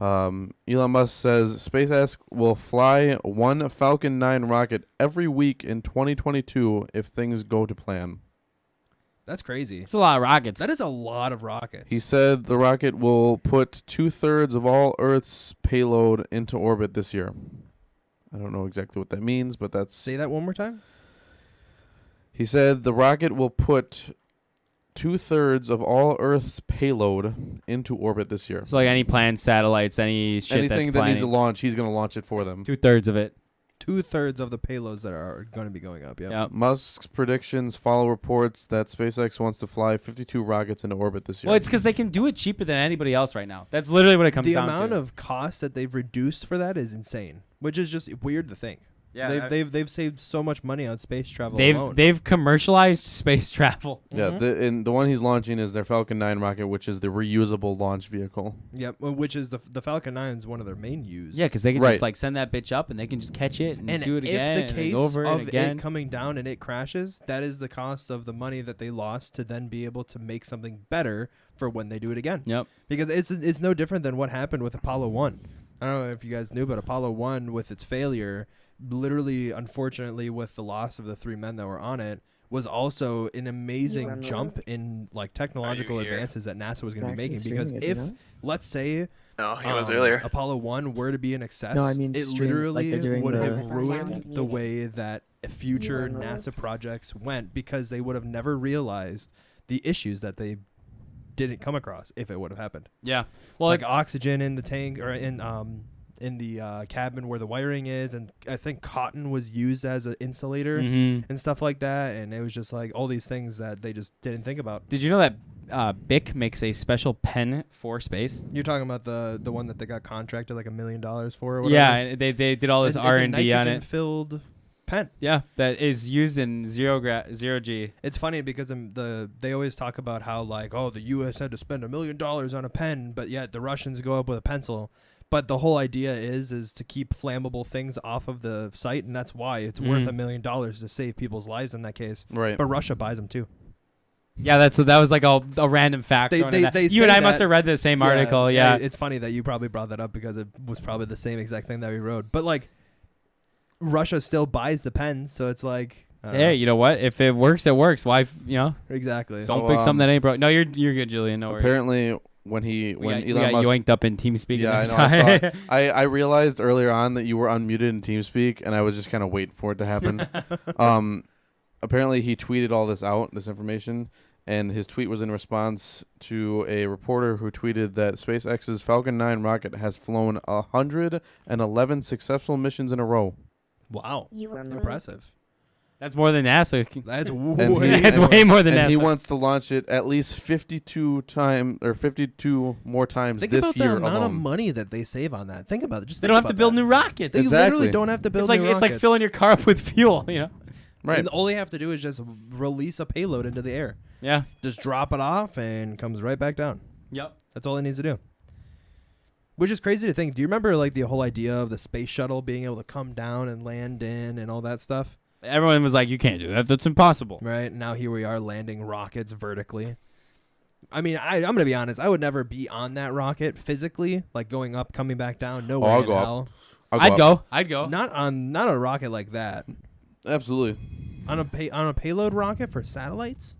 Elon Musk says SpaceX will fly one Falcon 9 rocket every week in 2022 if things go to plan. That's crazy. It's a lot of rockets. That is a lot of rockets. He said the rocket will put 2/3 of all Earth's payload into orbit this year. I don't know exactly what that means, but that's... Say that one more time. He said the rocket will put 2/3 of all Earth's payload into orbit this year. So any planned satellites, anything that needs to launch, he's going to launch it for them. 2/3 of it. 2/3 of the payloads that are going to be going up. Yep. Musk's predictions follow reports that SpaceX wants to fly 52 rockets into orbit this year. Well, it's because they can do it cheaper than anybody else right now. That's literally what it comes down to. The amount of cost that they've reduced for that is insane, which is just weird to think. Yeah, they've saved so much money on space travel alone. They've commercialized space travel. Yeah, and the one he's launching is their Falcon 9 rocket, which is the reusable launch vehicle. Yep, which is the Falcon 9 is one of their main use. Yeah, because they can just send that bitch up and they can just catch it and do it again. If the case over of it again. it coming down and it crashes, that is the cost of the money that they lost to then be able to make something better for when they do it again. Yep. Because it's no different than what happened with Apollo 1. I don't know if you guys knew, but Apollo 1 with its failure, literally, unfortunately, with the loss of the 3 men that were on it, was also an amazing jump in like technological here? advances that NASA was going to be Actually making. Because streaming, is it if, not? let's say, No, he was earlier. Apollo 1 were to be an success, No, I mean it stream, like literally they're doing would the- have ruined the way that future Neural NASA projects went, because they would have never realized the issues that they didn't come across if it would have happened. Yeah. Well, Like oxygen in the tank or in the cabin where the wiring is, and I think cotton was used as an insulator and stuff like that, and it was just like all these things that they just didn't think about. did you know that Bic makes a special pen for space? You're talking about the one that they got contracted like $1 million for or whatever? Yeah, and they did all this It's R&D a on it. nitrogen-filled pen. Yeah, that is used in zero G. It's funny because they always talk about how like, oh, the U.S. had to spend $1 million on a pen, but yet the Russians go up with a pencil. But the whole idea is to keep flammable things off of the site, and that's why it's worth $1 million to save people's lives in that case. Right. But Russia buys them too. Yeah, that was like a random fact. They thrown in that. say You and I must that- have read the same article. Yeah. It's funny that you probably brought that up because it was probably the same exact thing that we wrote. But like, Russia still buys the pens, so it's like, Hey, you know what? If it works, it works. Why? Exactly. Don't So, pick something that ain't broke. No, you're good, Julian. No worries. Apparently, when we Elon got Musk, yoinked up in TeamSpeak. yeah, I and know. I saw everything. it. I realized earlier on that you were unmuted in TeamSpeak, and I was just kind of waiting for it to happen. Apparently, he tweeted all this out, this information, and his tweet was in response to a reporter who tweeted that SpaceX's Falcon 9 rocket has flown 111 successful missions in a row. Wow. Impressive. That's more than NASA. That's And way. That's way more than and NASA. he wants to launch it at least 52 more times Think this about year the amount of alone. money that they save on that. Think about it. Just they think don't have to about build that. new rockets. They Exactly. literally don't have to build It's like new it's like rockets. filling your car up with fuel. Right. And all they have to do is just release a payload into the air. Yeah. Just drop it off and comes right back down. Yep. That's all it needs to do. Which is crazy to think. Do you remember like the whole idea of the space shuttle being able to come down and land in and all that stuff? Everyone was like, "You can't do that. That's impossible." Right? Now here we are landing rockets vertically. I mean, I'm going to be honest. I would never be on that rocket physically, like going up, coming back down. No way I'll in go up. hell. I'd go. Not a rocket like that. Absolutely. On a payload rocket for satellites?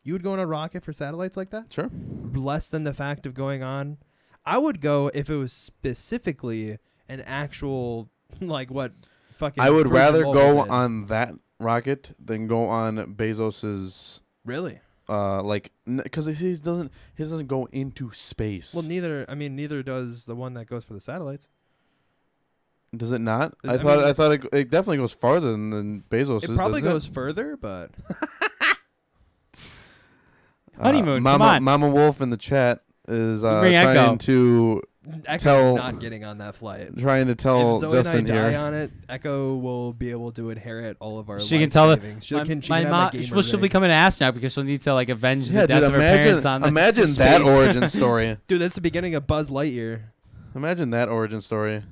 You would go on a rocket for satellites like that? Sure. Less than the fact of going on. I would go if it was specifically an actual like what fucking. I would Virgin rather Mobile go did. on that rocket than go on Bezos's Really? because his doesn't go into space. Well, neither does the one that goes for the satellites. Does it not? I I mean- thought it definitely goes farther than Bezos's. It probably doesn't goes further, but Honeymoon, Mama, come on. Mama Wolf in the chat is Bring trying Echo. to Echo's Tell- not getting on that flight. tell If Zoe and I Justin die here. on it, Echo will be able to inherit all of our. She can life tell savings. She my, can. She my can have mom. a gamer Well, she'll rig. become an astronaut because she'll need to like avenge Yeah, the death dude, of her parents on the imagine that space. origin story. Dude, that's the beginning of Buzz Lightyear. Imagine that origin story.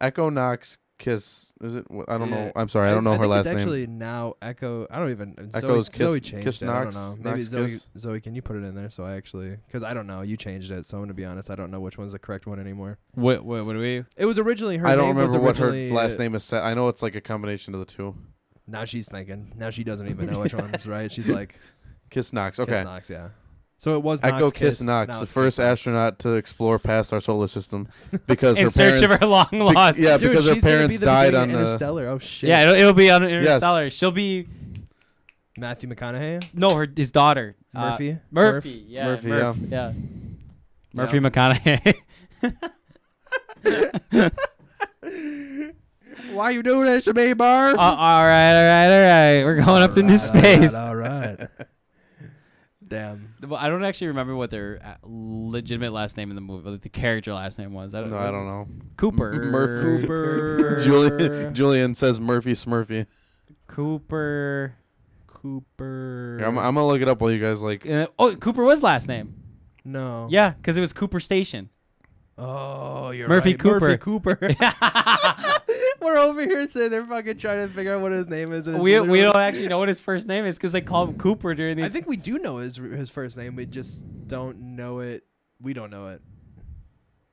Echo Knox Kiss. Is it? I don't know. I'm sorry. I don't know her think last it's name. actually now Echo. I don't even. Echo's Zoe Kiss- changed Kiss it. I don't Knox- know. Maybe Knox Kiss. Zoe, can you put it in there? So I actually, because I don't know. You changed it, so I'm gonna be honest. I don't know which one's the correct one anymore. What do we? It was originally her. I don't name was remember what her originally, last name is set. I know it's like a combination of the two. Now she's thinking. Now she doesn't even know which one's right. She's like Kiss Knox. Okay. Kiss Knox, yeah. So it was Echo Knox Kiss Knox, now the it's first Kiss Knox. astronaut to explore past our solar system, because In her search parents, of her long lost. yeah, Dude, because her she's gonna be parents the died beginning on of the. Interstellar. Oh shit. Yeah, it'll be on Interstellar. She'll be Matthew McConaughey, his daughter Murphy, Murphy. Yeah, Murphy, Murph, yeah. Murphy Yeah. McConaughey. Why you doing that to me, Barb? all right. We're going up into space. All right. Damn. Well, I don't actually remember what their legitimate last name in the movie, like the character last name was. I don't know. Cooper. Murphy. Cooper. Julian says Murphy Smurfy. Cooper. Here, I'm gonna look it up while you guys like. Cooper was last name. No. Yeah, because it was Cooper Station. Oh, you're Murphy right. Cooper. Murphy Cooper. We're over here saying they're fucking trying to figure out what his name is. And it's We literally- don't actually know what his first name is because they call him Cooper during the. I think we do know his first name. We just don't know it. We don't know it.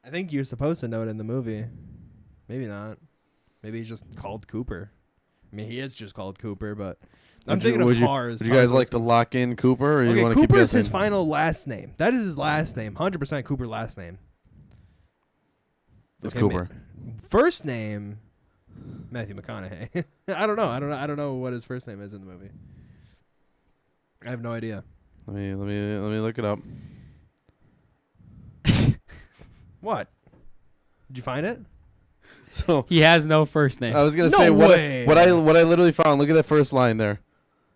I think you're supposed to know it in the movie. Maybe not. Maybe he's just called Cooper. I mean, he is just called Cooper, but I'm Would you- thinking would of you- cars. Would you guys Cars like to lock in Cooper, or you Okay, want to keep Cooper is guessing? his final last name. That is his last name. 100% Cooper last name. It's Okay, Cooper. First name, Matthew McConaughey. I don't know. I don't know what his first name is in the movie. I have no idea. Let me look it up. What? Did you find it? So He has no first name. I was gonna No say way. what I literally found. Look at that first line there.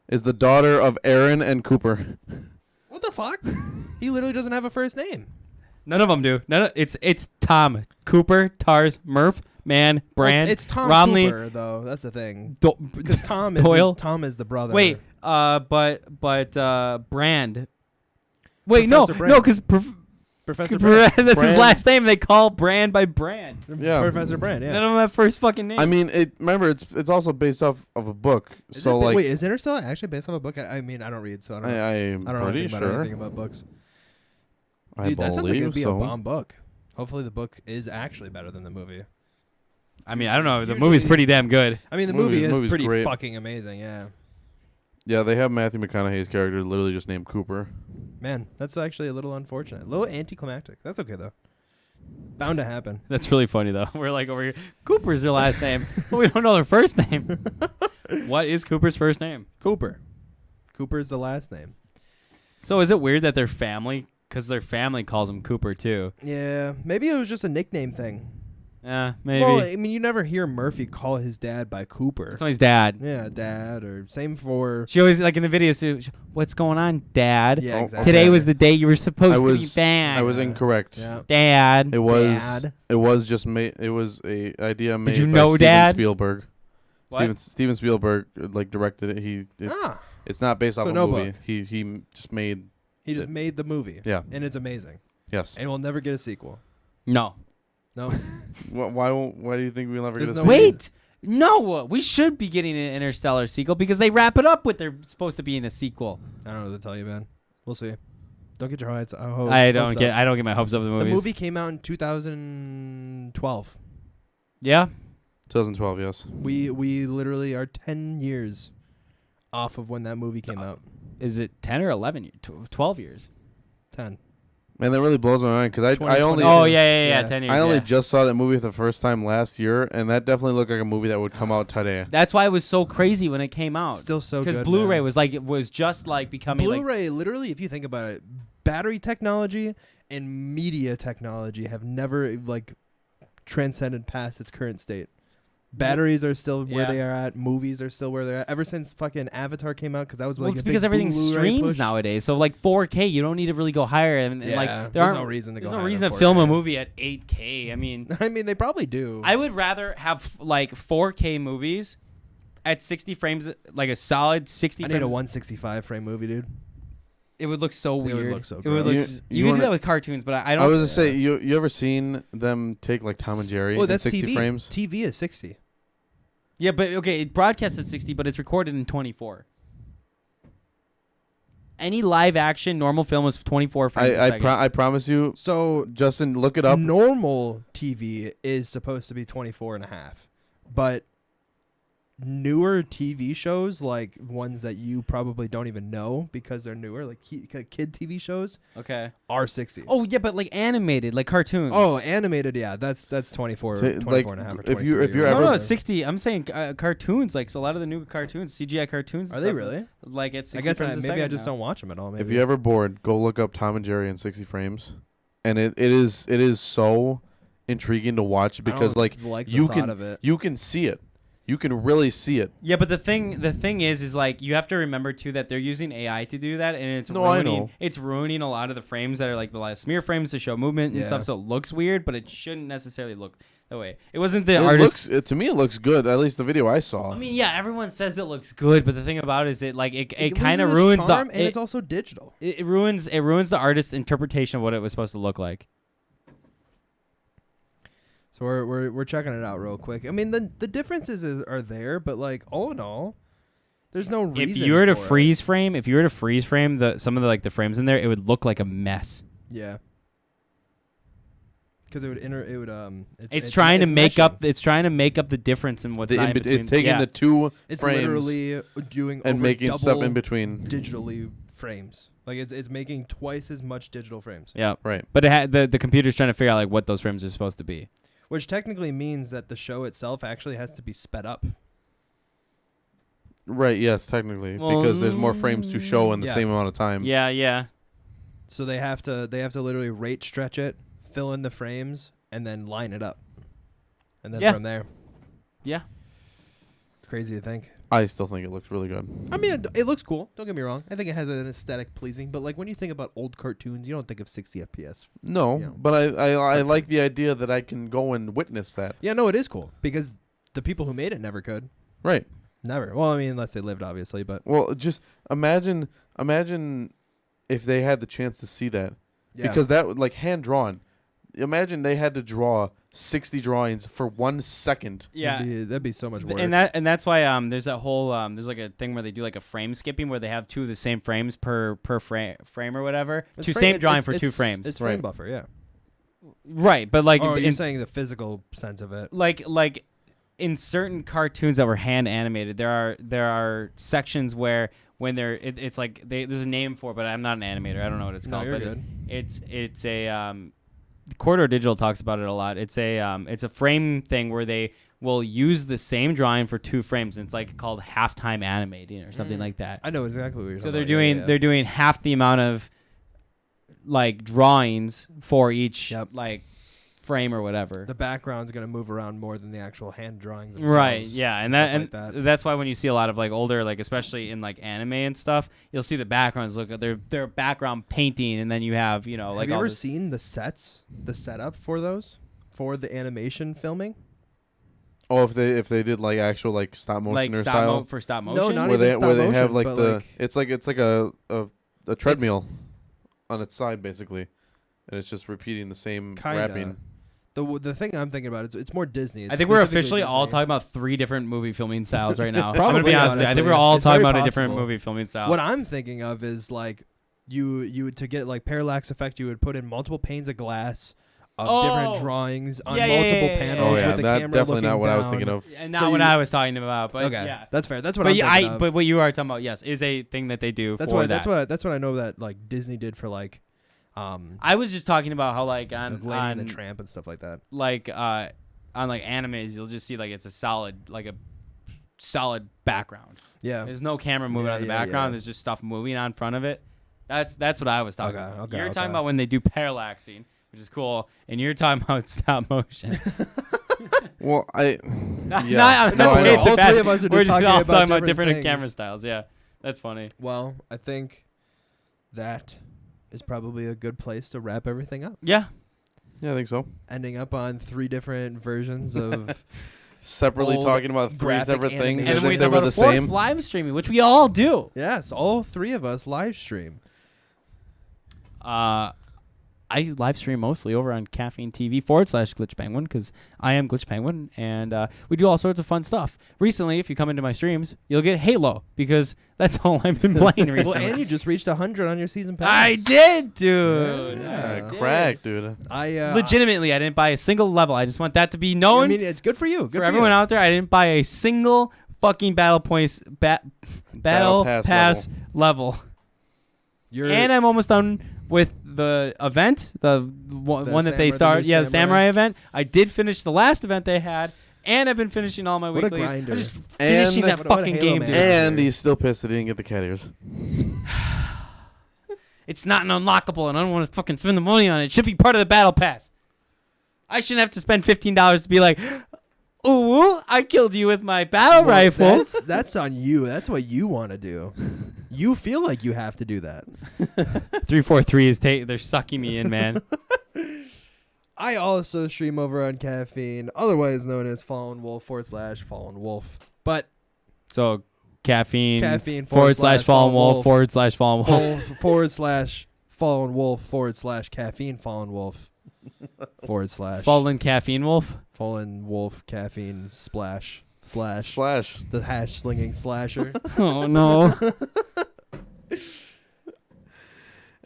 Is the daughter of Aaron and Cooper. What the fuck? He literally doesn't have a first name. None of them do. It's Tom, Cooper, Tars, Murph, Man, Brand, Well, it's Tom Romley, Cooper, though. That's the thing. because Tom Doyle. Tom is the brother. Wait, but Brand. Wait, no, Professor Brand. no, because Professor Brand. that's his Brand. last name. They call Brand by Brand. Yeah. Professor Brand. Yeah. None of them have first fucking name. I mean, remember it's also based off of a book. Is So it, like wait, is Interstellar actually based off a book? I mean, I don't read, so I don't. Know. I'm I don't know pretty anything about sure. anything about books. I Dude, that sounds like it'd believe be so. a bomb book. Hopefully, the book is actually better than the movie. I mean, I don't know. The Usually- movie's pretty damn good. I mean, the Movie- movie is movie's pretty great. fucking amazing. Yeah, Yeah, they have Matthew McConaughey's character literally just named Cooper. man, that's actually a little unfortunate, a little anticlimactic. That's okay though. Bound to happen. That's really funny though. We're like over here. Cooper's their last name, but we don't know their first name. What is Cooper's first name? Cooper. Cooper's the last name. So is it weird that their family, because their family calls him Cooper too? Yeah, maybe it was just a nickname thing. Yeah, maybe. Well, I mean, you never hear Murphy call his dad by Cooper. It's only his dad. Yeah, dad, or same for. She always, like in the videos, what's going on, Dad? Yeah, Oh, exactly. Today was the day you were supposed to be was back. I was Yeah. incorrect. Yeah. Dad. It was Dad. it was just made. It was a idea made you by know Steven Dad? Spielberg. What? Steven Spielberg like directed it. Ah, It's not based off So a no movie. book. He just made. he just made the movie. Yeah. And it's amazing. Yes. And we'll never get a sequel. No. No. Why do you think we'll never There's get a no sequel? Wait. No. We should be getting an Interstellar sequel because they wrap it up with they're supposed to be in a sequel. I don't know what to tell you, man. We'll see. Don't get your hopes. I don't get my hopes up the The movies. movie came out in 2012. Yeah. 2012. Yes. We literally are 10 years off of when that movie came out. Is it 10 or 11 years? 12 years. 10. Man, that really blows my mind because I 2022. only Oh, yeah. Yeah. 10 years. I only yeah. just saw that movie for the first time last year, and that definitely looked like a movie that would come out today. That's why it was so crazy when it came out. Still so good. Because Blu-ray man. was like, it was just like becoming like. Blu-ray, literally, if you think about it, battery technology and media technology have never like transcended past its current state. Batteries are still where Yeah. they are at. Movies are still where they're at. Ever since fucking Avatar came out, because that was Well, like it's a because big everything Blu-ray streams push. nowadays. So like 4K, you don't need to really go higher. And Yeah, like there there's aren't no reason to there's go. no higher reason than to film a 4K. movie at 8K. I mean, I mean, they probably do. I would rather have like 4K movies at 60 frames, like a solid 60 I need frames. a 165 frame movie, dude. It would look so It would weird. look so It would gross. look. You You can do wanna- that with cartoons, but I don't. I was gonna say you ever seen them take like Tom and Jerry Oh, in that's 60 TV. frames? TV is 60. Yeah, but okay, it broadcasts at 60, but it's recorded in 24. Any live action normal film is 24 frames a second. I promise you, So Justin, look it up. normal TV is supposed to be 24 and a half, but newer TV shows, like ones that you probably don't even know because they're newer, like kid TV shows, Okay. are 60. Oh yeah, but like animated, like cartoons. Oh, animated, yeah, that's 24, Ta- 24 like, and a half. Or if you're 23 or ever- no, whatever. 60. I'm saying cartoons. Like so a lot of the new cartoons, CGI cartoons. and Are they stuff, really? Like it's. 60 I guess frames a maybe second I just now. don't watch them at all. Maybe. If you're ever bored, go look up Tom and Jerry in 60 frames, and it is so intriguing to watch I because don't like the you thought can of it. you can see it, you can really see it. Yeah, but the thing is like you have to remember too that they're using AI to do that, and it's No, I ruining know. it's ruining a lot of the frames that are like the last smear frames to show movement and Yeah. stuff. So it looks weird, but it shouldn't necessarily look that way. It wasn't the It artist. looks, to me, it looks good. At least the video I saw. I mean, yeah, everyone says it looks good, but the thing about it is it like it It kind of loses its ruins charm, the and it's also digital. it ruins the artist's interpretation of what it was supposed to look like. So we're checking it out real quick. I mean, the differences are there, but like all in all, there's no reason. If you were to for it. freeze frame, some of the like the frames in there, it would look like a mess. Yeah. Because it would It's trying to make meshing. up. It's trying to make up the difference in what's not in between. It's taking yeah. the two It's frames literally doing and over making double stuff in between. digitally frames. Like it's making twice as much digital frames. Yeah. Right. But the computer's trying to figure out like what those frames are supposed to be. Which technically means that the show itself actually has to be sped up. Right. Yes, technically, because there's more frames to show in the Yeah. same amount of time. Yeah. Yeah. So they have to literally rate stretch it, fill in the frames, and then line it up. And then Yeah. from there. Yeah. Crazy to think. I still think it looks really good. I mean, it looks cool. Don't get me wrong. I think it has an aesthetic pleasing. But like when you think about old cartoons, you don't think of 60 FPS. No, Yeah. but I like the idea that I can go and witness that. Yeah, no, it is cool because the people who made it never could. Right. Never. Well, I mean, unless they lived, obviously. But Well, just imagine if they had the chance to see that. yeah. Because that would like hand drawn. Imagine they had to draw 60 drawings for 1 second. Yeah. that'd be so much work. And that's why there's that whole there's like a thing where they do like a frame skipping where they have two of the same frames per frame or whatever. It's Two frame- same it- drawing it's- for two it's- frames. It's frame Right. buffer, yeah. Right, but like Oh, you're in, saying the physical sense of it. like in certain cartoons that were hand animated, there are sections where when it's like there's a name for it, but I'm not an animator. I don't know what it's No, called. you're but good. It's a Corridor Digital talks about it a lot. It's a frame thing where they will use the same drawing for two frames, and it's like called halftime animating or something like that. I know exactly what you're So talking they're about. doing Yeah. they're doing half the amount of like drawings for each Yep. like frame or whatever. The background's gonna move around more than the actual hand drawings themselves. Right, yeah, and stuff that like and that's why when you see a lot of like older, like especially in like anime and stuff, you'll see the backgrounds look at their background painting, and then you have like Have you all ever this- seen the setup for those, for the animation filming? Oh, if they did like actual like stop motion like or stop style, for stop motion. No, not where even they stop where they motion, have like but, the like- it's like a treadmill on its side basically, and it's just repeating the same Kinda. wrapping. The thing I'm thinking about it's more Disney. It's I think we're specifically officially all Disney. talking about three different movie filming styles right now. I'm Probably, gonna be honest with you. I think honestly. we're all It's talking very about a different possible. movie filming style. What I'm thinking of is like you would to get like parallax effect, you would put in multiple panes of glass of different drawings on Yeah, yeah, multiple yeah, yeah, panels Oh yeah, with the that's camera definitely looking not what I was down. thinking of. and not So what you- I was talking about, but Okay, yeah. that's fair. That's what But I'm yeah, thinking of. but what you are talking about, yes, is a thing that they do that's for what that. that's what I know that like Disney did for like I was just talking about how like Lady and the on Tramp and stuff like that. like on like animes, you'll just see like it's a solid background. Yeah. There's no camera moving Yeah, on the yeah, background. yeah. There's just stuff moving on front of it. That's what I was talking about. Okay, You're okay. talking about when they do parallaxing, which is cool, and you're talking about stop motion. Well, I Not- yeah, not- no, that's I okay, know. it's a All bad- three of us are we're just just talking all about talking about different different camera things. styles. Yeah, that's funny. Well, I think that is probably a good place to wrap everything up. Yeah, Yeah, I think so. Ending up on 3 different versions of Separately Old talking about 3 graphic separate things animation. and as then we if they talk were about the a fourth same. live streaming, which we all do. yes, all 3 of us live stream. I live stream mostly over on Caffeine TV /Glitch Penguin because I am Glitch Penguin, and we do all sorts of fun stuff. Recently, if you come into my streams, you'll get Halo because that's all I've been playing Well, recently. and you just reached 100 on your season pass. I did, dude. Yeah. Yeah, crack, dude. I Legitimately, I didn't buy a single level. I just want that to be known I mean, it's good for you. Good for everyone you. out there. I didn't buy a single fucking battle pass level. You're And I'm almost done with the event, the one that they Samurai- the started. new Yeah, the Samurai. Samurai event. I did finish the last event they had, and I've been finishing all my What a weeklies. grinder. I'm just And finishing that what a fucking Halo game, man. dude. And he's still pissed that he didn't get the cat ears. It's not an unlockable, and I don't want to fucking spend the money on it. It should be part of the battle pass. I shouldn't have to spend $15 to be like, ooh, I killed you with my battle Well, rifle. That's on you. That's what you want to do. You feel like you have to do that. 343 is they're sucking me in, man. I also stream over on Caffeine, otherwise known as Fallen Wolf /Fallen Wolf. But So caffeine Caffeine /Fallen Wolf /Fallen Wolf. Fallen Wolf / Caffeine Fallen Wolf / Fallen caffeine wolf. Fallen Wolf Caffeine / Splash. the hash slinging slasher. Oh no.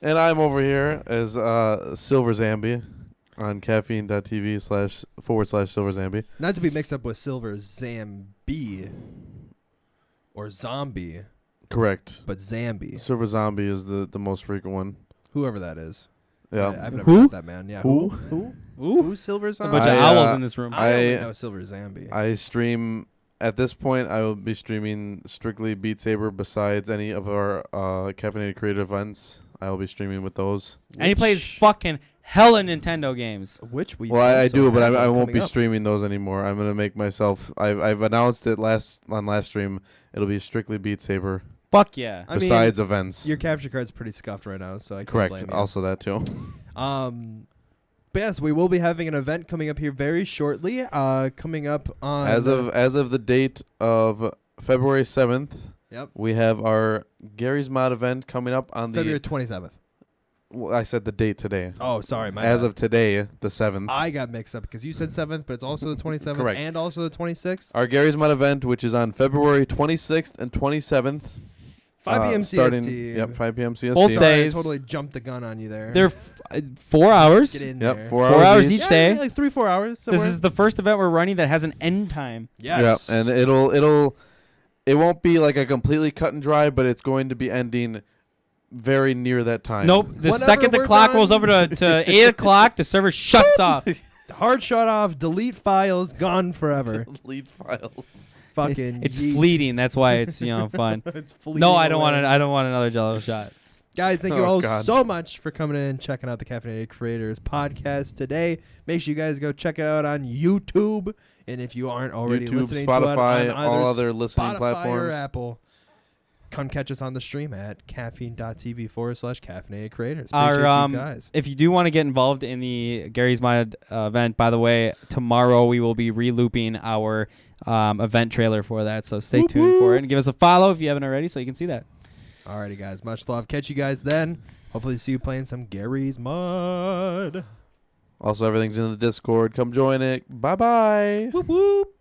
And I'm over here as Silver Zambi. on caffeine.tv//silverzambi. Not to be mixed up with Silver Zambi or Zombie, Correct. but Zambi. Silver Zombie is the most frequent one. Whoever that is. Yeah. I've never Who? met that man. Yeah. Who? Who's Silver A Zombie? bunch of I, owls uh, in this room. I only I- know Silver Zambi. I stream at this point. I will be streaming strictly Beat Saber. Besides any of our Caffeinated Creator events, I will be streaming with those. And he plays fucking hella Nintendo games. Which we Well, I also do, but have I one won't coming be up. streaming those anymore. I'm gonna make myself. I've announced it last stream. It'll be strictly Beat Saber. Fuck yeah. I mean, Besides events. Your capture card's pretty scuffed right now, so I can't Correct. blame you. Also that too. But yes, we will be having an event coming up here very shortly. Coming up on As of the date of February 7th, yep, we have our Gary's Mod event coming up on February the. 27th. Well, I said the date today. Oh, sorry, my As bad. of today, the 7th. I got mixed up because you said 7th, but it's also the 27th Correct. and also the 26th. Our Gary's Mod event, which is on February 26th and 27th. 5 p.m. Starting, CST. Yep, 5 p.m. CST. Both Sorry, I days. totally jumped the gun on you there. They're 4 hours. Get in Yep, there. 4 4 hours each. each day. Like 3-4 hours. This somewhere. is the first event we're running that has an end time. Yes. Yeah, and it won't be like a completely cut and dry, but it's going to be ending very near that time. Nope. The Whenever second the we're clock done- rolls over to 8 o'clock, the server shuts off. Hard shut off. Delete files. Gone forever. Lead files. Fucking. It's yeet. fleeting. That's why it's fun. It's fleeting. No, I don't away. want it. I don't want another Jell-O shot. Guys, thank you Oh, all God. so much for coming in and checking out the Caffeinated Creators podcast today. Make sure you guys go check it out on YouTube. And if you aren't already YouTube, listening Spotify, to it on either all other listening Spotify or platforms. Apple, come catch us on the stream at caffeine.tv/caffeinated creators. Our, Appreciate you guys. If you do want to get involved in the Gary's Mod event, by the way, tomorrow we will be re-looping our event trailer for that. So stay tuned for it and give us a follow if you haven't already so you can see that. Alrighty, guys. Much love. Catch you guys then. Hopefully see you playing some Gary's Mod. Also, everything's in the Discord. Come join it. Bye-bye. Whoop whoop.